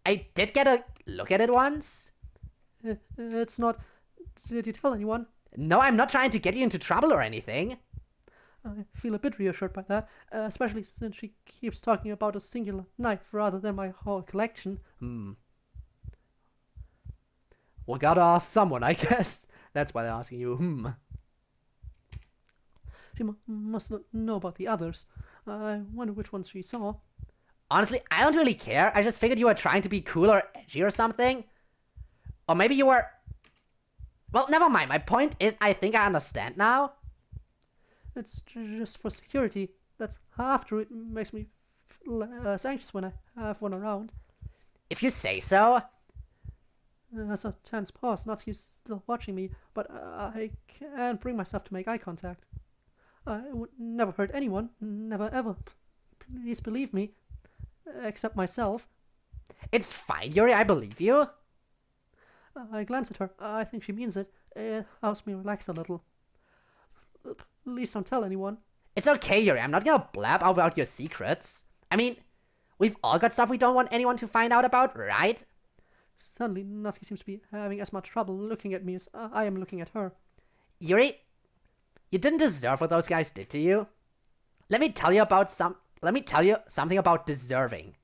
I did get a look at it once. It's not... Did you tell anyone? No, I'm not trying to get you into trouble or anything. I feel a bit reassured by that, especially since she keeps talking about a singular knife rather than my whole collection. We gotta ask someone, I guess. That's why they're asking you, She must not know about the others. I wonder which ones she saw. Honestly, I don't really care. I just figured you were trying to be cool or edgy or something. Or maybe you were... Well, never mind. My point is, I think I understand now. It's just for security. That's half true. It makes me less anxious when I have one around. If you say so. I saw Chan's pause. Natsuki's still watching me, but I can't bring myself to make eye contact. I would never hurt anyone. Never ever. Please believe me. Except myself. It's fine, Yuri. I believe you. I glance at her. I think she means it. It helps me relax a little. Please don't tell anyone. It's okay, Yuri. I'm not gonna blab about your secrets. I mean, we've all got stuff we don't want anyone to find out about, right? Suddenly, Natsuki seems to be having as much trouble looking at me as I am looking at her. Yuri, you didn't deserve what those guys did to you. Let me tell you something about deserving.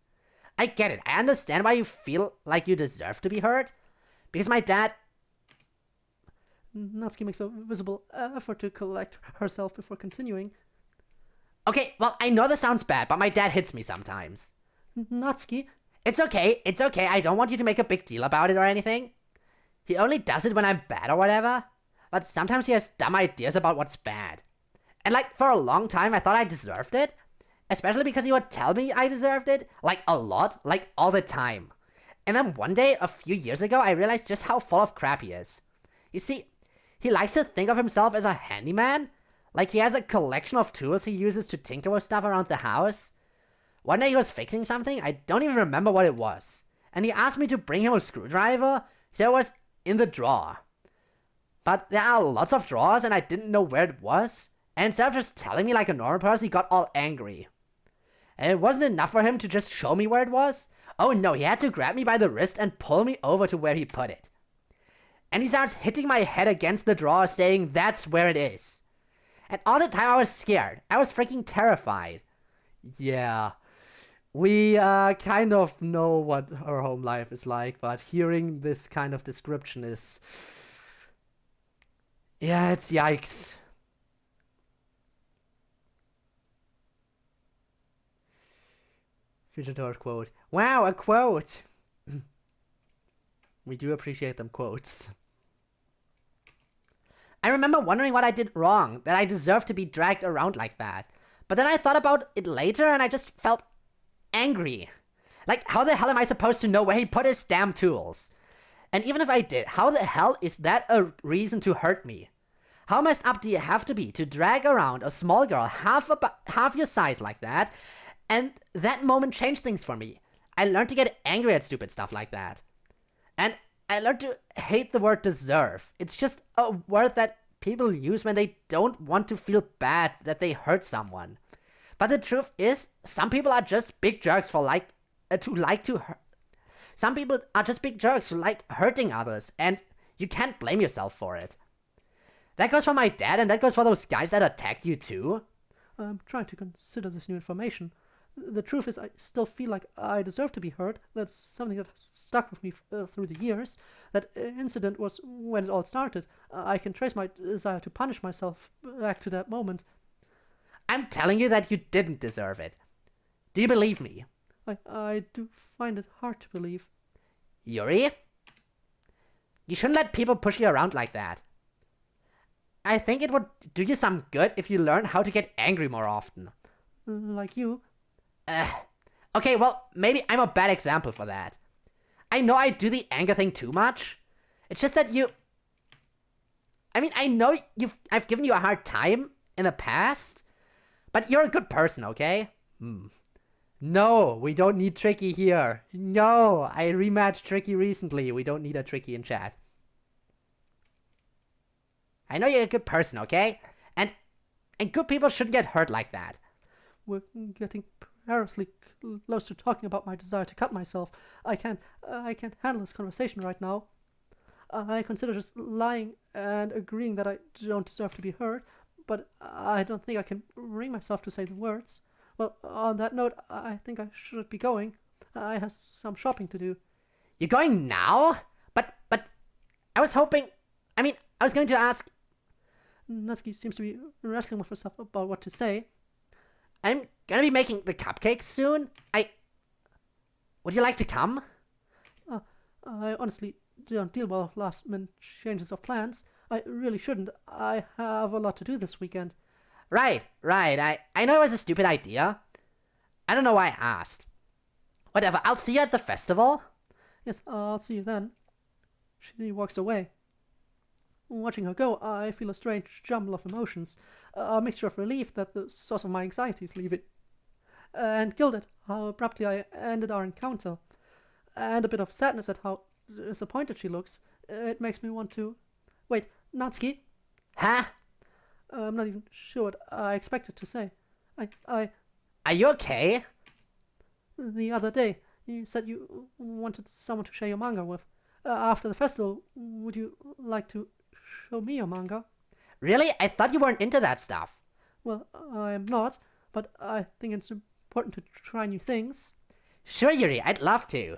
I get it. I understand why you feel like you deserve to be hurt. Because my dad... Natsuki makes a visible effort to collect herself before continuing. Okay, well, I know this sounds bad, but my dad hits me sometimes. Natsuki? It's okay. I don't want you to make a big deal about it or anything. He only does it when I'm bad or whatever. But sometimes he has dumb ideas about what's bad. And like, for a long time, I thought I deserved it. Especially because he would tell me I deserved it. Like, a lot. Like, all the time. And then one day, a few years ago, I realized just how full of crap he is. You see, he likes to think of himself as a handyman. Like, he has a collection of tools he uses to tinker with stuff around the house. One day he was fixing something, I don't even remember what it was. And he asked me to bring him a screwdriver, so it was in the drawer. But there are lots of drawers and I didn't know where it was. And instead of just telling me like a normal person, he got all angry. And it wasn't enough for him to just show me where it was. Oh no, he had to grab me by the wrist and pull me over to where he put it. And he starts hitting my head against the drawer saying that's where it is. And all the time I was scared. I was freaking terrified. Yeah. We kind of know what her home life is like, but hearing this kind of description is... Yeah, it's yikes. Future Toad quote. Wow, a quote! We do appreciate them quotes. I remember wondering what I did wrong, that I deserved to be dragged around like that. But then I thought about it later and I just felt angry. Like, how the hell am I supposed to know where he put his damn tools? And even if I did, how the hell is that a reason to hurt me? How messed up do you have to be to drag around a small girl half your size like that? And that moment changed things for me. I learned to get angry at stupid stuff like that. And I learned to hate the word deserve. It's just a word that people use when they don't want to feel bad that they hurt someone. But the truth is, some people are just big jerks Some people are just big jerks who like hurting others, and you can't blame yourself for it. That goes for my dad, and that goes for those guys that attacked you too. I'm trying to consider this new information. The truth is, I still feel like I deserve to be hurt. That's something that stuck with me through the years. That incident was when it all started. I can trace my desire to punish myself back to that moment. I'm telling you that you didn't deserve it. Do you believe me? I do find it hard to believe. Yuri? You shouldn't let people push you around like that. I think it would do you some good if you learn how to get angry more often. Like you? Okay, well, maybe I'm a bad example for that. I know I do the anger thing too much. It's just that I know I've given you a hard time in the past, but you're a good person, okay? No, we don't need Tricky here. No, I rematched Tricky recently. We don't need a Tricky in chat. I know you're a good person, okay? And good people shouldn't get hurt like that. We're getting perilously close to talking about my desire to cut myself. I can't handle this conversation right now. I consider just lying and agreeing that I don't deserve to be hurt, but I don't think I can bring myself to say the words. Well, on that note, I think I should be going. I have some shopping to do. You're going now? But I was hoping. I mean, I was going to ask. Natsuki seems to be wrestling with herself about what to say. I'm gonna be making the cupcakes soon. Would you like to come? I honestly don't deal well with last-minute changes of plans. I really shouldn't. I have a lot to do this weekend. Right. I know it was a stupid idea. I don't know why I asked. Whatever, I'll see you at the festival. Yes, I'll see you then. She walks away. Watching her go, I feel a strange jumble of emotions, a mixture of relief that the source of my anxiety is leaving, and guilt at how abruptly I ended our encounter, and a bit of sadness at how disappointed she looks. It makes me want to... Wait, Natsuki? Huh? I'm not even sure what I expected to say. Are you okay? The other day, you said you wanted someone to share your manga with. After the festival, would you like to show me your manga? Really? I thought you weren't into that stuff. Well, I'm not, but I think it's important to try new things. Sure, Yuri, I'd love to.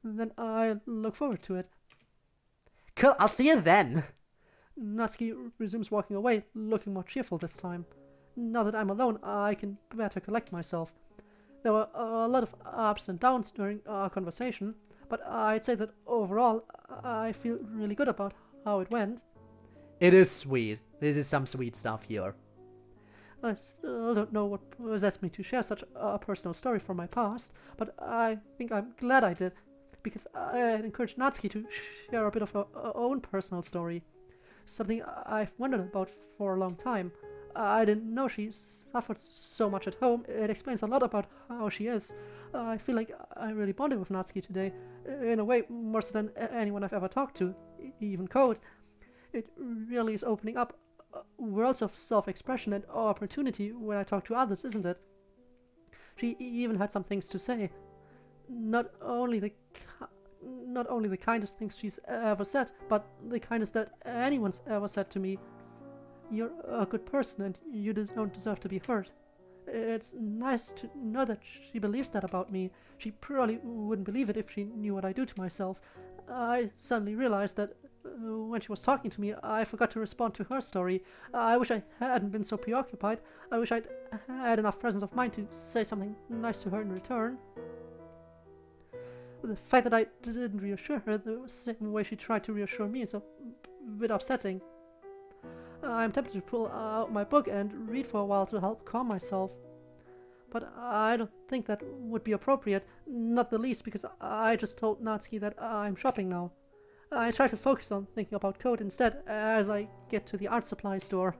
Then I look forward to it. Cool, I'll see you then. Natsuki resumes walking away, looking more cheerful this time. Now that I'm alone, I can better collect myself. There were a lot of ups and downs during our conversation, but I'd say that overall, I feel really good about how it went. It is sweet. This is some sweet stuff here. I still don't know what possessed me to share such a personal story from my past, but I think I'm glad I did, because I had encouraged Natsuki to share a bit of her own personal story. Something I've wondered about for a long time. I didn't know she suffered so much at home. It explains a lot about how she is. I feel like I really bonded with Natsuki today, in a way more so than anyone I've ever talked to, even Code. It really is opening up worlds of self-expression and opportunity when I talk to others, isn't it? She even had some things to say. Not only the kindest things she's ever said, but the kindest that anyone's ever said to me. You're a good person and you don't deserve to be hurt. It's nice to know that she believes that about me. She probably wouldn't believe it if she knew what I do to myself. I suddenly realized that when she was talking to me, I forgot to respond to her story. I wish I hadn't been so preoccupied. I wish I'd had enough presence of mind to say something nice to her in return. The fact that I didn't reassure her the same way she tried to reassure me is a bit upsetting. I'm tempted to pull out my book and read for a while to help calm myself. But I don't think that would be appropriate, not the least because I just told Natsuki that I'm shopping now. I try to focus on thinking about Code instead as I get to the art supply store.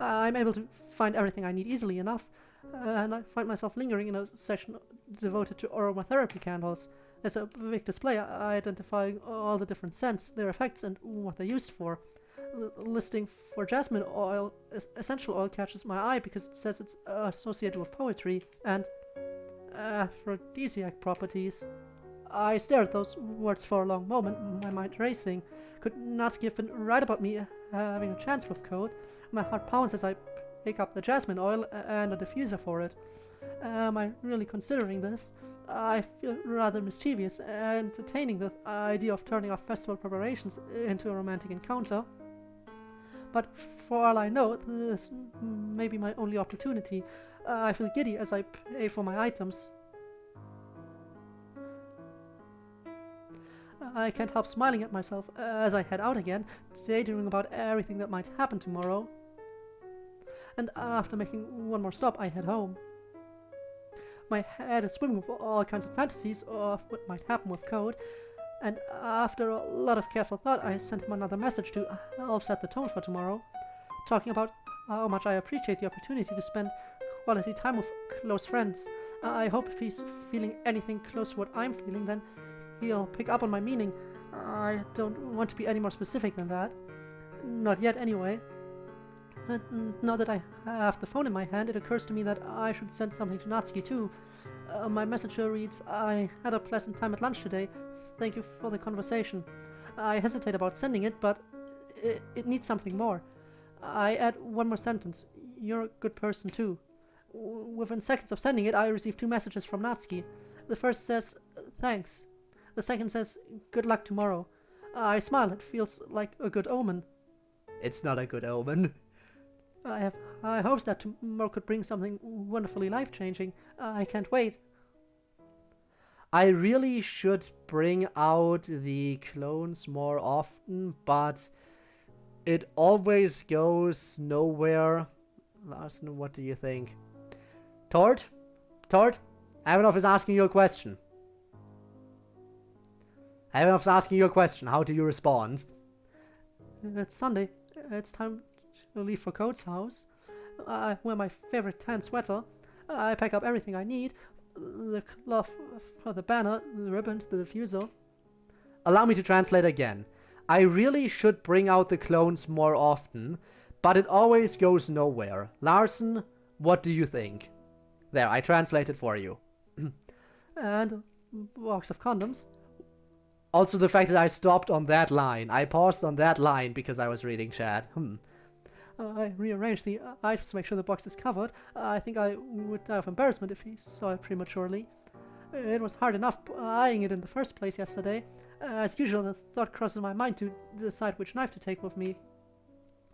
I'm able to find everything I need easily enough, and I find myself lingering in a section devoted to aromatherapy candles. There's a big display identifying all the different scents, their effects, and what they're used for. The listing for jasmine oil, essential oil, catches my eye because it says it's associated with poetry and aphrodisiac properties. I stare at those words for a long moment, my mind racing. Could Natsuki have been right about me having a chance with Code? My heart pounds as I pick up the jasmine oil and a diffuser for it. Am I really considering this? I feel rather mischievous, entertaining the idea of turning our festival preparations into a romantic encounter. But for all I know, this may be my only opportunity. I feel giddy as I pay for my items. I can't help smiling at myself as I head out again, daydreaming about everything that might happen tomorrow. And after making one more stop, I head home. My head is swimming with all kinds of fantasies of what might happen with Code, and after a lot of careful thought, I sent him another message to help set the tone for tomorrow, talking about how much I appreciate the opportunity to spend quality time with close friends. I hope if he's feeling anything close to what I'm feeling, then he'll pick up on my meaning. I don't want to be any more specific than that. Not yet, anyway. Now that I have the phone in my hand, it occurs to me that I should send something to Natsuki too. My messenger reads, I had a pleasant time at lunch today. Thank you for the conversation. I hesitate about sending it, but it needs something more. I add one more sentence. You're a good person too. Within seconds of sending it, I receive 2 messages from Natsuki. The first says, thanks. The second says, good luck tomorrow. I smile, it feels like a good omen. It's not a good omen. I have high hopes that tomorrow could bring something wonderfully life-changing. I can't wait. I really should bring out the clones more often, but it always goes nowhere. Larson, what do you think? Tord? Ivanov is asking you a question. Ivanov's asking you a question. How do you respond? It's Sunday. It's time to leave for Code's house. I wear my favorite tan sweater. I pack up everything I need. The cloth for the banner, the ribbons, the diffuser. Allow me to translate again. I really should bring out the clones more often, but it always goes nowhere. Larson, what do you think? There, I translated for you. And a box of condoms. Also the fact that I stopped on that line. I paused on that line because I was reading chat. I rearranged the items to make sure the box is covered. I think I would die of embarrassment if he saw it prematurely. It was hard enough eyeing it in the first place yesterday. As usual, the thought crosses my mind to decide which knife to take with me.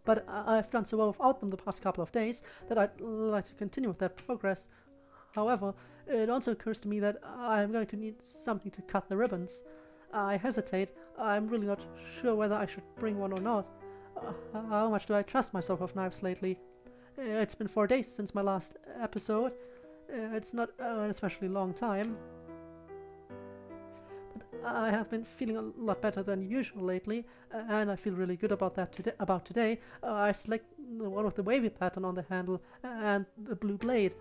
But I've done so well without them the past couple of days that I'd like to continue with that progress. However, it also occurs to me that I'm going to need something to cut the ribbons. I hesitate. I'm really not sure whether I should bring one or not. How much do I trust myself with knives lately? It's been 4 days since my last episode. It's not an especially long time. But I have been feeling a lot better than usual lately, and I feel really good about that today. I select the one with the wavy pattern on the handle and the blue blade.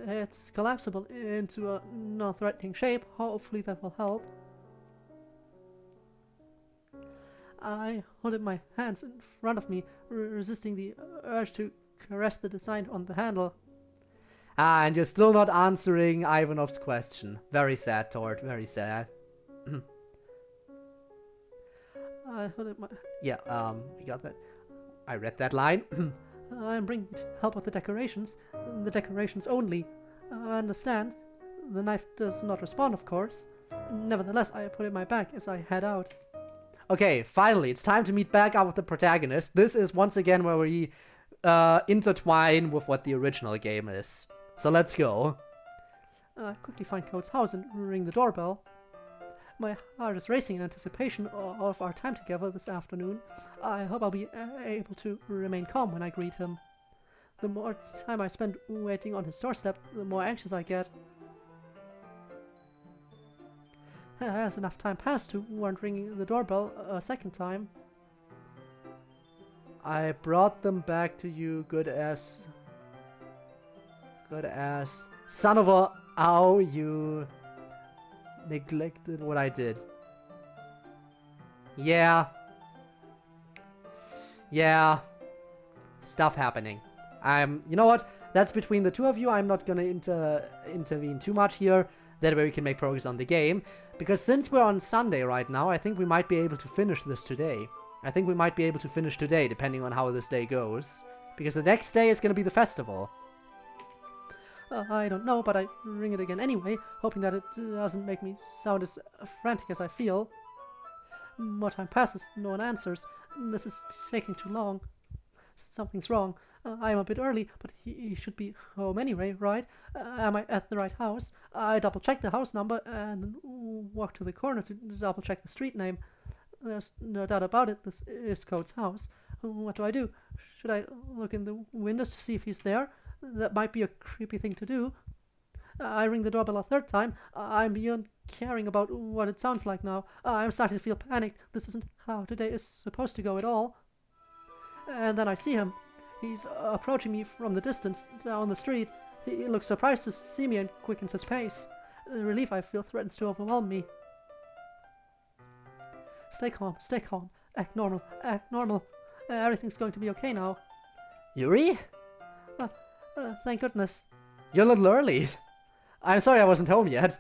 It's collapsible into a non-threatening shape. Hopefully that will help. I hold up my hands in front of me, resisting the urge to caress the design on the handle. And you're still not answering Ivanov's question. Very sad, Tord. Very sad. I hold up my... Yeah, you got that. I read that line. I'm bringing help with the decorations only. I understand. The knife does not respond, of course. Nevertheless, I put it in my bag as I head out. Okay, finally, it's time to meet back up with the protagonist. This is once again where we intertwine with what the original game is. So let's go. I quickly find Code's house and ring the doorbell. My heart is racing in anticipation of our time together this afternoon. I hope I'll be able to remain calm when I greet him. The more time I spend waiting on his doorstep, the more anxious I get. Has enough time passed to warrant ringing the doorbell a second time? I brought them back to you, good as son of a... Ow, you neglected what I did. Yeah. Stuff happening. You know what? That's between the two of you. I'm not gonna intervene too much here. That way we can make progress on the game. Because since we're on Sunday right now, I think we might be able to finish this today. I think we might be able to finish today, depending on how this day goes. Because the next day is gonna be the festival. I don't know, but I ring it again anyway, hoping that it doesn't make me sound as frantic as I feel. More time passes, no one answers. This is taking too long. Something's wrong. I am a bit early, but he should be home anyway, right? Am I at the right house? I double-check the house number and then walk to the corner to double-check the street name. There's no doubt about it, this is Code's house. What do? Should I look in the windows to see if he's there? That might be a creepy thing to do. I ring the doorbell a third time. I'm beyond caring about what it sounds like now. I'm starting to feel panicked. This isn't how today is supposed to go at all. And then I see him. He's approaching me from the distance, down the street. He looks surprised to see me and quickens his pace. The relief I feel threatens to overwhelm me. Stay calm. Act normal. Everything's going to be okay now. Yuri? Thank goodness. You're a little early. I'm sorry I wasn't home yet.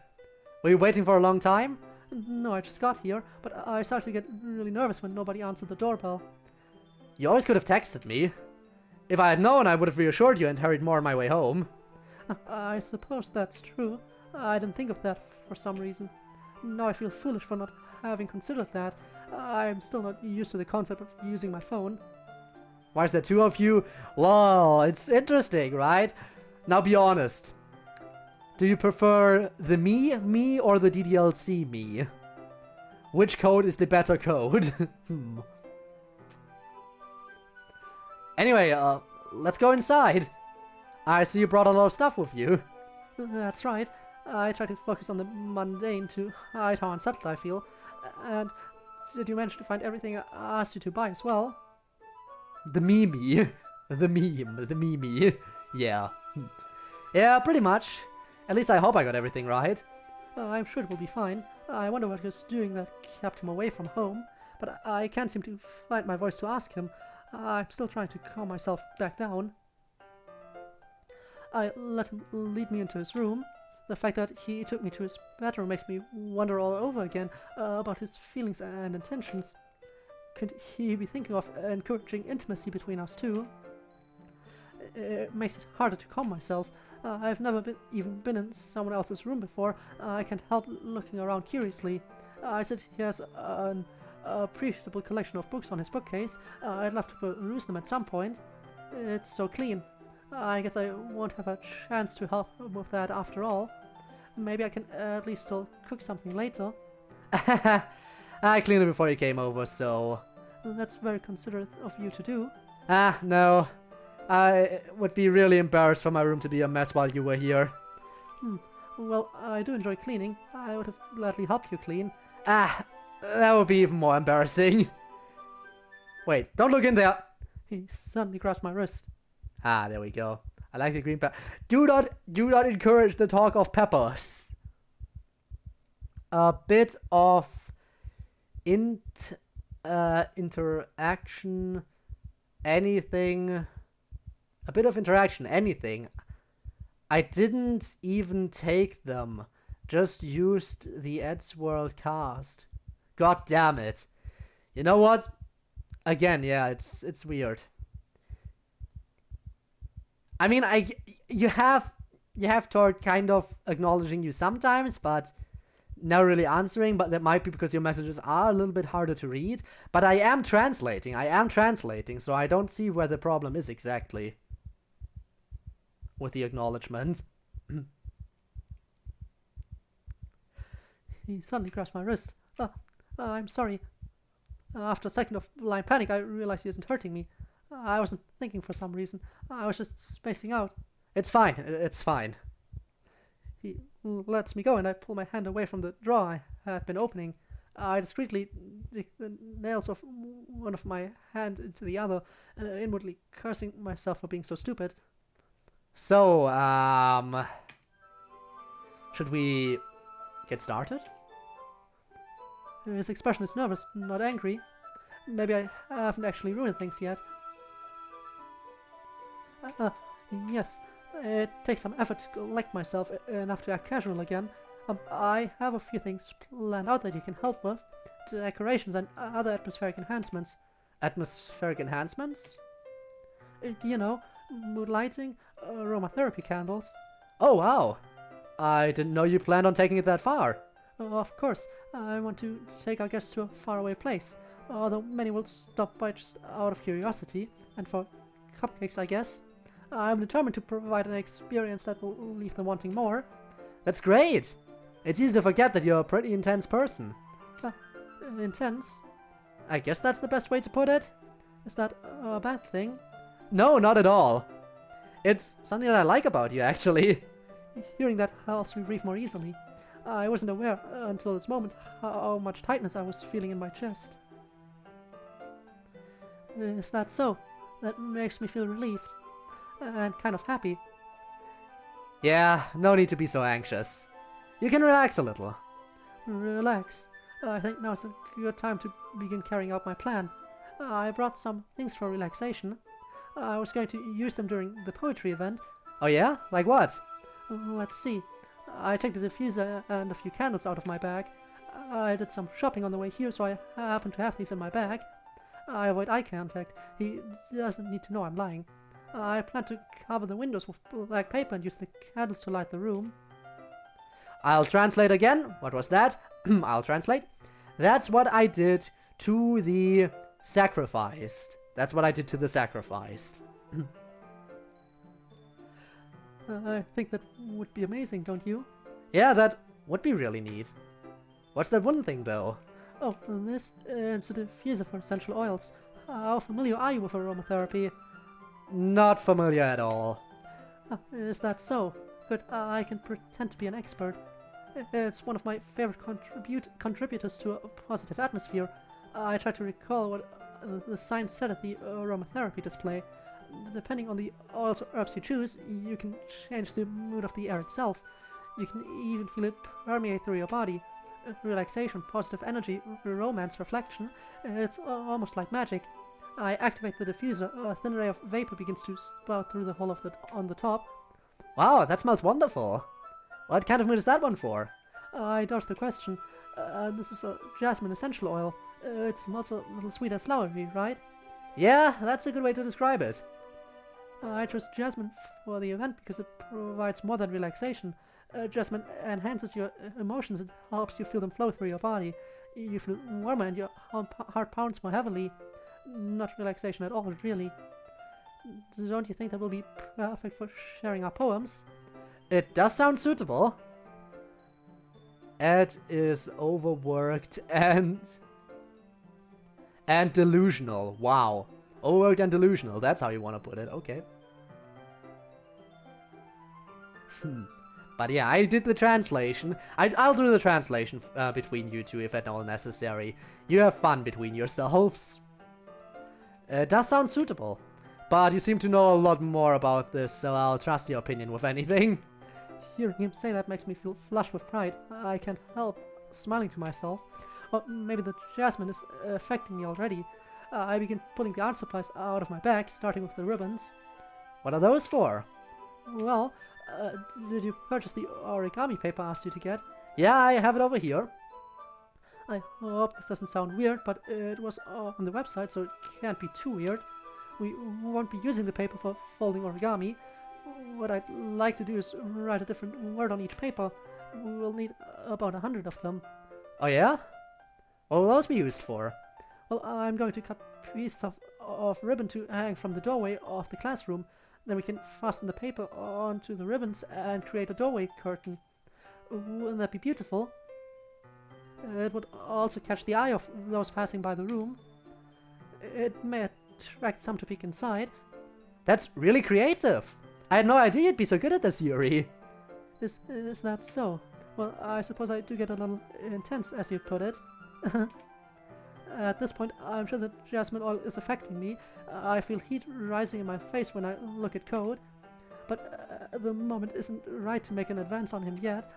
Were you waiting for a long time? No, I just got here, but I started to get really nervous when nobody answered the doorbell. You always could have texted me. If I had known, I would have reassured you and hurried more on my way home. I suppose that's true. I didn't think of that for some reason. Now I feel foolish for not having considered that. I'm still not used to the concept of using my phone. Why is there two of you? Wow, it's interesting, right? Now be honest. Do you prefer the me, or the DDLC me? Which code is the better code? Anyway, let's go inside. I see you brought a lot of stuff with you. That's right. I try to focus on the mundane to hide how unsettled I feel. And did you manage to find everything I asked you to buy as well? The meme. The meme. The meme. Yeah. Yeah, pretty much. At least I hope I got everything right. I'm sure it will be fine. I wonder what he was doing that kept him away from home. But I can't seem to find my voice to ask him. I'm still trying to calm myself back down. I let him lead me into his room. The fact that he took me to his bedroom makes me wonder all over again about his feelings and intentions. Could he be thinking of encouraging intimacy between us two? It makes it harder to calm myself. I've never even been in someone else's room before. I can't help looking around curiously. I said he has an appreciable collection of books on his bookcase. I'd love to peruse them at some point. It's so clean. I guess I won't have a chance to help him with that after all. Maybe I can at least still cook something later. I cleaned it before you came over, so... That's very considerate of you to do. No. I would be really embarrassed for my room to be a mess while you were here. Well, I do enjoy cleaning. I would have gladly helped you clean. That would be even more embarrassing. Wait, don't look in there! He suddenly grabbed my wrist. There we go. I like the green pepper. Do not encourage the talk of peppers. A bit of interaction, anything. A bit of interaction, anything. I didn't even take them. Just used the Eddsworld cast. God damn it. You know what? Again, yeah, it's weird. I mean, you have Tord kind of acknowledging you sometimes, but never really answering, but that might be because your messages are a little bit harder to read. But I am translating, so I don't see where the problem is exactly with the acknowledgement. He suddenly grasped my wrist. I'm sorry. After a second of blind panic, I realized he isn't hurting me. I wasn't thinking for some reason. I was just spacing out. It's fine, it's fine. He lets me go and I pull my hand away from the drawer I had been opening. I discreetly dig the nails of one of my hand into the other, inwardly cursing myself for being so stupid. So, should we get started? His expression is nervous, not angry. Maybe I haven't actually ruined things yet. Yes, it takes some effort to collect myself enough to act casual again. I have a few things planned out that you can help with. Decorations and other atmospheric enhancements. Atmospheric enhancements? You know, mood lighting, aromatherapy candles. Oh, wow. I didn't know you planned on taking it that far. Of course, I want to take our guests to a faraway place, although many will stop by just out of curiosity, and for cupcakes, I guess. I'm determined to provide an experience that will leave them wanting more. That's great! It's easy to forget that you're a pretty intense person. Intense? I guess that's the best way to put it. Is that a bad thing? No, not at all. It's something that I like about you, actually. Hearing that helps me breathe more easily. I wasn't aware until this moment how much tightness I was feeling in my chest. Is that so? That makes me feel relieved. And kind of happy. Yeah, no need to be so anxious. You can relax a little. Relax. I think now's a good time to begin carrying out my plan. I brought some things for relaxation. I was going to use them during the poetry event. Oh yeah? Like what? Let's see. I took the diffuser and a few candles out of my bag. I did some shopping on the way here, so I happen to have these in my bag. I avoid eye contact. He doesn't need to know I'm lying. I plan to cover the windows with black paper and use the candles to light the room. I'll translate again. What was that? I'll translate. That's what I did to the sacrificed. That's what I did to the sacrificed. I think that would be amazing, don't you? Yeah, that would be really neat. What's that one thing, though? Oh, this is a diffuser for essential oils. How familiar are you with aromatherapy? Not familiar at all. Is that so? Good, I can pretend to be an expert. It's one of my favorite contributors to a positive atmosphere. I try to recall what the sign said at the aromatherapy display. Depending on the oils or herbs you choose, you can change the mood of the air itself. You can even feel it permeate through your body. Relaxation, positive energy, romance, reflection. It's almost like magic. I activate the diffuser. A thin ray of vapor begins to spout through the hole on the top. Wow, that smells wonderful. What kind of mood is that one for? I dodged the question. This is a jasmine essential oil. It smells a little sweet and flowery, right? Yeah, that's a good way to describe it. I chose jasmine for the event because it provides more than relaxation. Jasmine enhances your emotions. It helps you feel them flow through your body. You feel warmer and your heart pounds more heavily. Not relaxation at all, really. Don't you think that will be perfect for sharing our poems? It does sound suitable. It is overworked and delusional. Wow. Overworked and delusional. That's how you want to put it. Okay. But yeah, I did the translation. I'll do the translation between you two if at all necessary. You have fun between yourselves. It does sound suitable. But you seem to know a lot more about this, so I'll trust your opinion with anything. Hearing him say that makes me feel flushed with pride. I can't help smiling to myself. Or maybe the jasmine is affecting me already. I begin pulling the art supplies out of my bag, starting with the ribbons. What are those for? Well, did you purchase the origami paper I asked you to get? Yeah, I have it over here. I hope this doesn't sound weird, but it was on the website, so it can't be too weird. We won't be using the paper for folding origami. What I'd like to do is write a different word on each paper. We'll need about 100 of them. Oh yeah? What will those be used for? Well, I'm going to cut pieces of ribbon to hang from the doorway of the classroom. Then we can fasten the paper onto the ribbons and create a doorway curtain. Wouldn't that be beautiful? It would also catch the eye of those passing by the room. It may attract some to peek inside. That's really creative. I had no idea you'd be so good at this, Yuri. Is that so? Well, I suppose I do get a little intense, as you put it. At this point, I'm sure that jasmine oil is affecting me. I feel heat rising in my face when I look at Code. But the moment isn't right to make an advance on him yet.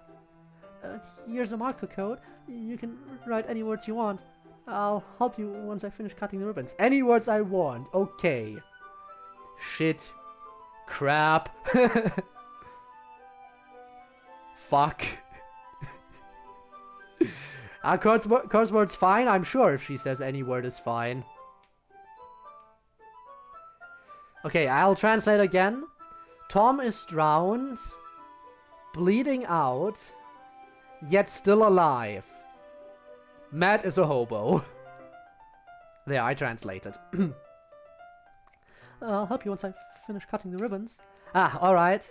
Here's a marker, Code. You can write any words you want. I'll help you once I finish cutting the ribbons. Any words I want. Okay. Shit. Crap. Fuck. Curse word's fine, I'm sure if she says any word is fine. Okay, I'll translate again. Tom is drowned, bleeding out, yet still alive. Matt is a hobo. There, I translated. I'll help you once I finish cutting the ribbons. Ah, alright.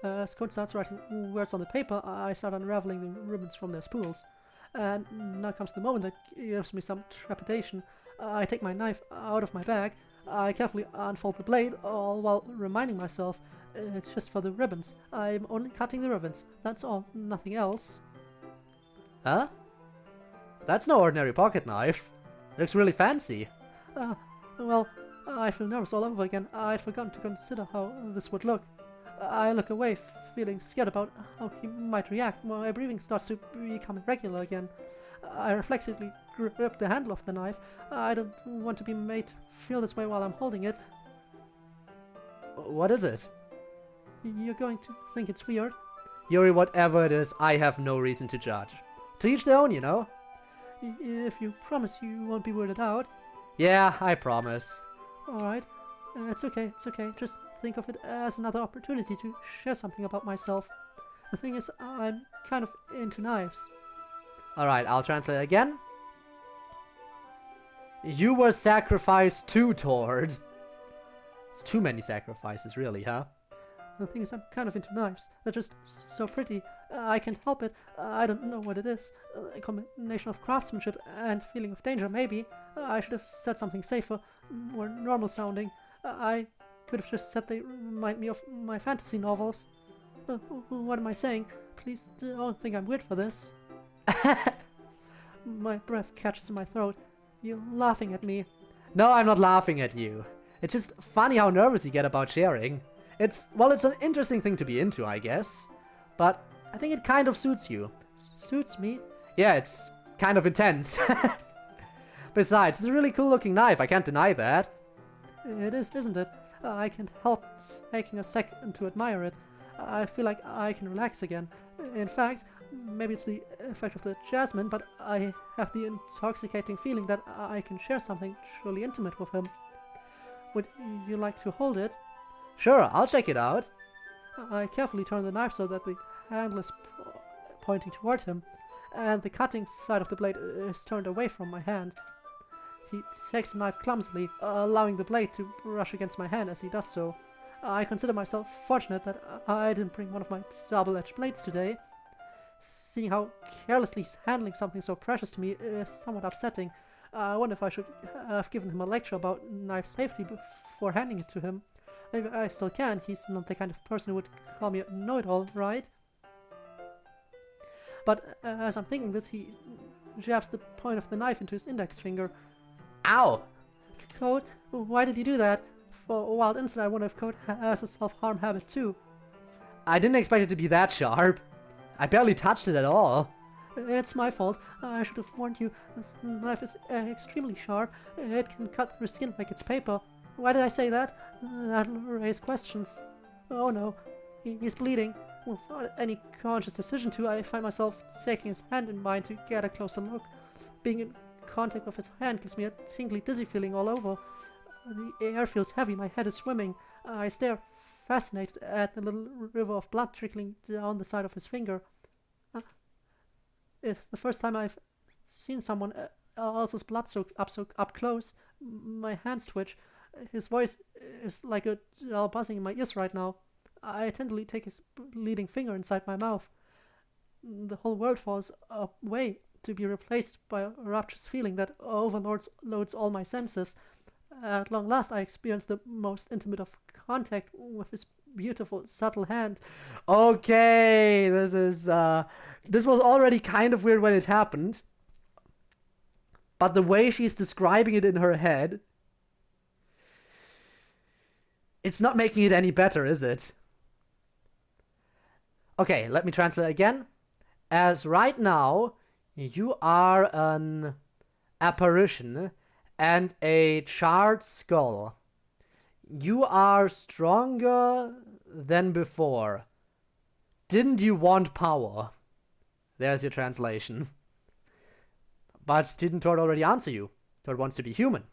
As Code starts writing words on the paper, I start unraveling the ribbons from their spools. And now comes the moment that gives me some trepidation. I take my knife out of my bag. I carefully unfold the blade, all while reminding myself it's just for the ribbons. I'm only cutting the ribbons. That's all, nothing else. Huh? That's no ordinary pocket knife. Looks really fancy. Well, I feel nervous all over again. I'd forgotten to consider how this would look. I look away, feeling scared about how he might react. My breathing starts to become irregular again. I reflexively grip the handle of the knife. I don't want to be made feel this way while I'm holding it. What is it? You're going to think it's weird. Yuri, whatever it is, I have no reason to judge. To each their own, you know? if you promise you won't be weirded out. Yeah, I promise. Alright, it's okay, it's okay. Just think of it as another opportunity to share something about myself. The thing is, I'm kind of into knives. Alright, I'll translate again. You were sacrificed to Tord. It's too many sacrifices, really, huh? The thing is, I'm kind of into knives. They're just so pretty. I can't help it. I don't know what it is. A combination of craftsmanship and feeling of danger, maybe. I should have said something safer, more normal sounding. I could have just said they remind me of my fantasy novels. What am I saying? Please don't think I'm weird for this. My breath catches in my throat. You're laughing at me. No, I'm not laughing at you. It's just funny how nervous you get about sharing. It's an interesting thing to be into, I guess. But I think it kind of suits you. Suits me? Yeah, it's kind of intense. Besides, it's a really cool looking knife, I can't deny that. It is, isn't it? I can't help taking a second to admire it. I feel like I can relax again. In fact, maybe it's the effect of the jasmine, but I have the intoxicating feeling that I can share something truly intimate with him. Would you like to hold it? Sure, I'll check it out. I carefully turn the knife so that the handle is pointing toward him, and the cutting side of the blade is turned away from my hand. He takes the knife clumsily, allowing the blade to brush against my hand as he does so. I consider myself fortunate that I didn't bring one of my double-edged blades today. Seeing how carelessly he's handling something so precious to me is somewhat upsetting. I wonder if I should have given him a lecture about knife safety before handing it to him. Maybe I still can. He's not the kind of person who would call me a know-it-all, right? But as I'm thinking this, he jabs the point of the knife into his index finger. Ow! Code, why did you do that? For a wild instant, I wonder if Code has a self-harm habit too. I didn't expect it to be that sharp. I barely touched it at all. It's my fault. I should have warned you. This knife is extremely sharp. It can cut through skin like it's paper. Why did I say that? That'll raise questions. Oh no, he's bleeding. Without any conscious decision to, I find myself taking his hand in mine to get a closer look. Being in contact with his hand gives me a tingly, dizzy feeling all over. The air feels heavy, my head is swimming. I stare, fascinated, at the little river of blood trickling down the side of his finger. It's the first time I've seen someone else's blood so up close. My hands twitch. His voice is like a gel buzzing in my ears right now. I tenderly take his bleeding finger inside my mouth. The whole world falls away to be replaced by a rapturous feeling that overloads all my senses. At long last, I experience the most intimate of contact with his beautiful, subtle hand. Okay, this was already kind of weird when it happened. But the way she's describing it in her head, it's not making it any better, is it? Okay, let me translate again. As right now, you are an apparition and a charred skull. You are stronger than before. Didn't you want power? There's your translation. But didn't Tord already answer you? Tord wants to be human.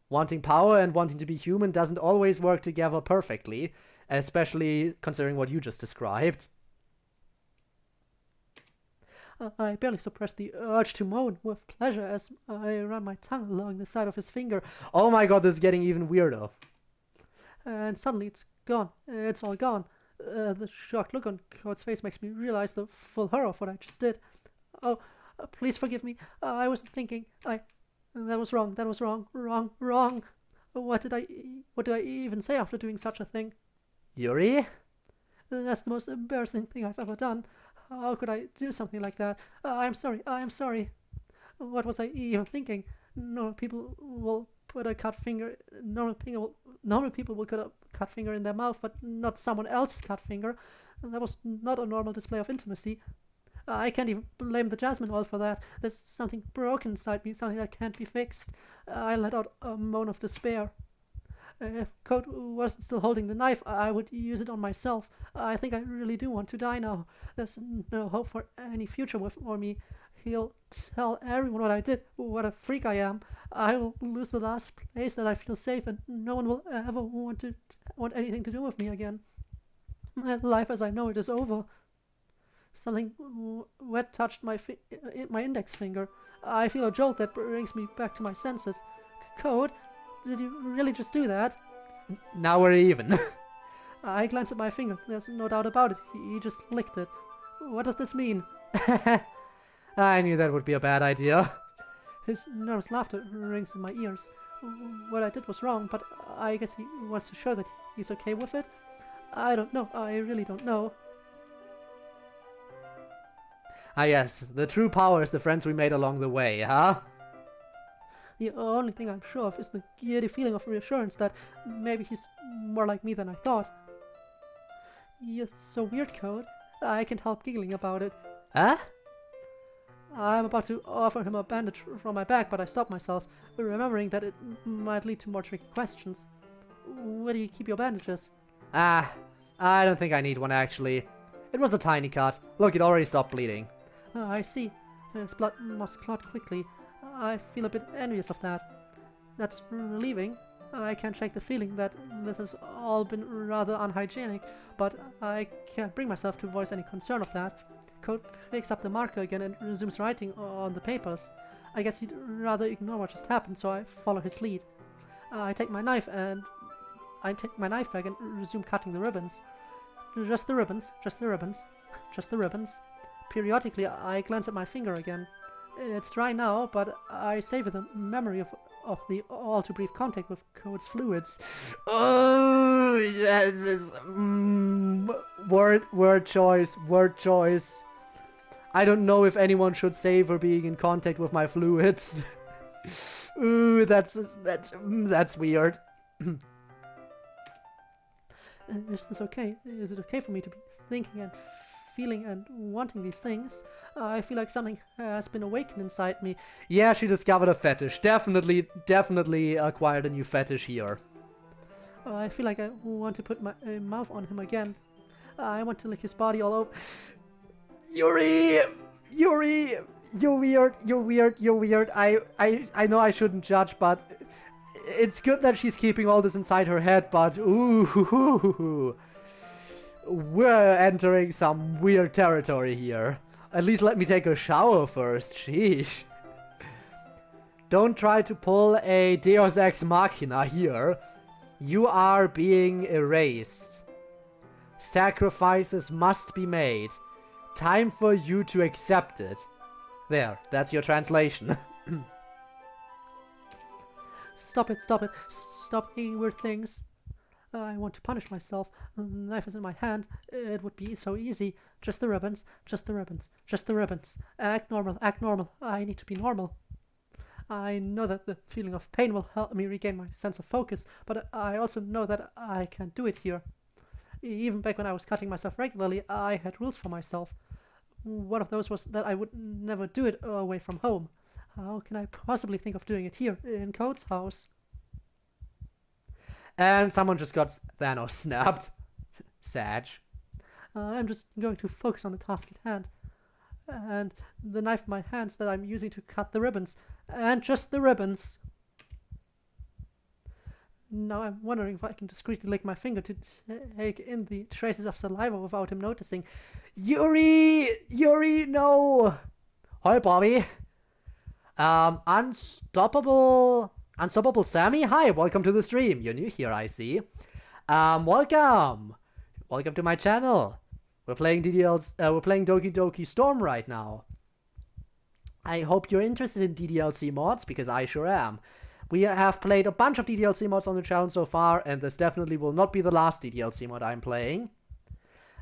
Wanting power and wanting to be human doesn't always work together perfectly, especially considering what you just described. I barely suppress the urge to moan with pleasure as I run my tongue along the side of his finger. Oh my god, this is getting even weirder. And suddenly it's gone. It's all gone. The shocked look on Code's face makes me realize the full horror of what I just did. Oh, please forgive me. I wasn't thinking. That was wrong. That was wrong. Wrong. What do I even say after doing such a thing? Yuri? That's the most embarrassing thing I've ever done. How could I do something like that? I'm sorry. What was I even thinking? Normal people will put a cut finger. Normal people will put a cut finger in their mouth, but not someone else's cut finger. That was not a normal display of intimacy. I can't even blame the jasmine oil for that. There's something broken inside me, something that can't be fixed. I let out a moan of despair. If Code wasn't still holding the knife, I would use it on myself. I think I really do want to die now. There's no hope for any future for me. He'll tell everyone what I did, what a freak I am. I will lose the last place that I feel safe, and no one will ever want anything to do with me again. My life as I know it is over. Something wet touched my index finger. I feel a jolt that brings me back to my senses. Code, did you really just do that? Now we're even. I glance at my finger. There's no doubt about it. He just licked it. What does this mean? I knew that would be a bad idea. His nervous laughter rings in my ears. What I did was wrong, but I guess he wants to show that he's okay with it. I don't know. I really don't know. Ah yes, the true power is the friends we made along the way, huh? The only thing I'm sure of is the giddy feeling of reassurance that maybe he's more like me than I thought. You're so weird, Code. I can't help giggling about it. Huh? I'm about to offer him a bandage from my back, but I stop myself, remembering that it might lead to more tricky questions. Where do you keep your bandages? I don't think I need one actually. It was a tiny cut. Look, it already stopped bleeding. I see. His blood must clot quickly. I feel a bit envious of that. That's relieving. I can't shake the feeling that this has all been rather unhygienic, but I can't bring myself to voice any concern of that. Code picks up the marker again and resumes writing on the papers. I guess he'd rather ignore what just happened, so I follow his lead. I take my knife bag and resume cutting the ribbons. Just the ribbons, just the ribbons, just the ribbons. Periodically, I glance at my finger again. It's dry now, but I savor the memory of the all too brief contact with Code's fluids. Oh, yes. Word choice. I don't know if anyone should savor being in contact with my fluids. Ooh, that's weird. Is this okay? Is it okay for me to be thinking and feeling and wanting these things? I feel like something has been awakened inside me. Yeah, she discovered a fetish. Definitely acquired a new fetish here. I feel like I want to put my mouth on him again. I want to lick his body all over. Yuri, you're weird. I know I shouldn't judge, but it's good that she's keeping all this inside her head, but ooh, we're entering some weird territory here. At least let me take a shower first, sheesh. Don't try to pull a Deus Ex Machina here. You are being erased. Sacrifices must be made. Time for you to accept it. There, that's your translation. Stop it. Stop thinking weird things. I want to punish myself. The knife is in my hand. It would be so easy. Just the ribbons. Act normal. I need to be normal. I know that the feeling of pain will help me regain my sense of focus, but I also know that I can't do it here. Even back when I was cutting myself regularly, I had rules for myself. One of those was that I would never do it away from home. How can I possibly think of doing it here, in Code's house? And someone just got Thanos snapped. Sag. I'm just going to focus on the task at hand. And the knife in my hands that I'm using to cut the ribbons. And just the ribbons. Now I'm wondering if I can discreetly lick my finger to take in the traces of saliva without him noticing. Yuri, no! Hi, Bobby. Unstoppable Sammy, hi, welcome to the stream. You're new here, I see. Welcome to my channel. We're playing we're playing Doki Doki Storm right now. I hope you're interested in DDLC mods, because I sure am. We have played a bunch of DDLC mods on the channel so far, and this definitely will not be the last DDLC mod I'm playing.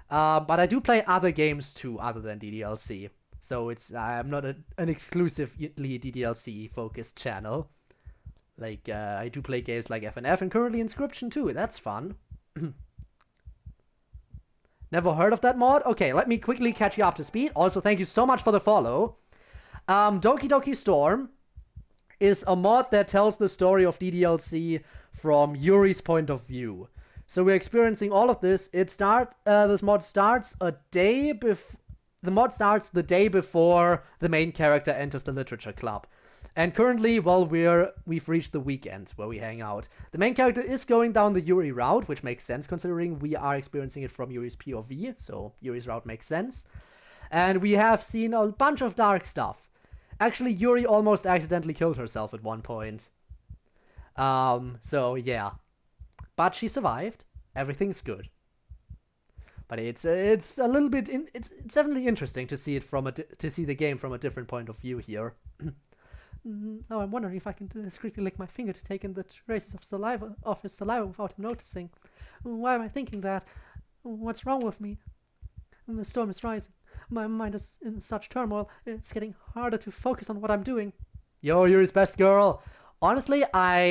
But I do play other games too, other than DDLC. So I'm not an exclusively DDLC focused channel. Like, I do play games like FNF and currently Inscription too. That's fun. Never heard of that mod? Okay, let me quickly catch you up to speed. Also, thank you so much for the follow. Doki Doki Storm is a mod that tells the story of DDLC from Yuri's point of view. So we're experiencing all of this. This mod starts a day the mod starts the day before the main character enters the literature club. And currently, well, we've reached the weekend where we hang out. The main character is going down the Yuri route, which makes sense considering we are experiencing it from Yuri's POV, so Yuri's route makes sense. And we have seen a bunch of dark stuff. Actually, Yuri almost accidentally killed herself at one point. So yeah. But she survived. Everything's good. But it's a little bit it's definitely interesting to see it to see the game from a different point of view here. Now I'm wondering if I can discreetly lick my finger to take in the traces of his saliva without him noticing. Why am I thinking that? What's wrong with me? The storm is rising. My mind is in such turmoil. It's getting harder to focus on what I'm doing. Yo, Yuri's best girl. Honestly,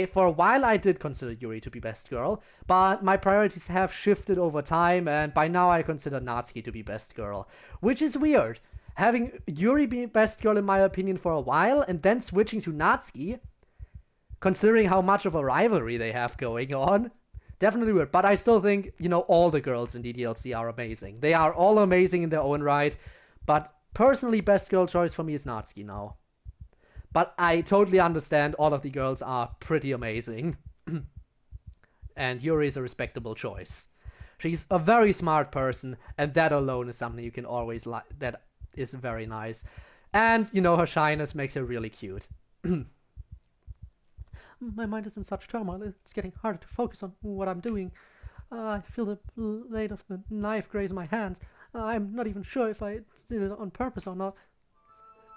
for a while I did consider Yuri to be best girl, but my priorities have shifted over time, and by now I consider Natsuki to be best girl, which is weird. Having Yuri be best girl in my opinion for a while, and then switching to Natsuki, considering how much of a rivalry they have going on, definitely weird. But I still think, all the girls in DDLC are amazing. They are all amazing in their own right, but personally best girl choice for me is Natsuki now. But I totally understand all of the girls are pretty amazing. And Yuri is a respectable choice. She's a very smart person, and that alone is something you can always like. That is very nice. And, her shyness makes her really cute. My mind is in such turmoil. It's getting harder to focus on what I'm doing. I feel the blade of the knife graze my hand. I'm not even sure if I did it on purpose or not.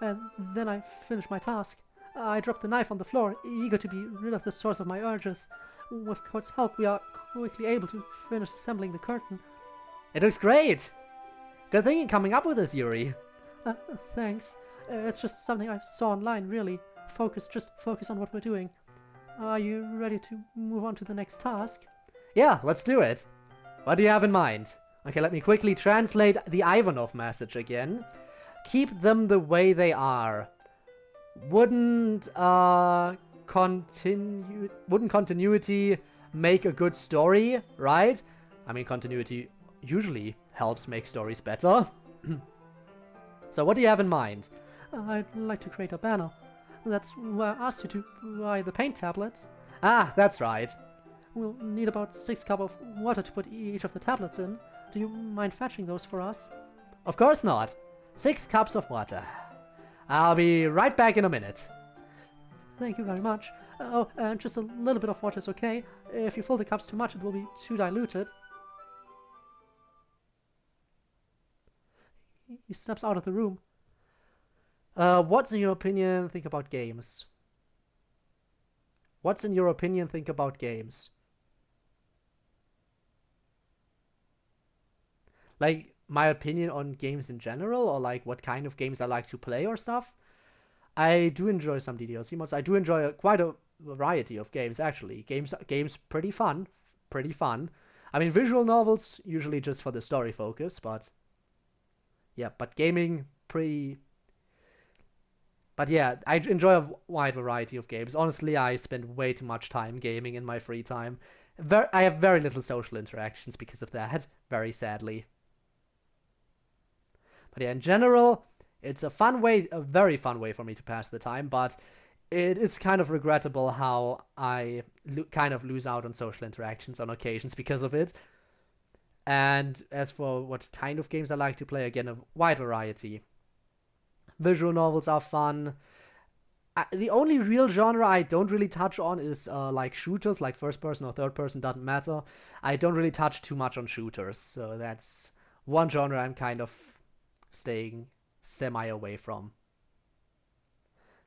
And then I finish my task. I drop the knife on the floor, eager to be rid of the source of my urges. With Code's help, we are quickly able to finish assembling the curtain. It looks great! Good thing you're coming up with this, Yuri. Thanks. It's just something I saw online, really. Just focus on what we're doing. Are you ready to move on to the next task? Yeah, let's do it. What do you have in mind? Okay, let me quickly translate the Ivanov message again. Keep them the way they are. Wouldn't continuity make a good story, right? I mean, continuity usually helps make stories better. So what do you have in mind? I'd like to create a banner. That's why I asked you to buy the paint tablets. Ah, that's right. We'll need about 6 cups of water to put each of the tablets in. Do you mind fetching those for us? Of course not. 6 cups of water. I'll be right back in a minute. Thank you very much. Oh, and just a little bit of water is okay. If you fill the cups too much, it will be too diluted. He steps out of the room. What's in your opinion think about games? What's in your opinion think about games? Like, my opinion on games in general, or like what kind of games I like to play or stuff? I do enjoy some DDLC mods. I do enjoy quite a variety of games, actually. Games pretty fun. I mean, visual novels, usually just for the story focus, but... yeah, but gaming, pretty... But yeah, I enjoy a wide variety of games. Honestly, I spend way too much time gaming in my free time. I have very little social interactions because of that, very sadly. But yeah, in general, it's a very fun way for me to pass the time, but it is kind of regrettable how I kind of lose out on social interactions on occasions because of it. And as for what kind of games I like to play, again, a wide variety. Visual novels are fun. The only real genre I don't really touch on is like shooters, like first person or third person, doesn't matter. I don't really touch too much on shooters, so that's one genre I'm kind of staying semi away from.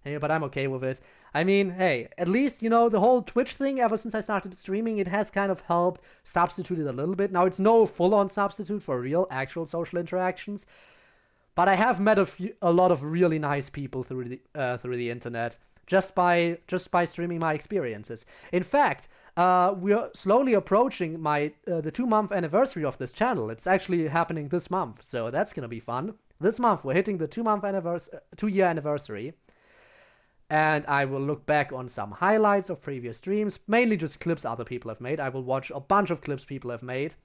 Hey, but I'm okay with it. I mean, hey, at least, the whole Twitch thing, ever since I started streaming, it has kind of helped substitute it a little bit. Now, it's no full-on substitute for real, actual social interactions, but I have met a lot of really nice people through the internet just by streaming my experiences. In fact, we're slowly approaching the 2-month anniversary of this channel. It's actually happening this month, so that's gonna be fun. This month we're hitting the 2-year anniversary, and I will look back on some highlights of previous streams, mainly just clips other people have made. I will watch a bunch of clips people have made.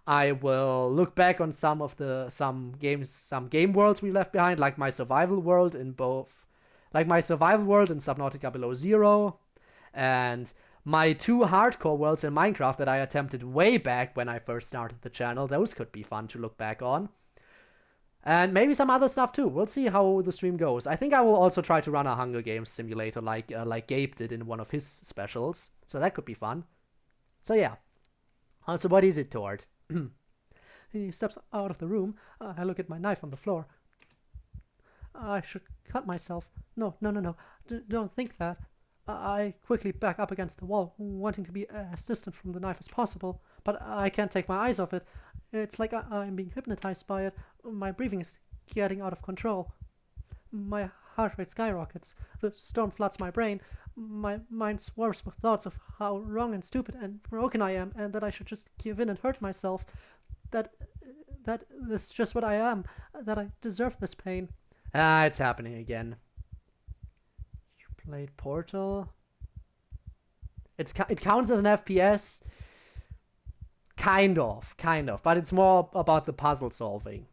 I will look back on some game worlds we left behind, like my survival world in Subnautica Below Zero, and my 2 hardcore worlds in Minecraft that I attempted way back when I first started the channel. Those could be fun to look back on. And maybe some other stuff too. We'll see how the stream goes. I think I will also try to run a Hunger Games simulator like Gabe did in one of his specials. So that could be fun. So yeah. So what is it, Tord? He steps out of the room. I look at my knife on the floor. I should cut myself. No. Don't think that. I quickly back up against the wall, wanting to be as distant from the knife as possible, but I can't take my eyes off it. It's like I'm being hypnotized by it. My breathing is getting out of control. My heart rate skyrockets. The storm floods my brain. My mind swarms with thoughts of how wrong and stupid and broken I am, and that I should just give in and hurt myself. That this is just what I am. That I deserve this pain. It's happening again. Played Portal. It counts as an FPS. Kind of, but it's more about the puzzle solving.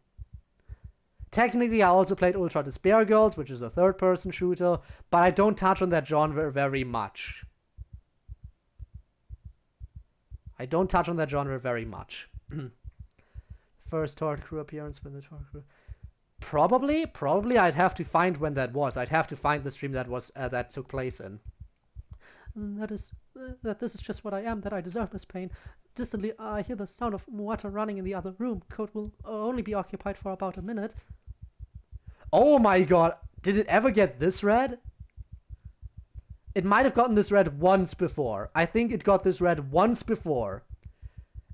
Technically, I also played Ultra Despair Girls, which is a third-person shooter, but I don't touch on that genre very much. First Tord Crew appearance with the Tord Crew. Probably I'd have to find when that was. I'd have to find the stream that took place in. That this is just what I am, that I deserve this pain. Distantly, I hear the sound of water running in the other room. Code will only be occupied for about a minute. Oh my god, did it ever get this red? It might have gotten this red once before. I think it got this red once before.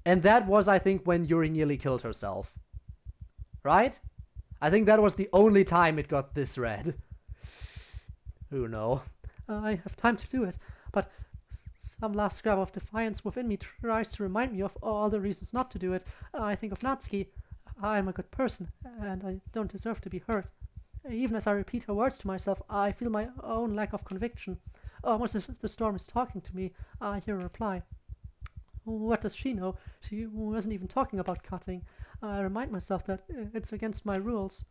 And that was, I think, when Yuri nearly killed herself. Right? I think that was the only time it got this red. Who knows? I have time to do it, but some last scrap of defiance within me tries to remind me of all the reasons not to do it. I think of Natsuki. I'm a good person, and I don't deserve to be hurt. Even as I repeat her words to myself, I feel my own lack of conviction. Almost as if the storm is talking to me, I hear a reply. What does she know? She wasn't even talking about cutting. I remind myself that it's against my rules.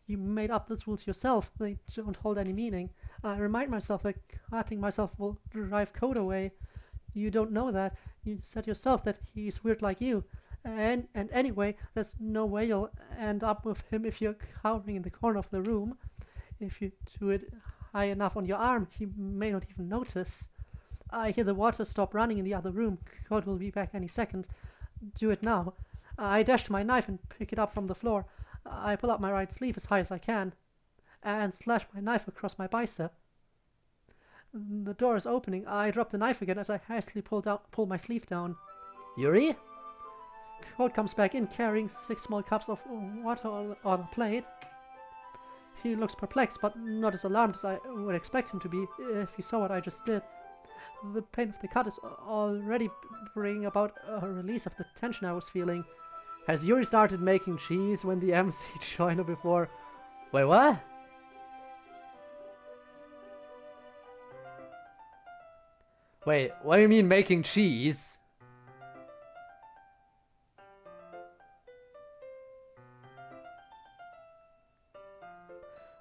You made up those rules yourself. They don't hold any meaning. I remind myself that cutting myself will drive Code away. You don't know that. You said yourself that he's weird like you. And anyway, there's no way you'll end up with him if you're cowering in the corner of the room. If you do it high enough on your arm, he may not even notice. I hear the water stop running in the other room. Code will be back any second. Do it now. I dash to my knife and pick it up from the floor. I pull up my right sleeve as high as I can and slash my knife across my bicep. The door is opening. I drop the knife again as I hastily pull my sleeve down. Yuri? Code comes back in carrying 6 small cups of water on a plate. He looks perplexed, but not as alarmed as I would expect him to be if he saw what I just did. The pain of the cut is already bringing about a release of the tension I was feeling. Has Yuri started making cheese when the MC joined her before? Wait, what? Wait, what do you mean making cheese?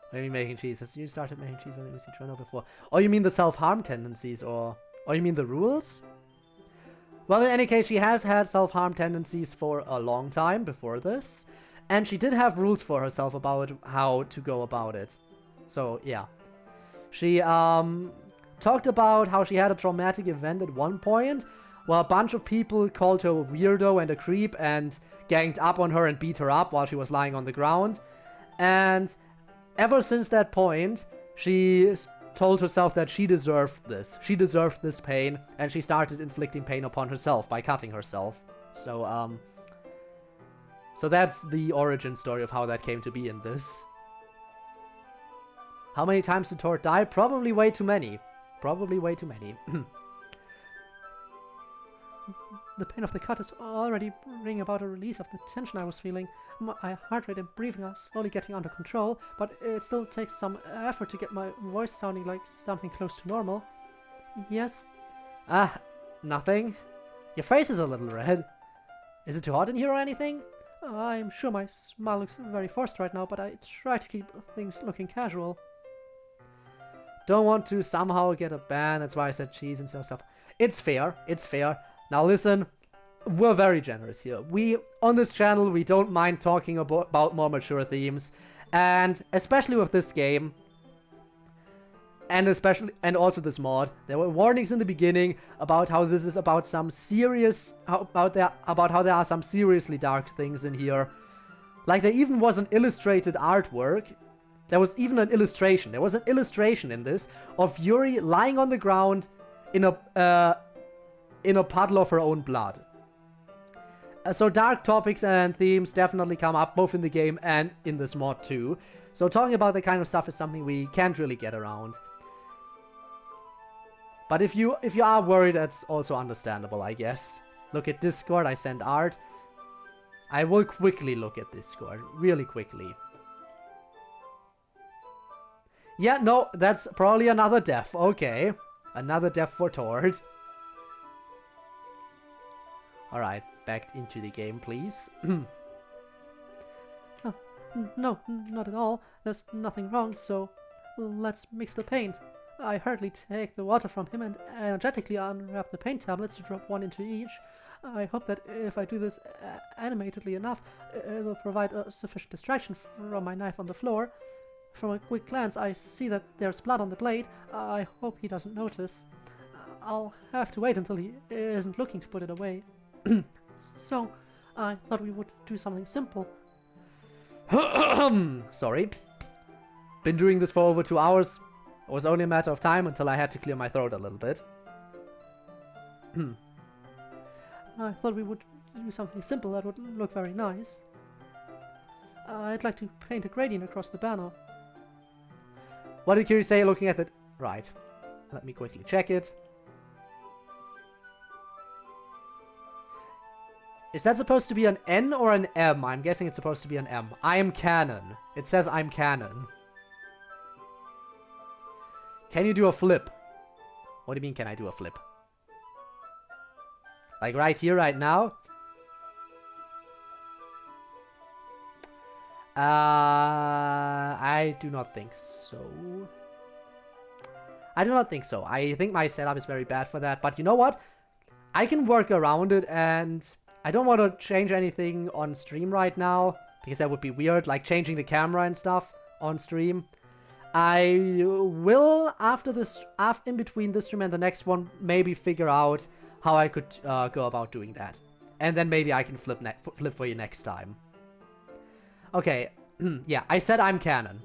What do you mean making cheese? Has Yuri started making cheese when the MC joined her before? Or you mean the self-harm tendencies, or you mean the rules? Well, in any case, she has had self-harm tendencies for a long time before this, and she did have rules for herself about how to go about it. So, yeah. She, talked about how she had a traumatic event at one point, where a bunch of people called her a weirdo and a creep and ganged up on her and beat her up while she was lying on the ground. And ever since that point, she told herself that she deserved this. She deserved this pain, and she started inflicting pain upon herself by cutting herself. So, so that's the origin story of how that came to be in this. How many times did Tord die? Probably way too many. Probably way too many. The pain of the cut is already bringing about a release of the tension I was feeling. My heart rate and breathing are slowly getting under control, but it still takes some effort to get my voice sounding like something close to normal. Yes? Nothing. Your face is a little red. Is it too hot in here or anything? I'm sure my smile looks very forced right now, but I try to keep things looking casual. Don't want to somehow get a ban, that's why I said cheese and stuff. It's fair, it's fair. Now listen, we're very generous here. On this channel, we don't mind talking about more mature themes. And especially with this game, and also this mod, there were warnings in the beginning about how this is about some serious, about how there are some seriously dark things in here. Like there even was an illustrated artwork. There was even an illustration. There was an illustration in this of Yuri lying on the ground in a puddle of her own blood. So dark topics and themes definitely come up both in the game and in this mod too. So talking about that kind of stuff is something we can't really get around. But if you are worried, that's also understandable, I guess. Look at Discord, I sent art. I will quickly look at Discord, really quickly. Yeah, no, that's probably another death, okay. Another death for Tord. Alright, back into the game, please. No, not at all. There's nothing wrong, so let's mix the paint. I hurriedly take the water from him and energetically unwrap the paint tablets to drop one into each. I hope that if I do this animatedly enough, it will provide a sufficient distraction from my knife on the floor. From a quick glance, I see that there's blood on the blade. I hope he doesn't notice. I'll have to wait until he isn't looking to put it away. So, I thought we would do something simple. Sorry. Been doing this for over 2 hours. It was only a matter of time until I had to clear my throat a little bit. I thought we would do something simple that would look very nice. I'd like to paint a gradient across the banner. What did Yuri say looking at the... Right. Let me quickly check it. Is that supposed to be an N or an M? I'm guessing it's supposed to be an M. I am canon. It says I'm canon. Can you do a flip? What do you mean, can I do a flip? Like right here, right now? I do not think so. I do not think so. I think my setup is very bad for that. But you know what? I can work around it, and I don't want to change anything on stream right now, because that would be weird, like changing the camera and stuff on stream. I will, after this, in between this stream and the next one, maybe figure out how I could go about doing that. And then maybe I can flip for you next time. Okay, yeah, I said I'm canon.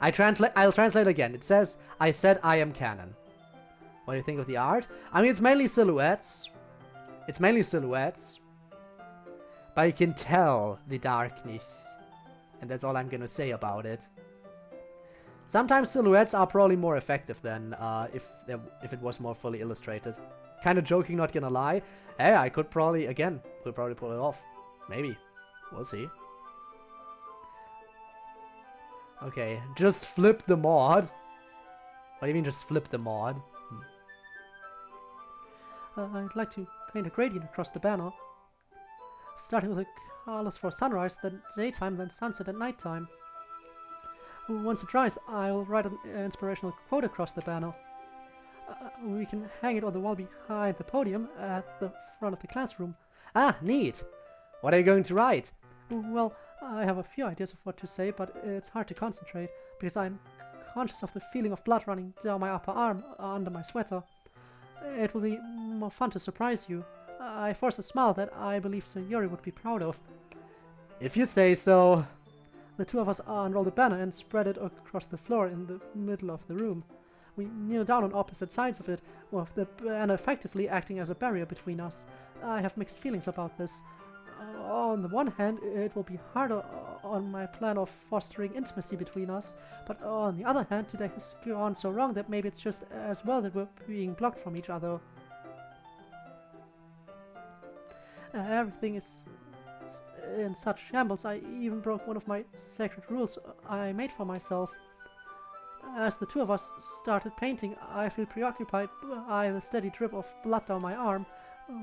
I'll translate again. It says, I said I am canon. What do you think of the art? I mean, it's mainly silhouettes. It's mainly silhouettes. But you can tell the darkness. And that's all I'm gonna say about it. Sometimes silhouettes are probably more effective than if it was more fully illustrated. Kind of joking, not gonna lie. Hey, I could probably pull it off. Maybe. We'll see. Okay, just flip the mod. What do you mean just flip the mod? I'd like to paint a gradient across the banner. Starting with the colors for sunrise, then daytime, then sunset and nighttime. Once it dries, I'll write an inspirational quote across the banner. We can hang it on the wall behind the podium at the front of the classroom. Ah, neat! What are you going to write? Well, I have a few ideas of what to say, but it's hard to concentrate, because I'm conscious of the feeling of blood running down my upper arm under my sweater. It will be more fun to surprise you. I force a smile that I believe Sir Yuri would be proud of. If you say so. The two of us unroll the banner and spread it across the floor in the middle of the room. We kneel down on opposite sides of it, with the banner effectively acting as a barrier between us. I have mixed feelings about this. On the one hand, it will be harder on my plan of fostering intimacy between us, but on the other hand, today has gone so wrong that maybe it's just as well that we're being blocked from each other. Everything is in such shambles. I even broke one of my sacred rules I made for myself. As the two of us started painting, I feel preoccupied by the steady drip of blood down my arm.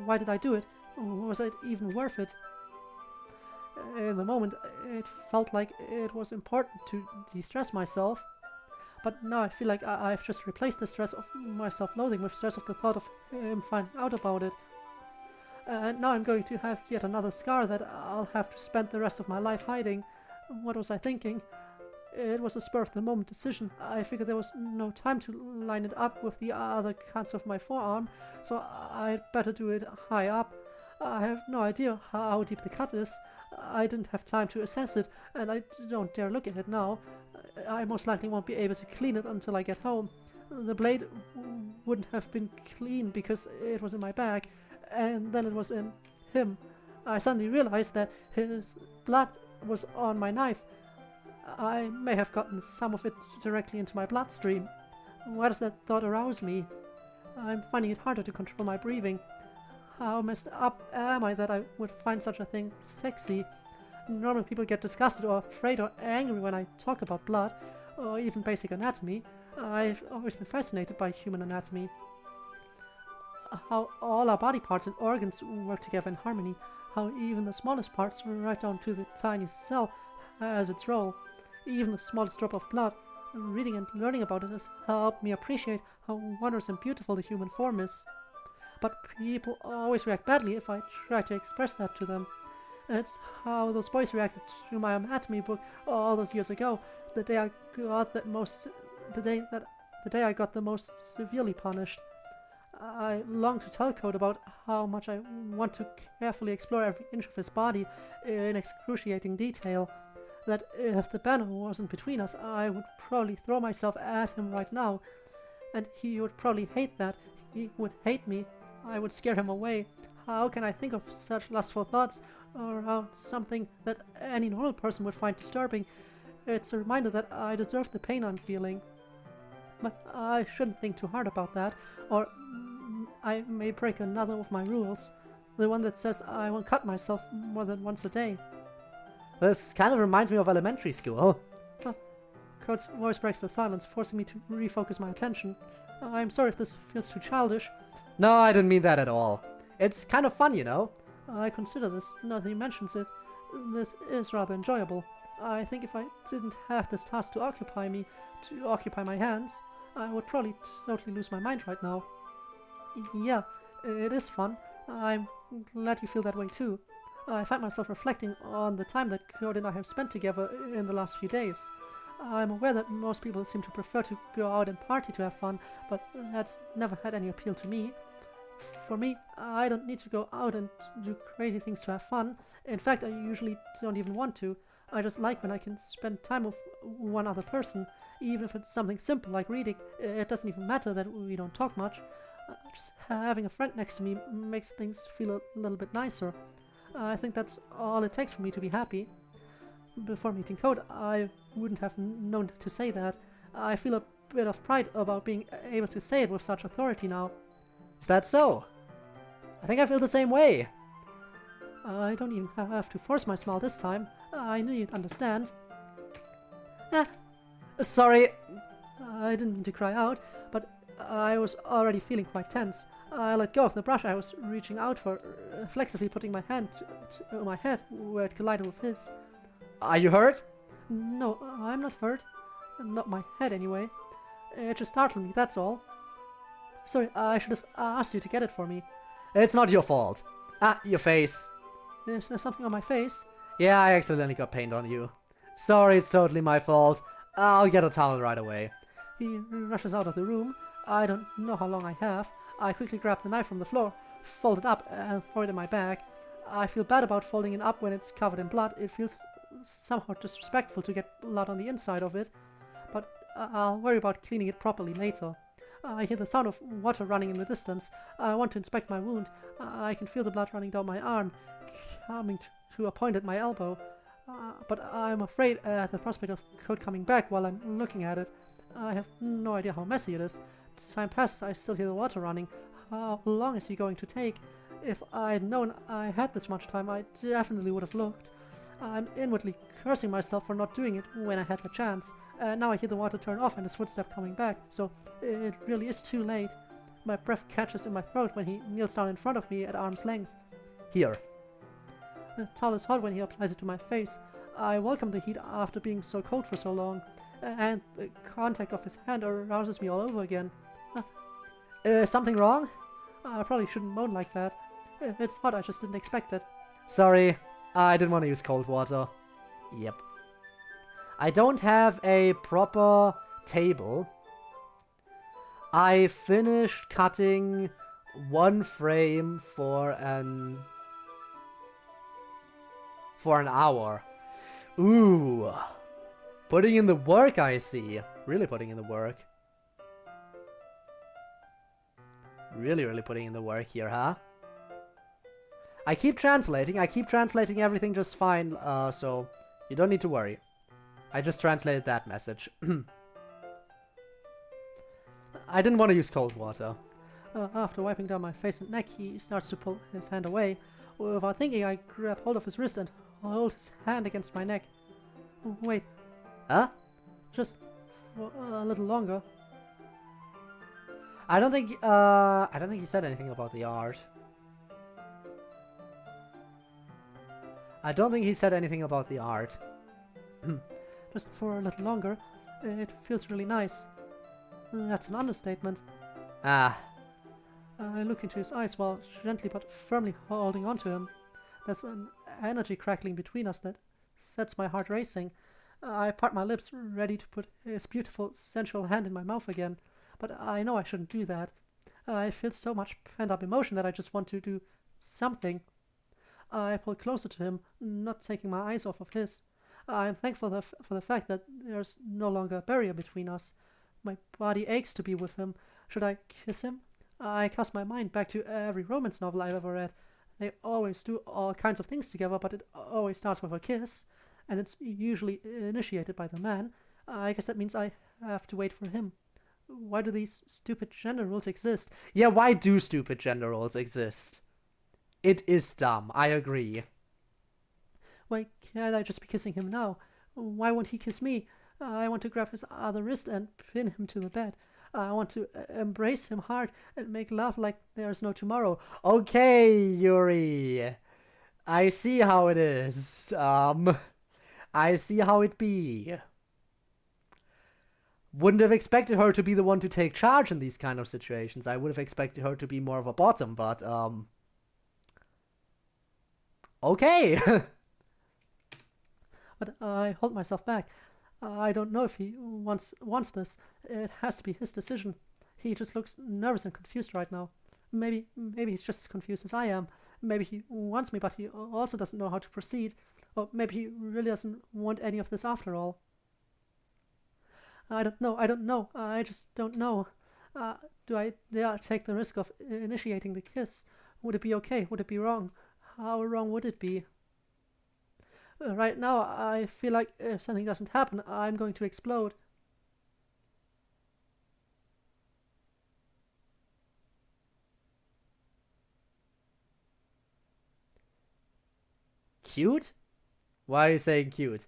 Why did I do it? Was it even worth it? In the moment, it felt like it was important to de-stress myself. But now I feel like I've just replaced the stress of my self-loathing with stress of the thought of him finding out about it. And now I'm going to have yet another scar that I'll have to spend the rest of my life hiding. What was I thinking? It was a spur-of-the-moment decision. I figured there was no time to line it up with the other cuts of my forearm, so I'd better do it high up. I have no idea how deep the cut is. I didn't have time to assess it, and I don't dare look at it now. I most likely won't be able to clean it until I get home. The blade wouldn't have been clean because it was in my bag, and then it was in him. I suddenly realized that his blood was on my knife. I may have gotten some of it directly into my bloodstream. Why does that thought arouse me? I'm finding it harder to control my breathing. How messed up am I that I would find such a thing sexy? Normal people get disgusted or afraid or angry when I talk about blood, or even basic anatomy. I've always been fascinated by human anatomy. How all our body parts and organs work together in harmony. How even the smallest parts, right down to the tiniest cell, has its role. Even the smallest drop of blood. Reading and learning about it has helped me appreciate how wondrous and beautiful the human form is. But people always react badly if I try to express that to them. It's how those boys reacted to my anatomy book all those years ago, the day I got the most severely punished. I long to tell Code about how much I want to carefully explore every inch of his body in excruciating detail. That if the banner wasn't between us, I would probably throw myself at him right now. And he would probably hate that. He would hate me. I would scare him away. How can I think of such lustful thoughts around something that any normal person would find disturbing? It's a reminder that I deserve the pain I'm feeling. But I shouldn't think too hard about that, or I may break another of my rules. The one that says I won't cut myself more than once a day. This kind of reminds me of elementary school. Code's voice breaks the silence, forcing me to refocus my attention. I'm sorry if this feels too childish. No, I didn't mean that at all. It's kind of fun, you know? I consider this, now that he mentions it. This is rather enjoyable. I think if I didn't have this task to occupy my hands, I would probably totally lose my mind right now. Yeah, it is fun. I'm glad you feel that way too. I find myself reflecting on the time that Code and I have spent together in the last few days. I'm aware that most people seem to prefer to go out and party to have fun, but that's never had any appeal to me. For me, I don't need to go out and do crazy things to have fun. In fact, I usually don't even want to. I just like when I can spend time with one other person, even if it's something simple like reading. It doesn't even matter that we don't talk much. Just having a friend next to me makes things feel a little bit nicer. I think that's all it takes for me to be happy. Before meeting Code, I wouldn't have known to say that. I feel a bit of pride about being able to say it with such authority now. Is that so? I think I feel the same way. I don't even have to force my smile this time. I knew you'd understand. Sorry. I didn't mean to cry out, but I was already feeling quite tense. I let go of the brush I was reaching out for, flexibly putting my hand to my head where it collided with his. Are you hurt? No, I'm not hurt. Not my head, anyway. It just startled me, that's all. Sorry, I should have asked you to get it for me. It's not your fault. Your face. Is there something on my face? Yeah, I accidentally got paint on you. Sorry, it's totally my fault. I'll get a towel right away. He rushes out of the room. I don't know how long I have. I quickly grab the knife from the floor, fold it up, and throw it in my bag. I feel bad about folding it up when it's covered in blood. It feels somehow disrespectful to get blood on the inside of it. But I'll worry about cleaning it properly later. I hear the sound of water running in the distance. I want to inspect my wound. I can feel the blood running down my arm, coming to a point at my elbow. But I'm afraid at the prospect of Code coming back while I'm looking at it. I have no idea how messy it is. Time passes, I still hear the water running. How long is he going to take? If I'd known I had this much time, I definitely would have looked. I'm inwardly cursing myself for not doing it when I had the chance. Now I hear the water turn off and his footstep coming back, so it really is too late. My breath catches in my throat when he kneels down in front of me at arm's length. Here. The towel is hot when he applies it to my face. I welcome the heat after being so cold for so long, and the contact of his hand arouses me all over again. Something wrong? I probably shouldn't moan like that. It's hot, I just didn't expect it. Sorry, I didn't want to use cold water. Yep. I don't have a proper table. I finished cutting one frame for an hour. Ooh. Putting in the work, I see. Really putting in the work. Really putting in the work here, huh? I keep translating everything just fine, so you don't need to worry. I just translated that message. I didn't want to use cold water. After wiping down my face and neck, he starts to pull his hand away. Without thinking, I grab hold of his wrist and hold his hand against my neck. Wait. Huh? Just for a little longer. I don't think he said anything about the art. I don't think he said anything about the art. Just for a little longer. It feels really nice. That's an understatement. Ah. I look into his eyes while gently but firmly holding onto him. There's an energy crackling between us that sets my heart racing. I part my lips, ready to put his beautiful, sensual hand in my mouth again. But I know I shouldn't do that. I feel so much pent-up emotion that I just want to do something. I pull closer to him, not taking my eyes off of his. I'm thankful for the fact that there's no longer a barrier between us. My body aches to be with him. Should I kiss him? I cast my mind back to every romance novel I've ever read. They always do all kinds of things together, but it always starts with a kiss, and it's usually initiated by the man. I guess that means I have to wait for him. Why do these stupid gender rules exist? Yeah, why do stupid gender roles exist? It is dumb, I agree. Why can't I just be kissing him now? Why won't he kiss me? I want to grab his other wrist and pin him to the bed. I want to embrace him hard and make love like there's no tomorrow. Okay, Yuri. I see how it is. I see how it be. Wouldn't have expected her to be the one to take charge in these kind of situations. I would have expected her to be more of a bottom, but, okay. But I hold myself back. I don't know if he wants this. It has to be his decision. He just looks nervous and confused right now. Maybe he's just as confused as I am. Maybe he wants me, but he also doesn't know how to proceed. Or maybe he really doesn't want any of this after all. I don't know. I just don't know. Do I dare take the risk of initiating the kiss? Would it be okay? Would it be wrong? How wrong would it be? Right now, I feel like if something doesn't happen, I'm going to explode. Cute? Why are you saying cute?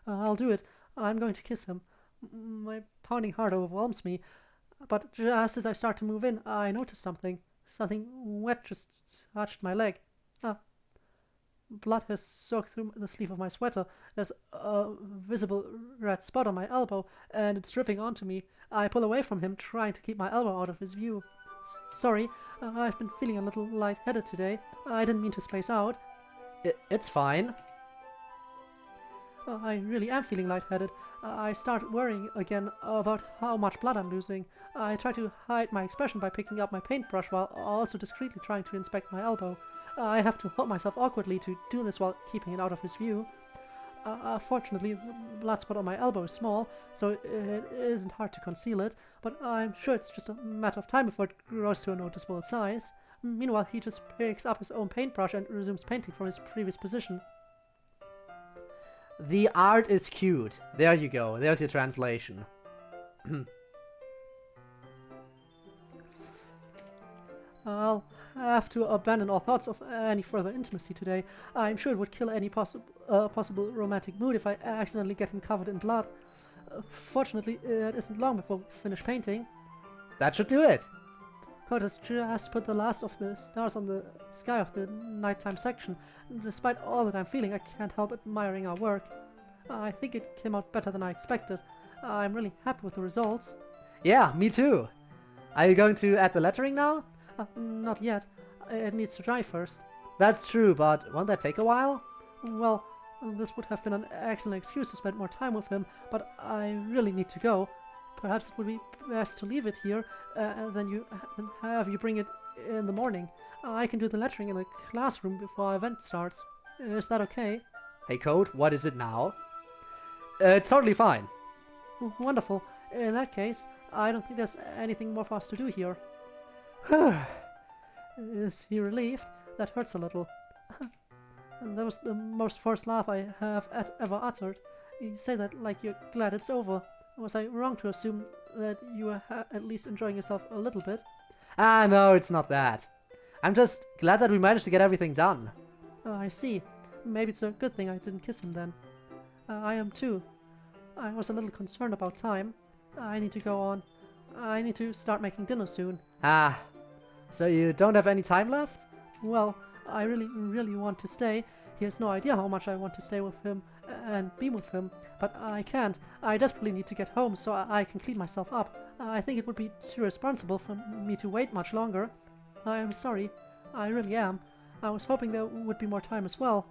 I'll do it. I'm going to kiss him. My pounding heart overwhelms me. But just as I start to move in, I notice something. Something wet just touched my leg. Blood has soaked through the sleeve of my sweater. There's a visible red spot on my elbow, and it's dripping onto me. I pull away from him, trying to keep my elbow out of his view. Sorry, I've been feeling a little lightheaded today. I didn't mean to space out. It's fine. I really am feeling lightheaded. I start worrying again about how much blood I'm losing. I try to hide my expression by picking up my paintbrush while also discreetly trying to inspect my elbow. I have to hold myself awkwardly to do this while keeping it out of his view. Fortunately, the blood spot on my elbow is small, so it isn't hard to conceal it, but I'm sure it's just a matter of time before it grows to a noticeable size. Meanwhile, he just picks up his own paintbrush and resumes painting from his previous position. The art is cute. There you go. There's your translation. I'll have to abandon all thoughts of any further intimacy today. I'm sure it would kill any possible romantic mood if I accidentally get him covered in blood. Fortunately, it isn't long before we finish painting. That should do it. Code has just put the last of the stars on the sky of the nighttime section. Despite all that I'm feeling, I can't help admiring our work. I think it came out better than I expected. I'm really happy with the results. Yeah, me too. Are you going to add the lettering now? Not yet. It needs to dry first. That's true, but won't that take a while? Well, this would have been an excellent excuse to spend more time with him, but I really need to go. Perhaps it would be best to leave it here, then have you bring it in the morning. I can do the lettering in the classroom before our event starts. Is that okay? Hey Code, what is it now? It's totally fine. Wonderful. In that case, I don't think there's anything more for us to do here. Is he relieved? That hurts a little. That was the most forced laugh I have ever uttered. You say that like you're glad it's over. Was I wrong to assume that you were at least enjoying yourself a little bit? Ah, no, it's not that. I'm just glad that we managed to get everything done. I see. Maybe it's a good thing I didn't kiss him then. I am too. I was a little concerned about time. I need to go on. I need to start making dinner soon. Ah, so you don't have any time left? Well, I really want to stay. He has no idea how much I want to stay with him and be with him, but I can't. I desperately need to get home so I can clean myself up. I think it would be too irresponsible for me to wait much longer. I am sorry. I really am. I was hoping there would be more time as well.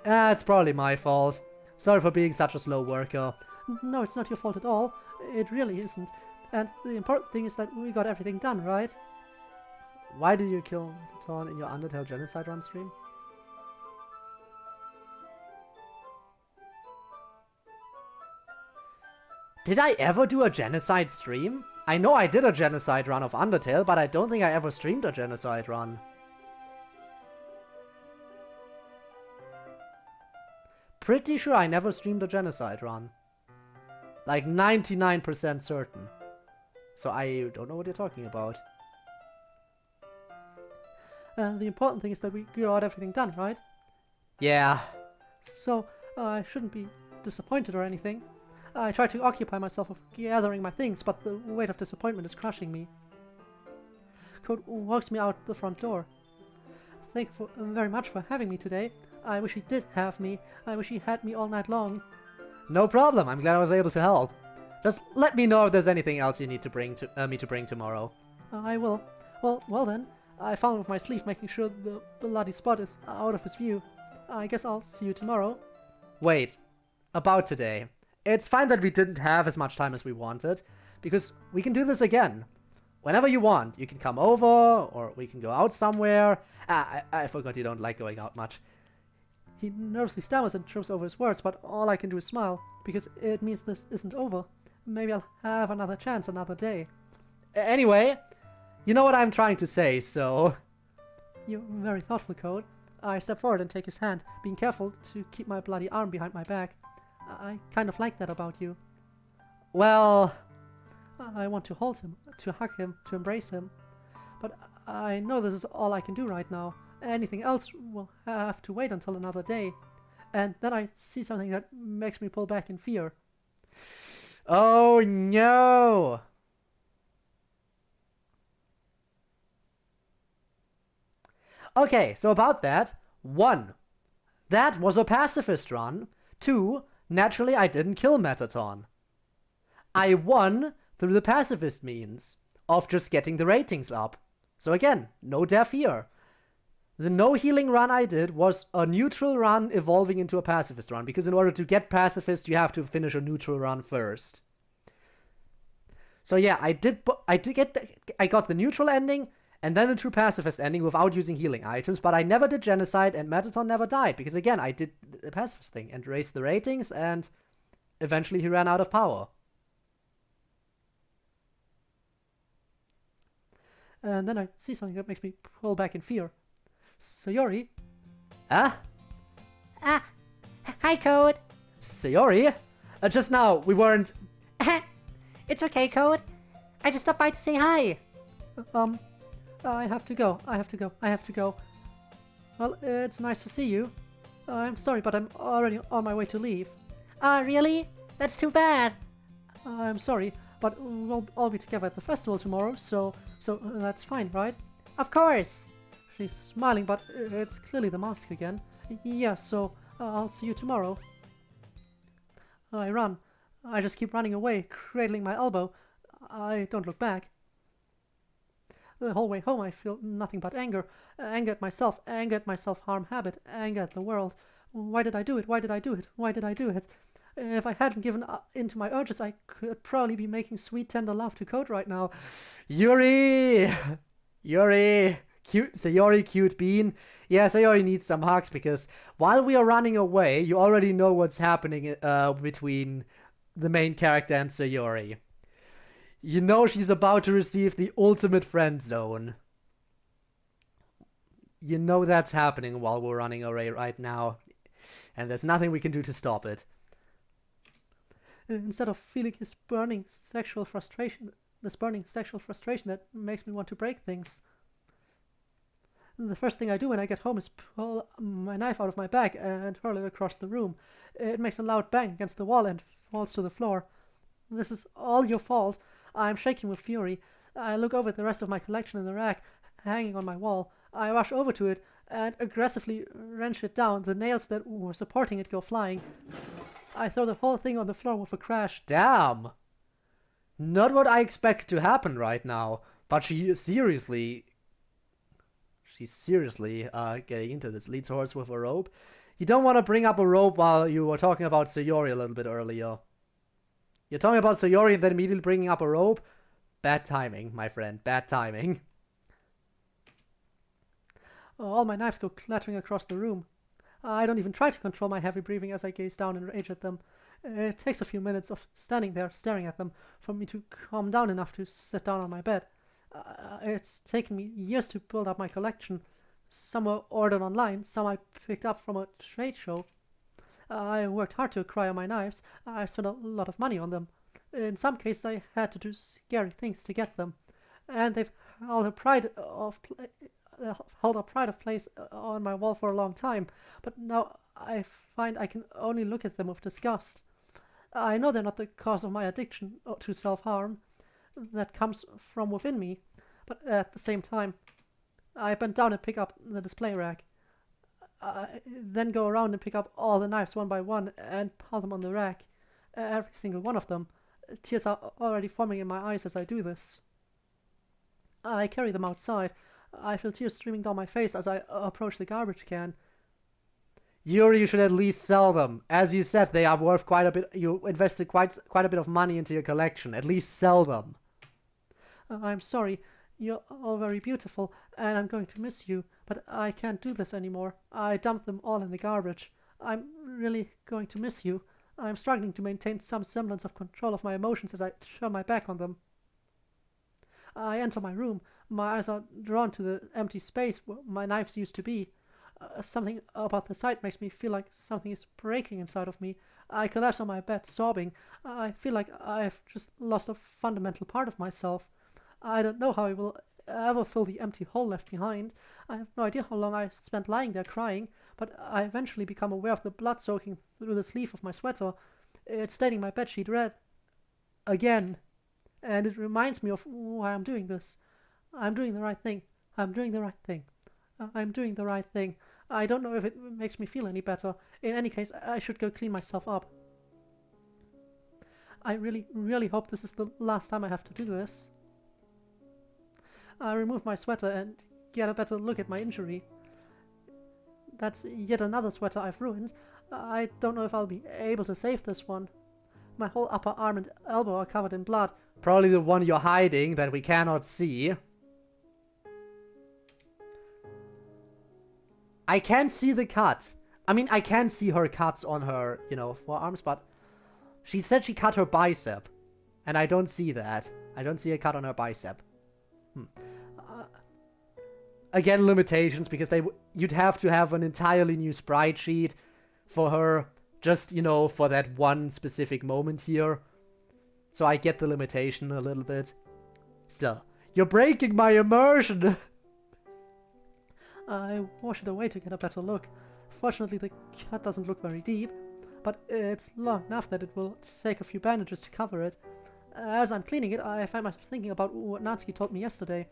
It's probably my fault. Sorry for being such a slow worker. No, it's not your fault at all. It really isn't. And the important thing is that we got everything done, right? Why did you kill Torn in your Undertale Genocide run stream? Did I ever do a genocide stream? I know I did a genocide run of Undertale, but I don't think I ever streamed a genocide run. Pretty sure I never streamed a genocide run. Like 99% certain. So I don't know what you're talking about. The important thing is that we got everything done, right? Yeah. So, I shouldn't be disappointed or anything. I try to occupy myself with gathering my things, but the weight of disappointment is crushing me. Code walks me out the front door. Thank you very much for having me today. I wish he did have me. I wish he had me all night long. No problem. I'm glad I was able to help. Just let me know if there's anything else you need to bring to me to bring tomorrow. I will. Well then. I found with my sleeve, making sure the bloody spot is out of his view. I guess I'll see you tomorrow. Wait. About today. It's fine that we didn't have as much time as we wanted, because we can do this again. Whenever you want. You can come over, or we can go out somewhere. I forgot you don't like going out much. He nervously stammers and trips over his words, but all I can do is smile, because it means this isn't over. Maybe I'll have another chance another day. Anyway, you know what I'm trying to say, so... You're very thoughtful, Code. I step forward and take his hand, being careful to keep my bloody arm behind my back. I kind of like that about you. Well... I want to hold him, to hug him, to embrace him. But I know this is all I can do right now. Anything else will have to wait until another day. And then I see something that makes me pull back in fear. Oh no! Okay, so about that. 1. That was a pacifist run. 2. Naturally I didn't kill Metaton. I won through the pacifist means of just getting the ratings up. So again, no death here. The no healing run I did was a neutral run evolving into a pacifist run, because in order to get pacifist, you have to finish a neutral run first. So yeah, I got the neutral ending and then the true pacifist ending without using healing items, but I never did genocide and Metaton never died, because again, I did the pacifist thing and raised the ratings, and eventually he ran out of power. And then I see something that makes me pull back in fear. Sayori? Huh? Hi, Code. Sayori? Just now, we weren't... It's okay, Code. I just stopped by to say hi. I have to go. I have to go. Well, it's nice to see you. I'm sorry, but I'm already on my way to leave. Really? That's too bad. I'm sorry. but we'll all be together at the festival tomorrow, so that's fine, right? Of course. She's smiling, but it's clearly the mask again. Yeah, so I'll see you tomorrow. I run. I just keep running away, cradling my elbow. I don't look back. The whole way home I feel nothing but anger. Anger at myself, anger at my self-harm habit, anger at the world. Why did I do it? Why did I do it? Why did I do it? If I hadn't given in to my urges, I could probably be making sweet, tender love to Code right now. Yuri! Yuri! Cute Sayori, cute bean. Yeah, Sayori needs some hugs because while we are running away, you already know what's happening between the main character and Sayori. You know she's about to receive the ultimate friend zone. You know that's happening while we're running away right now. And there's nothing we can do to stop it. Instead of feeling this burning sexual frustration that makes me want to break things. The first thing I do when I get home is pull my knife out of my bag and hurl it across the room. It makes a loud bang against the wall and falls to the floor. This is all your fault. I'm shaking with fury. I look over at the rest of my collection in the rack, hanging on my wall. I rush over to it and aggressively wrench it down. The nails that were supporting it go flying. I throw the whole thing on the floor with a crash. Damn! Not what I expect to happen right now, but she's seriously getting into this. Leads horse with a rope. You don't want to bring up a rope while you were talking about Sayori a little bit earlier. You're talking about Sayori and then immediately bringing up a rope? Bad timing, my friend. Bad timing. All my knives go clattering across the room. I don't even try to control my heavy breathing as I gaze down in rage at them. It takes a few minutes of standing there staring at them for me to calm down enough to sit down on my bed. It's taken me years to build up my collection. Some were ordered online, some I picked up from a trade show. I worked hard to acquire my knives. I spent a lot of money on them. In some cases I had to do scary things to get them. And they've held a pride of place on my wall for a long time. But now I find I can only look at them with disgust. I know they're not the cause of my addiction to self-harm. That comes from within me. But at the same time, I bend down and pick up the display rack. I then go around and pick up all the knives one by one and pile them on the rack. Every single one of them. Tears are already forming in my eyes as I do this. I carry them outside. I feel tears streaming down my face as I approach the garbage can. Yuri, you should at least sell them. As you said, they are worth quite a bit. You invested quite a bit of money into your collection. At least sell them. I'm sorry. You're all very beautiful, and I'm going to miss you, but I can't do this anymore. I dumped them all in the garbage. I'm really going to miss you. I'm struggling to maintain some semblance of control of my emotions as I turn my back on them. I enter my room. My eyes are drawn to the empty space where my knives used to be. Something about the sight makes me feel like something is breaking inside of me. I collapse on my bed, sobbing. I feel like I've just lost a fundamental part of myself. I don't know how I will ever fill the empty hole left behind. I have no idea how long I spent lying there crying, but I eventually become aware of the blood soaking through the sleeve of my sweater. It's staining my bedsheet red. Again. And it reminds me of why I'm doing this. I'm doing the right thing. I'm doing the right thing. I'm doing the right thing. I don't know if it makes me feel any better. In any case, I should go clean myself up. I really, really hope this is the last time I have to do this. I remove my sweater and get a better look at my injury. That's yet another sweater I've ruined. I don't know if I'll be able to save this one. My whole upper arm and elbow are covered in blood. Probably the one you're hiding that we cannot see. I can't see the cut. I mean, I can see her cuts on her, forearms, but she said she cut her bicep. And I don't see that. I don't see a cut on her bicep. Again, limitations, because you'd have to have an entirely new sprite sheet for her, just, for that one specific moment here. So I get the limitation a little bit. Still, you're breaking my immersion! I wash it away to get a better look. Fortunately, the cut doesn't look very deep, but it's long enough that it will take a few bandages to cover it. As I'm cleaning it, I find myself thinking about what Natsuki told me yesterday.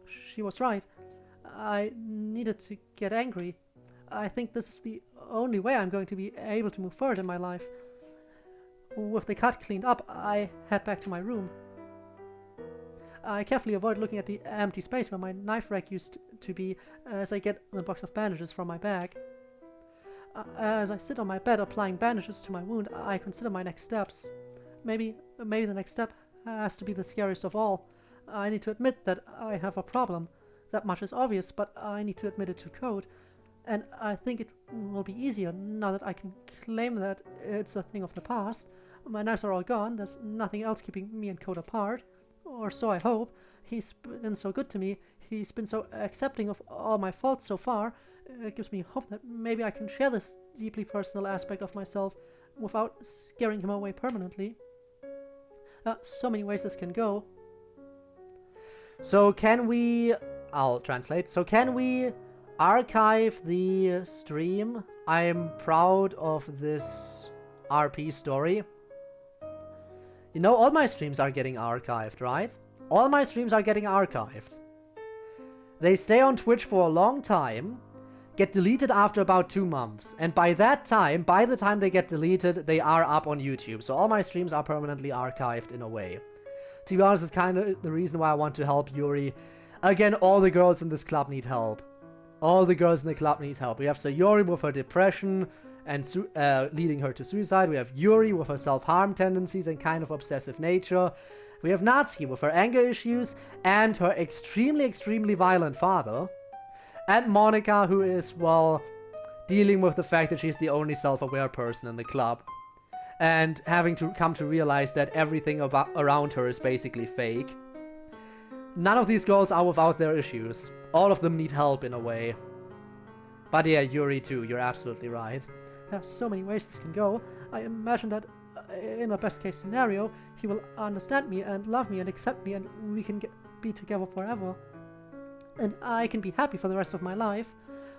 She was right. I needed to get angry. I think this is the only way I'm going to be able to move forward in my life. With the cut cleaned up, I head back to my room. I carefully avoid looking at the empty space where my knife rack used to be as I get the box of bandages from my bag. As I sit on my bed applying bandages to my wound, I consider my next steps. Maybe the next step has to be the scariest of all. I need to admit that I have a problem. That much is obvious, but I need to admit it to Code. And I think it will be easier now that I can claim that it's a thing of the past. My knives are all gone, there's nothing else keeping me and Code apart. Or so I hope. He's been so good to me, he's been so accepting of all my faults so far. It gives me hope that maybe I can share this deeply personal aspect of myself without scaring him away permanently. So many ways this can go. So can we... I'll translate. So can we archive the stream? I'm proud of this RP story. You know, all my streams are getting archived, right? All my streams are getting archived. They stay on Twitch for a long time, get deleted after about 2 months, and by the time they get deleted, they are up on YouTube. So all my streams are permanently archived in a way. To be honest, it's kind of the reason why I want to help Yuri. Again, all the girls in this club need help. All the girls in the club need help. We have Sayori with her depression and leading her to suicide. We have Yuri with her self-harm tendencies and kind of obsessive nature. We have Natsuki with her anger issues and her extremely violent father. And Monica, who is, well, dealing with the fact that she's the only self-aware person in the club. And having to come to realize that everything around her is basically fake. None of these girls are without their issues. All of them need help in a way. But yeah, Yuri too, you're absolutely right. There are so many ways this can go. I imagine that in a best case scenario, he will understand me and love me and accept me and we can be together forever. And I can be happy for the rest of my life.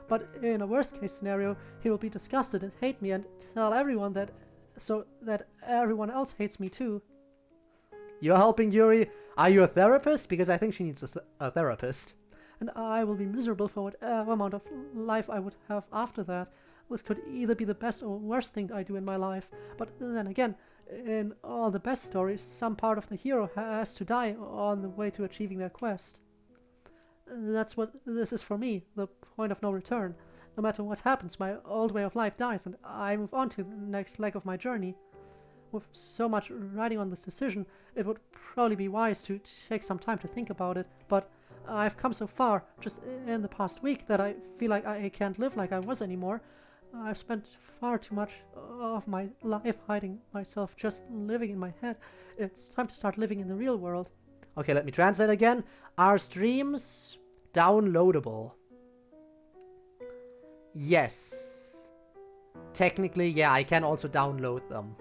But in a worst case scenario, he will be disgusted and hate me and tell everyone that so that everyone else hates me too. You're helping Yuri? Are you a therapist? Because I think she needs a therapist. And I will be miserable for whatever amount of life I would have after that. This could either be the best or worst thing I do in my life. But then again, in all the best stories, some part of the hero has to die on the way to achieving their quest. That's what this is for me, the point of no return. No matter what happens, my old way of life dies and I move on to the next leg of my journey. With so much riding on this decision, it would probably be wise to take some time to think about it, but I've come so far just in the past week that I feel like I can't live like I was anymore. I've spent far too much of my life hiding myself, just living in my head. It's time to start living in the real world. Okay, let me translate again. Are streams downloadable? Yes. Technically, yeah, I can also download them.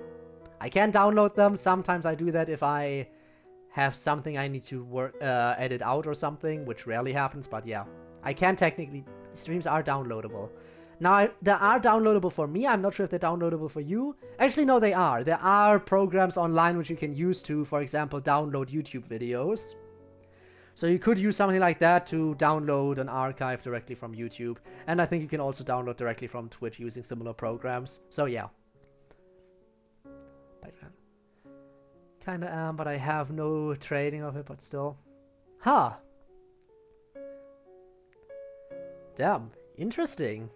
I can download them. Sometimes I do that if I have something I need to edit out or something, which rarely happens, but yeah. I can technically... Streams are downloadable. Now, they are downloadable for me. I'm not sure if they're downloadable for you. Actually, no, they are. There are programs online which you can use to, for example, download YouTube videos. So you could use something like that to download an archive directly from YouTube. And I think you can also download directly from Twitch using similar programs. So yeah. Kinda am, but I have no training of it, but still. Huh. Damn. Interesting.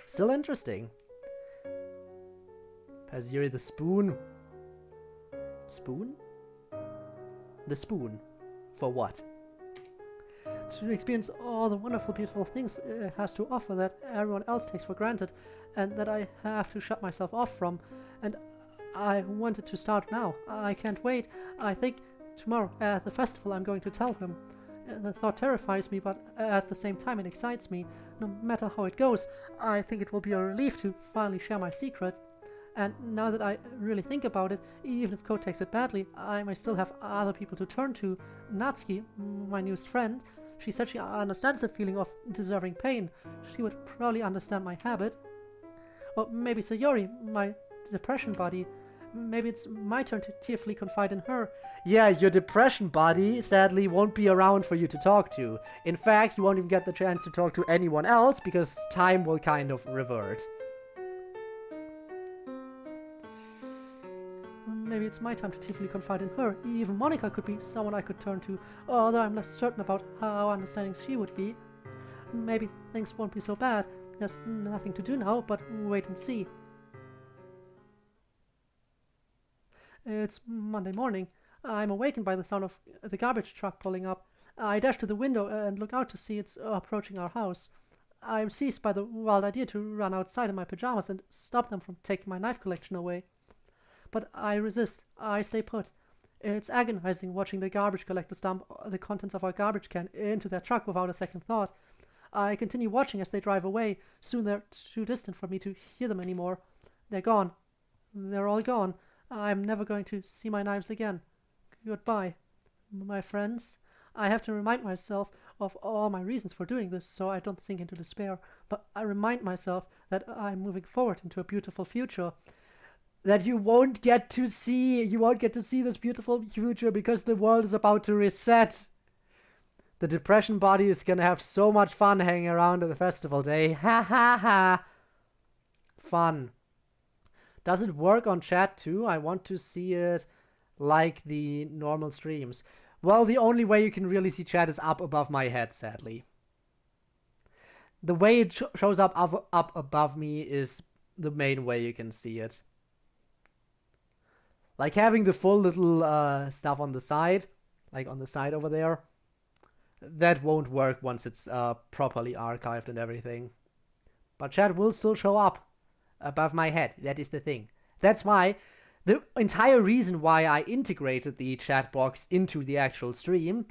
Still interesting. Has Yuri the spoon? Spoon? The spoon. For what? To experience all the wonderful, beautiful things it has to offer that everyone else takes for granted and that I have to shut myself off from. And I wanted to start now. I can't wait. I think tomorrow at the festival I'm going to tell them. The thought terrifies me, but at the same time it excites me. No matter how it goes, I think it will be a relief to finally share my secret. And now that I really think about it, even if Code takes it badly, I may still have other people to turn to. Natsuki, my newest friend, she said she understands the feeling of deserving pain. She would probably understand my habit. Or maybe Sayori, my depression buddy. Maybe it's my turn to tearfully confide in her. Yeah, your depression buddy sadly won't be around for you to talk to. In fact, you won't even get the chance to talk to anyone else because time will kind of revert. Maybe it's my time to tearfully confide in her. Even Monica could be someone I could turn to, although I'm less certain about how understanding she would be. Maybe things won't be so bad. There's nothing to do now, but wait and see. It's Monday morning. I'm awakened by the sound of the garbage truck pulling up. I dash to the window and look out to see it's approaching our house. I'm seized by the wild idea to run outside in my pajamas and stop them from taking my knife collection away. But I resist. I stay put. It's agonizing watching the garbage collectors dump the contents of our garbage can into their truck without a second thought. I continue watching as they drive away. Soon they're too distant for me to hear them anymore. They're gone. They're all gone. I'm never going to see my knives again. Goodbye, my friends. I have to remind myself of all my reasons for doing this so I don't sink into despair. But I remind myself that I'm moving forward into a beautiful future. That you won't get to see. You won't get to see this beautiful future because the world is about to reset. The depression body is gonna have so much fun hanging around at the festival day. Ha ha ha. Fun. Does it work on chat too? I want to see it like the normal streams. Well, the only way you can really see chat is up above my head, sadly. The way it shows up above me is the main way you can see it. Like having the full little stuff on the side, like on the side over there, that won't work once it's properly archived and everything. But chat will still show up above my head. That is the thing. That's why the entire reason why I integrated the chat box into the actual stream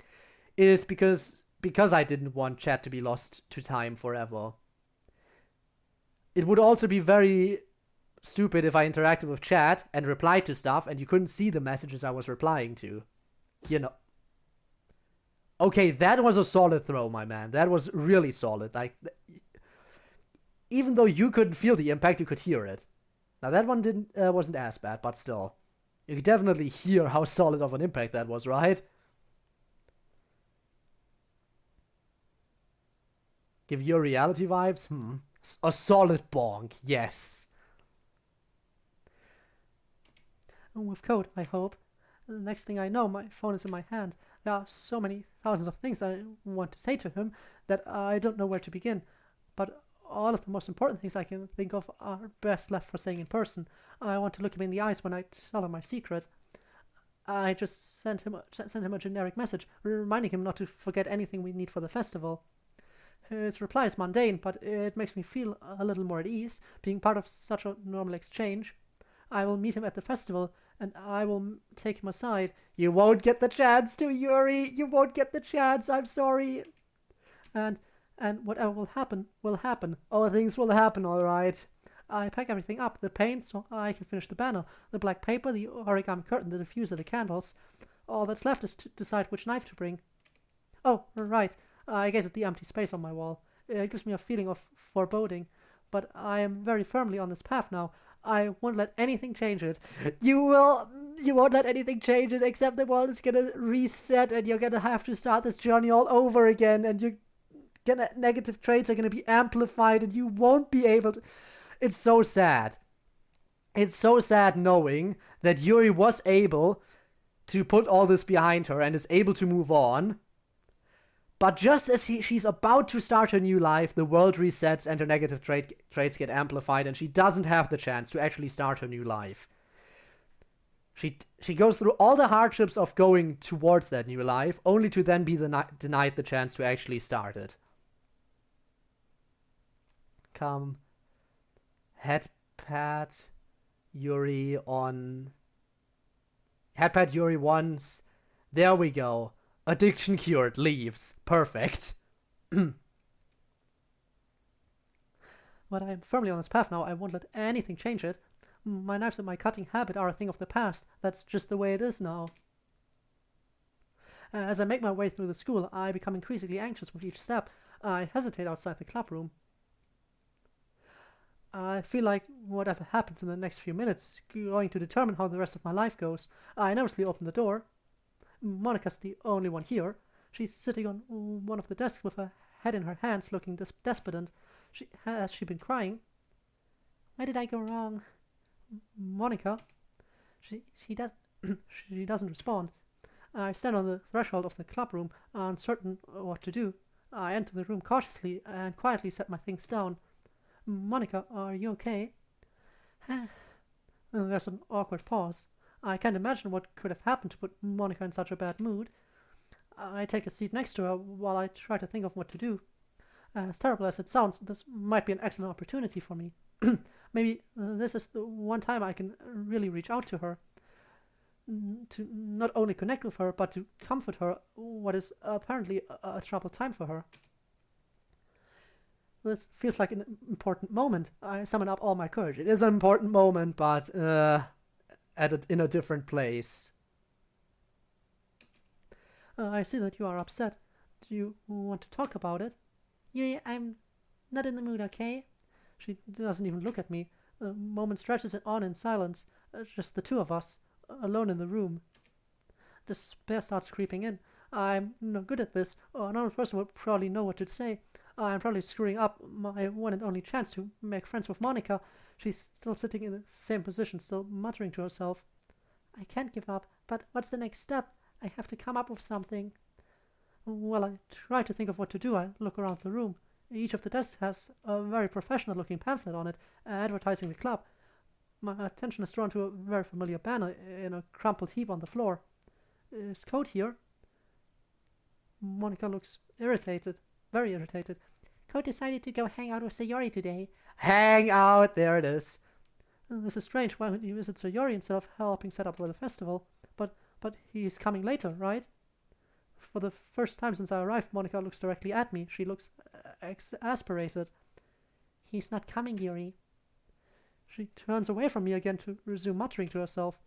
is because I didn't want chat to be lost to time forever. It would also be very stupid if I interacted with chat and replied to stuff and you couldn't see the messages I was replying to. You know. Okay, that was a solid throw, my man. That was really solid. Like, even though you couldn't feel the impact, you could hear it. Now that one wasn't as bad, but still. You could definitely hear how solid of an impact that was, right? Give your reality vibes? A solid bonk, yes. With code, I hope. The next thing I know, my phone is in my hand. There are so many thousands of things I want to say to him that I don't know where to begin. But all of the most important things I can think of are best left for saying in person. I want to look him in the eyes when I tell him my secret. I just sent him a generic message, reminding him not to forget anything we need for the festival. His reply is mundane, but it makes me feel a little more at ease, being part of such a normal exchange. I will meet him at the festival, and I will take him aside. You won't get the chance to, Yuri! You won't get the chance, I'm sorry! And whatever will happen, will happen. Oh, things will happen, alright. I pack everything up, the paint so I can finish the banner, the black paper, the origami curtain, the diffuser, the candles. All that's left is to decide which knife to bring. Oh, right. I guess it's the empty space on my wall. It gives me a feeling of foreboding. But I am very firmly on this path now. I won't let anything change it. You won't let anything change it, except the world is gonna reset and you're gonna have to start this journey all over again, and negative traits are gonna be amplified and you won't be able to. It's so sad. It's so sad knowing that Yuri was able to put all this behind her and is able to move on. But just as she's about to start her new life, the world resets and her negative traits get amplified and she doesn't have the chance to actually start her new life. She goes through all the hardships of going towards that new life, only to then be denied the chance to actually start it. Come. Headpad Yuri on. Headpad Yuri once. There we go. Addiction cured. Leaves. Perfect. But I am firmly on this path now. I won't let anything change it. My knives and my cutting habit are a thing of the past. That's just the way it is now. As I make my way through the school, I become increasingly anxious with each step. I hesitate outside the club room. I feel like whatever happens in the next few minutes is going to determine how the rest of my life goes. I nervously open the door. Monica's the only one here. She's sitting on one of the desks with her head in her hands, looking despondent. Has she been crying? Where did I go wrong? Monica? She does. She doesn't respond. I stand on the threshold of the club room, uncertain what to do. I enter the room cautiously and quietly set my things down. Monica, are you okay? There's an awkward pause. I can't imagine what could have happened to put Monica in such a bad mood. I take a seat next to her while I try to think of what to do. As terrible as it sounds, this might be an excellent opportunity for me. Maybe this is the one time I can really reach out to her. To not only connect with her, but to comfort her, what is apparently a troubled time for her. This feels like an important moment. I summon up all my courage. It is an important moment, but in a different place. I see that you are upset. Do you want to talk about it? Yuri, I'm not in the mood, okay? She doesn't even look at me. The moment stretches on in silence. Just the two of us, alone in the room. Despair starts creeping in. I'm no good at this. Another person would probably know what to say. I'm probably screwing up my one and only chance to make friends with Monica. She's still sitting in the same position, still muttering to herself. I can't give up, but what's the next step? I have to come up with something. Well, I try to think of what to do. I look around the room. Each of the desks has a very professional-looking pamphlet on it, advertising the club. My attention is drawn to a very familiar banner in a crumpled heap on the floor. Is Code here? Monica looks irritated, very irritated. Code decided to go hang out with Yuri today. Hang out! There it is. This is strange. Why would you visit Yuri instead of helping set up the festival? But he's coming later, right? For the first time since I arrived, Monica looks directly at me. She looks exasperated. He's not coming, Yuri. She turns away from me again to resume muttering to herself.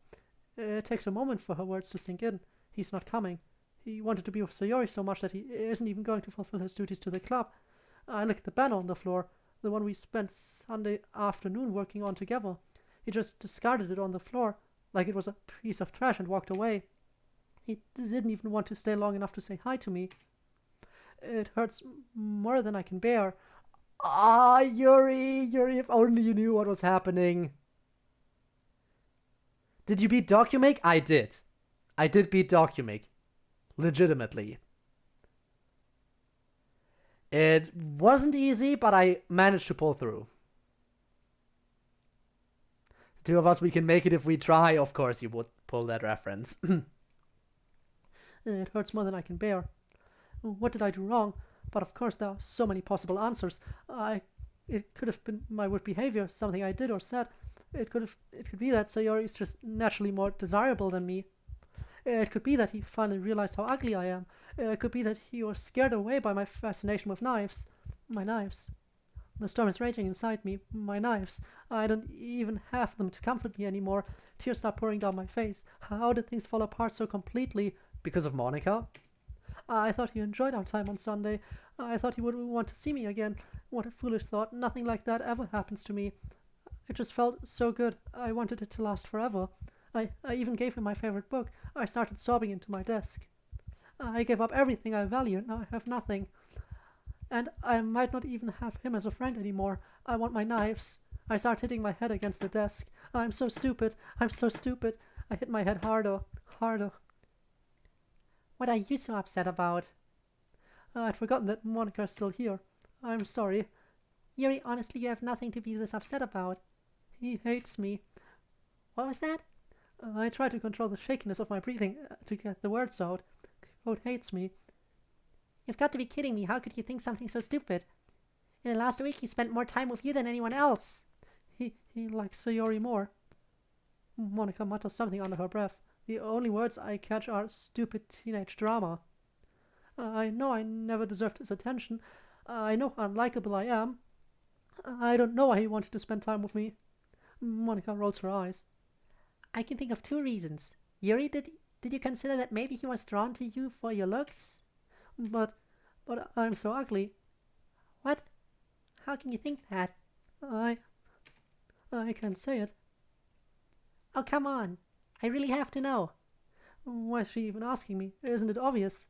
It takes a moment for her words to sink in. He's not coming. He wanted to be with Yuri so much that he isn't even going to fulfill his duties to the club. I look at the banner on the floor, the one we spent Sunday afternoon working on together. He just discarded it on the floor, like it was a piece of trash, and walked away. He didn't even want to stay long enough to say hi to me. It hurts more than I can bear. Ah, Yuri, if only you knew what was happening. Did you beat Documake? I did. I did beat Documake. Legitimately. It wasn't easy, but I managed to pull through. The two of us, we can make it if we try. Of course you would pull that reference. It hurts more than I can bear. What did I do wrong? But of course there are so many possible answers. It could have been my weird behavior, something I did or said. It could be that Sayori is just naturally more desirable than me. It could be that he finally realized how ugly I am. It could be that he was scared away by my fascination with knives. My knives. The storm is raging inside me. My knives. I don't even have them to comfort me anymore. Tears start pouring down my face. How did things fall apart so completely? Because of Monica? I thought he enjoyed our time on Sunday. I thought he would want to see me again. What a foolish thought. Nothing like that ever happens to me. It just felt so good. I wanted it to last forever. I even gave him my favorite book. I started sobbing into my desk. I gave up everything I value. Now I have nothing. And I might not even have him as a friend anymore. I want my knives. I start hitting my head against the desk. I'm so stupid. I'm so stupid. I hit my head harder. What are you so upset about? I'd forgotten that Monica's still here. I'm sorry. Yuri, honestly, you have nothing to be this upset about. He hates me. What was that? I try to control the shakiness of my breathing to get the words out. Code hates me. You've got to be kidding me. How could you think something so stupid? In the last week, he spent more time with you than anyone else. He likes Sayori more. Monica mutters something under her breath. The only words I catch are stupid teenage drama. I know I never deserved his attention. I know how unlikable I am. I don't know why he wanted to spend time with me. Monica rolls her eyes. I can think of 2 reasons. Yuri, did you consider that maybe he was drawn to you for your looks? But I'm so ugly. What? How can you think that? I I can't say it. Oh, come on. I really have to know. Why is she even asking me? Isn't it obvious?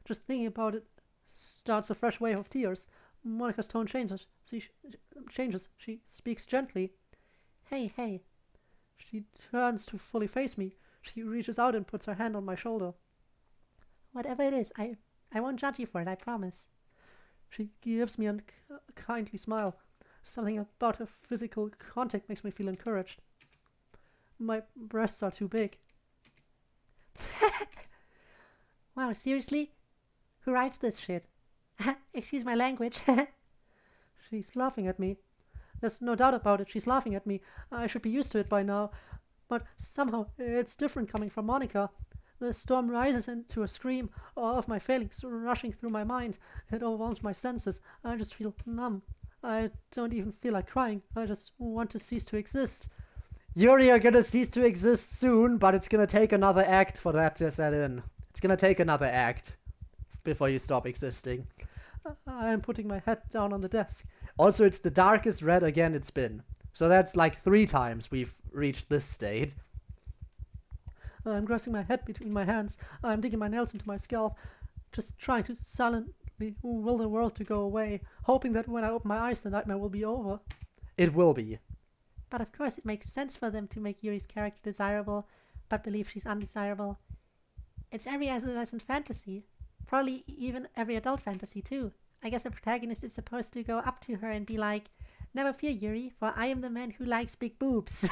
Just thinking about it starts a fresh wave of tears. Monica's tone changes. She speaks gently. Hey, hey. She turns to fully face me. She reaches out and puts her hand on my shoulder. Whatever it is, I won't judge you for it, I promise. She gives me a kindly smile. Something about her physical contact makes me feel encouraged. My breasts are too big. Wow, seriously? Who writes this shit? Excuse my language. She's laughing at me. There's no doubt about it, she's laughing at me. I should be used to it by now. But somehow it's different coming from Monica. The storm rises into a scream, all of my feelings rushing through my mind. It overwhelms my senses. I just feel numb. I don't even feel like crying. I just want to cease to exist. Yuri, you're gonna cease to exist soon, but it's gonna take another act for that to set in. It's gonna take another act before you stop existing. I am putting my head down on the desk. Also, it's the darkest red again it's been. So that's like 3 times we've reached this state. I'm grasping my head between my hands. I'm digging my nails into my scalp, just trying to silently will the world to go away, hoping that when I open my eyes the nightmare will be over. It will be. But of course it makes sense for them to make Yuri's character desirable, but believe she's undesirable. It's every adolescent fantasy. Probably even every adult fantasy too. I guess the protagonist is supposed to go up to her and be like, "Never fear, Yuri, for I am the man who likes big boobs."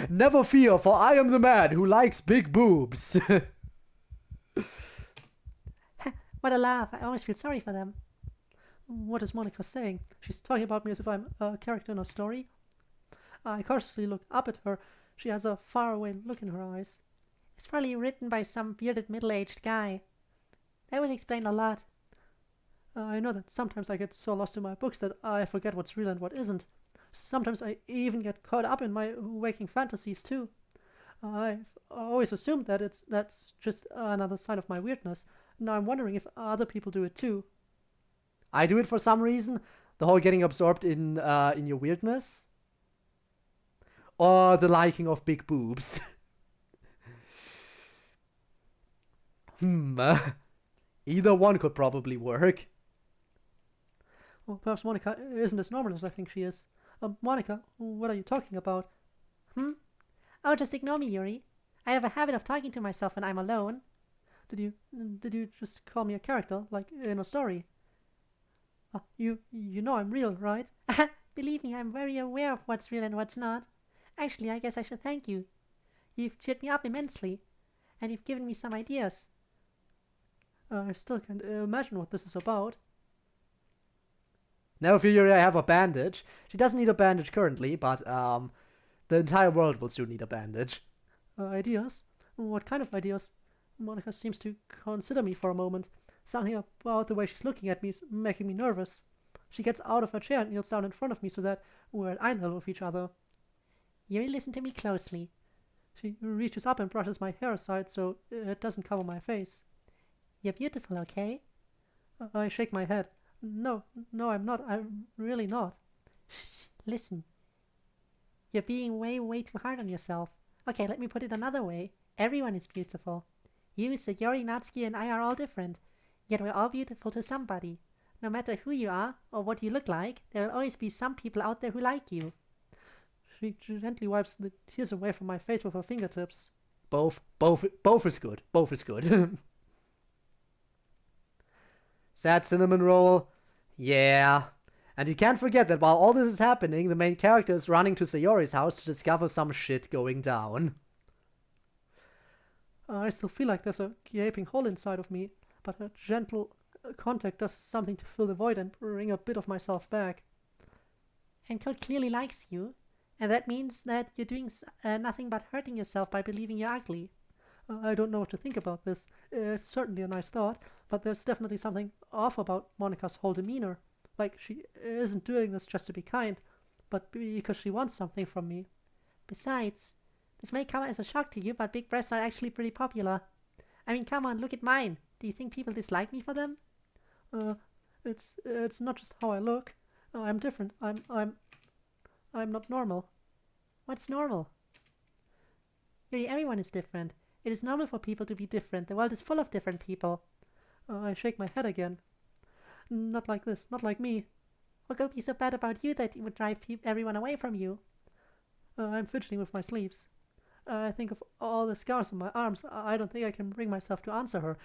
Never fear, for I am the man who likes big boobs. What a laugh. I almost feel sorry for them. What is Monica saying? She's talking about me as if I'm a character in a story? I cautiously look up at her. She has a faraway look in her eyes. It's probably written by some bearded middle-aged guy. That would explain a lot. I know that sometimes I get so lost in my books that I forget what's real and what isn't. Sometimes I even get caught up in my waking fantasies too. I've always assumed that that's just another sign of my weirdness. Now I'm wondering if other people do it too. I do it for some reason. The whole getting absorbed in your weirdness. Or the liking of big boobs. Either one could probably work. Well, perhaps Monica isn't as normal as I think she is. Monica, what are you talking about? Oh, just ignore me, Yuri. I have a habit of talking to myself when I'm alone. Did you just call me a character, like in a story? You know I'm real, right? Believe me, I'm very aware of what's real and what's not. Actually, I guess I should thank you. You've cheered me up immensely, and you've given me some ideas. I still can't imagine what this is about. Now if Yuri, I have a bandage. She doesn't need a bandage currently, but the entire world will soon need a bandage. Ideas? What kind of ideas? Monica seems to consider me for a moment. Something about the way she's looking at me is making me nervous. She gets out of her chair and kneels down in front of me so that we're at eye level with each other. Yuri, listen to me closely. She reaches up and brushes my hair aside so it doesn't cover my face. You're beautiful, okay? I shake my head. No, I'm not. I'm really not. Shh, listen. You're being way, way too hard on yourself. Okay, let me put it another way. Everyone is beautiful. You, Sayori, Natsuki, and I are all different. Yet we're all beautiful to somebody. No matter who you are or what you look like, there will always be some people out there who like you. She gently wipes the tears away from my face with her fingertips. Both is good. Both is good. Sad cinnamon roll. Yeah. And you can't forget that while all this is happening, the main character is running to Sayori's house to discover some shit going down. I still feel like there's a gaping hole inside of me, but a gentle contact does something to fill the void and bring a bit of myself back. And Code clearly likes you, and that means that you're doing nothing but hurting yourself by believing you're ugly. I don't know what to think about this. It's certainly a nice thought, but there's definitely something off about Monica's whole demeanor. Like, she isn't doing this just to be kind, but because she wants something from me. Besides, this may come as a shock to you, but big breasts are actually pretty popular. I mean, come on, look at mine. Do you think people dislike me for them? It's not just how I look. I'm different. I'm not normal. What's normal? Really, everyone is different. It is normal for people to be different. The world is full of different people. I shake my head again. Not like this. Not like me. What could be so bad about you that it would drive everyone away from you? I'm fidgeting with my sleeves. I think of all the scars on my arms. I don't think I can bring myself to answer her.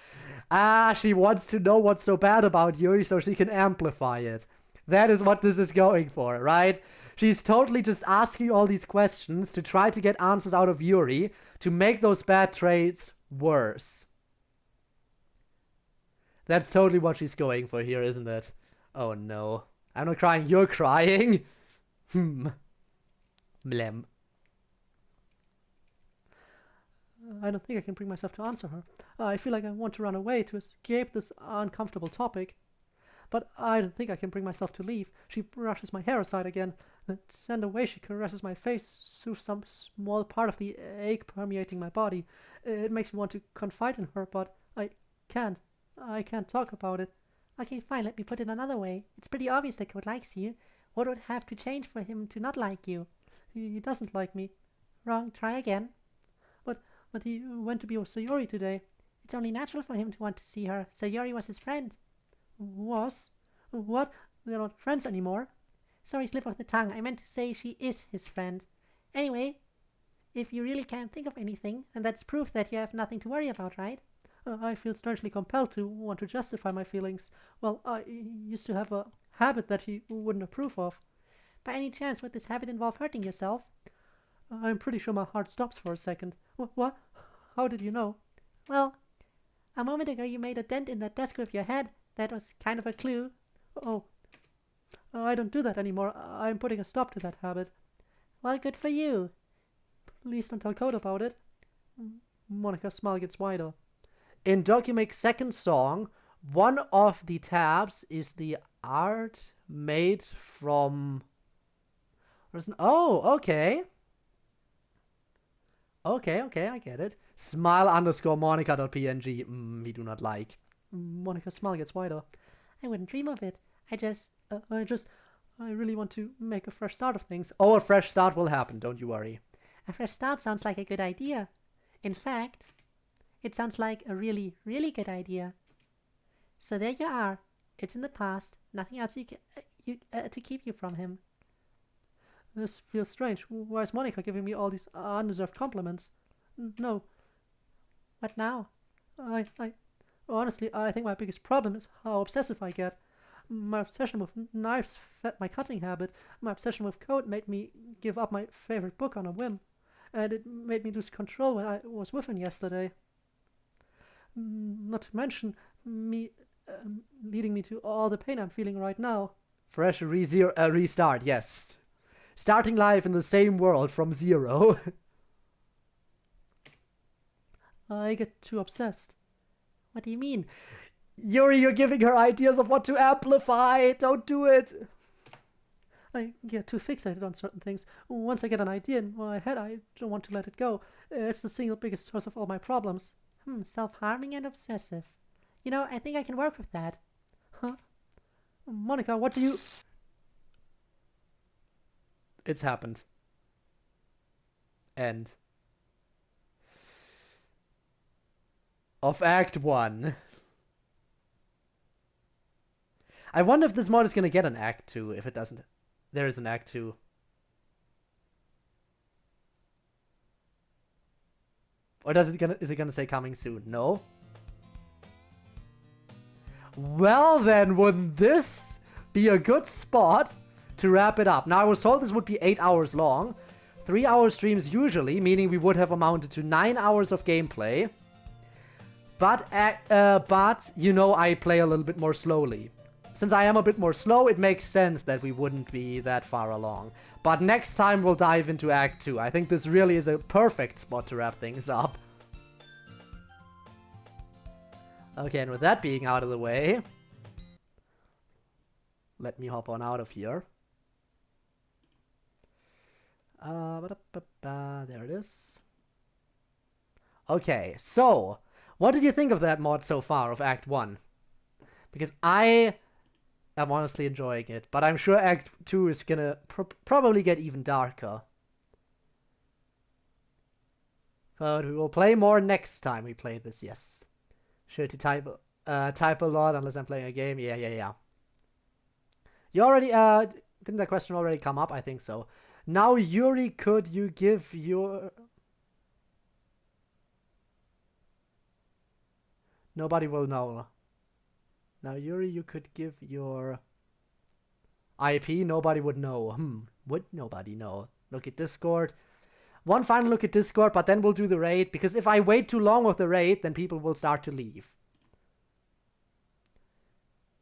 Ah, she wants to know what's so bad about Yuri so she can amplify it. That is what this is going for, right? She's totally just asking all these questions to try to get answers out of Yuri to make those bad traits worse. That's totally what she's going for here, isn't it? Oh no. I'm not crying, you're crying. Mlem. I don't think I can bring myself to answer her. I feel like I want to run away to escape this uncomfortable topic. But I don't think I can bring myself to leave. She brushes my hair aside again. And the way she caresses my face soothes some small part of the ache permeating my body. It makes me want to confide in her, but I can't. I can't talk about it. Okay, fine, let me put it another way. It's pretty obvious that Code likes you. What would have to change for him to not like you? He doesn't like me. Wrong, try again. But he went to be with Sayori today. It's only natural for him to want to see her. Sayori was his friend. Was? What? They're not friends anymore? Sorry, slip of the tongue. I meant to say she is his friend. Anyway, if you really can't think of anything, then that's proof that you have nothing to worry about, right? I feel strangely compelled to want to justify my feelings. Well, I used to have a habit that he wouldn't approve of. By any chance, would this habit involve hurting yourself? I'm pretty sure my heart stops for a second. What? How did you know? Well, a moment ago you made a dent in that desk with your head. That was kind of a clue. Oh, I don't do that anymore. I'm putting a stop to that habit. Well, good for you. Please don't tell Code about it. Monica's smile gets wider. In Documic's second song, one of the tabs is the art made from... Oh, okay. Okay, I get it. Smile_Monica.png. We do not like. Monica's smile gets wider. I wouldn't dream of it. I really want to make a fresh start of things. Oh, a fresh start will happen, don't you worry. A fresh start sounds like a good idea. In fact, it sounds like a really, really good idea. So there you are. It's in the past. Nothing else to keep you from him. This feels strange. Why is Monica giving me all these undeserved compliments? No. What now? Honestly, I think my biggest problem is how obsessive I get. My obsession with knives fed my cutting habit. My obsession with code made me give up my favorite book on a whim. And it made me lose control when I was with him yesterday. Not to mention me leading me to all the pain I'm feeling right now. Fresh restart, yes. Starting life in the same world from zero. I get too obsessed. What do you mean? Yuri, you're giving her ideas of what to amplify. Don't do it. I get too fixated on certain things. Once I get an idea in my head, I don't want to let it go. It's the single biggest source of all my problems. Self-harming and obsessive. You know, I think I can work with that. Huh? Monica, what do you... It's happened. End of Act 1. I wonder if this mod is gonna get an Act 2. If it doesn't, there is an Act 2. Or is it gonna say coming soon? No? Well then, wouldn't this be a good spot to wrap it up? Now, I was told this would be 8 hours long. 3-hour streams usually, meaning we would have amounted to 9 hours of gameplay. But you know, I play a little bit more slowly. Since I am a bit more slow, it makes sense that we wouldn't be that far along. But next time we'll dive into Act 2. I think this really is a perfect spot to wrap things up. Okay, and with that being out of the way, let me hop on out of here. There it is. Okay, so, what did you think of that mod so far, of Act 1? Because I I'm honestly enjoying it. But I'm sure Act 2 is gonna probably get even darker. But we will play more next time we play this, yes. Sure to type a lot unless I'm playing a game. Yeah. You already, didn't that question already come up? I think so. Now, Yuri, could you give your... Nobody will know. Now, Yuri, you could give your IP. Nobody would know. Would nobody know? Look at Discord. One final look at Discord, but then we'll do the raid. Because if I wait too long with the raid, then people will start to leave.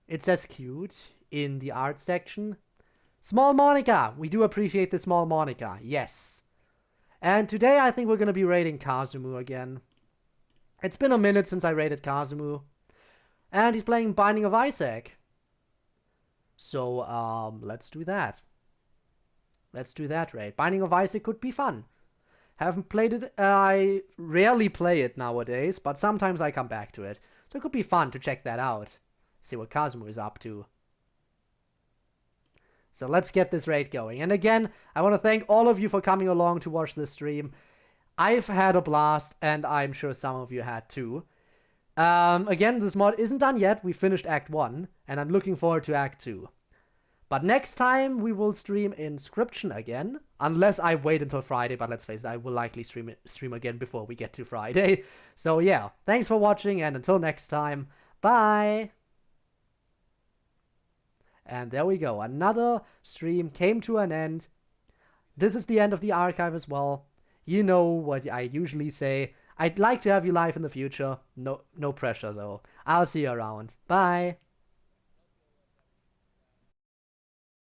It says cute in the art section. Small Monica! We do appreciate the small Monica. Yes. And today I think we're going to be raiding Kazumu again. It's been a minute since I raided Kazumu. And he's playing Binding of Isaac. So, let's do that. Let's do that raid. Binding of Isaac could be fun. Haven't played it. I rarely play it nowadays, but sometimes I come back to it. So it could be fun to check that out. See what Kazumu is up to. So let's get this raid going. And again, I want to thank all of you for coming along to watch this stream. I've had a blast, and I'm sure some of you had too. Again, this mod isn't done yet. We finished Act 1, and I'm looking forward to Act 2. But next time, we will stream Inscription again. Unless I wait until Friday, but let's face it, I will likely stream again before we get to Friday. So yeah, thanks for watching, and until next time, bye! And there we go. Another stream came to an end. This is the end of the archive as well. You know what I usually say. I'd like to have you live in the future. No pressure though. I'll see you around. Bye.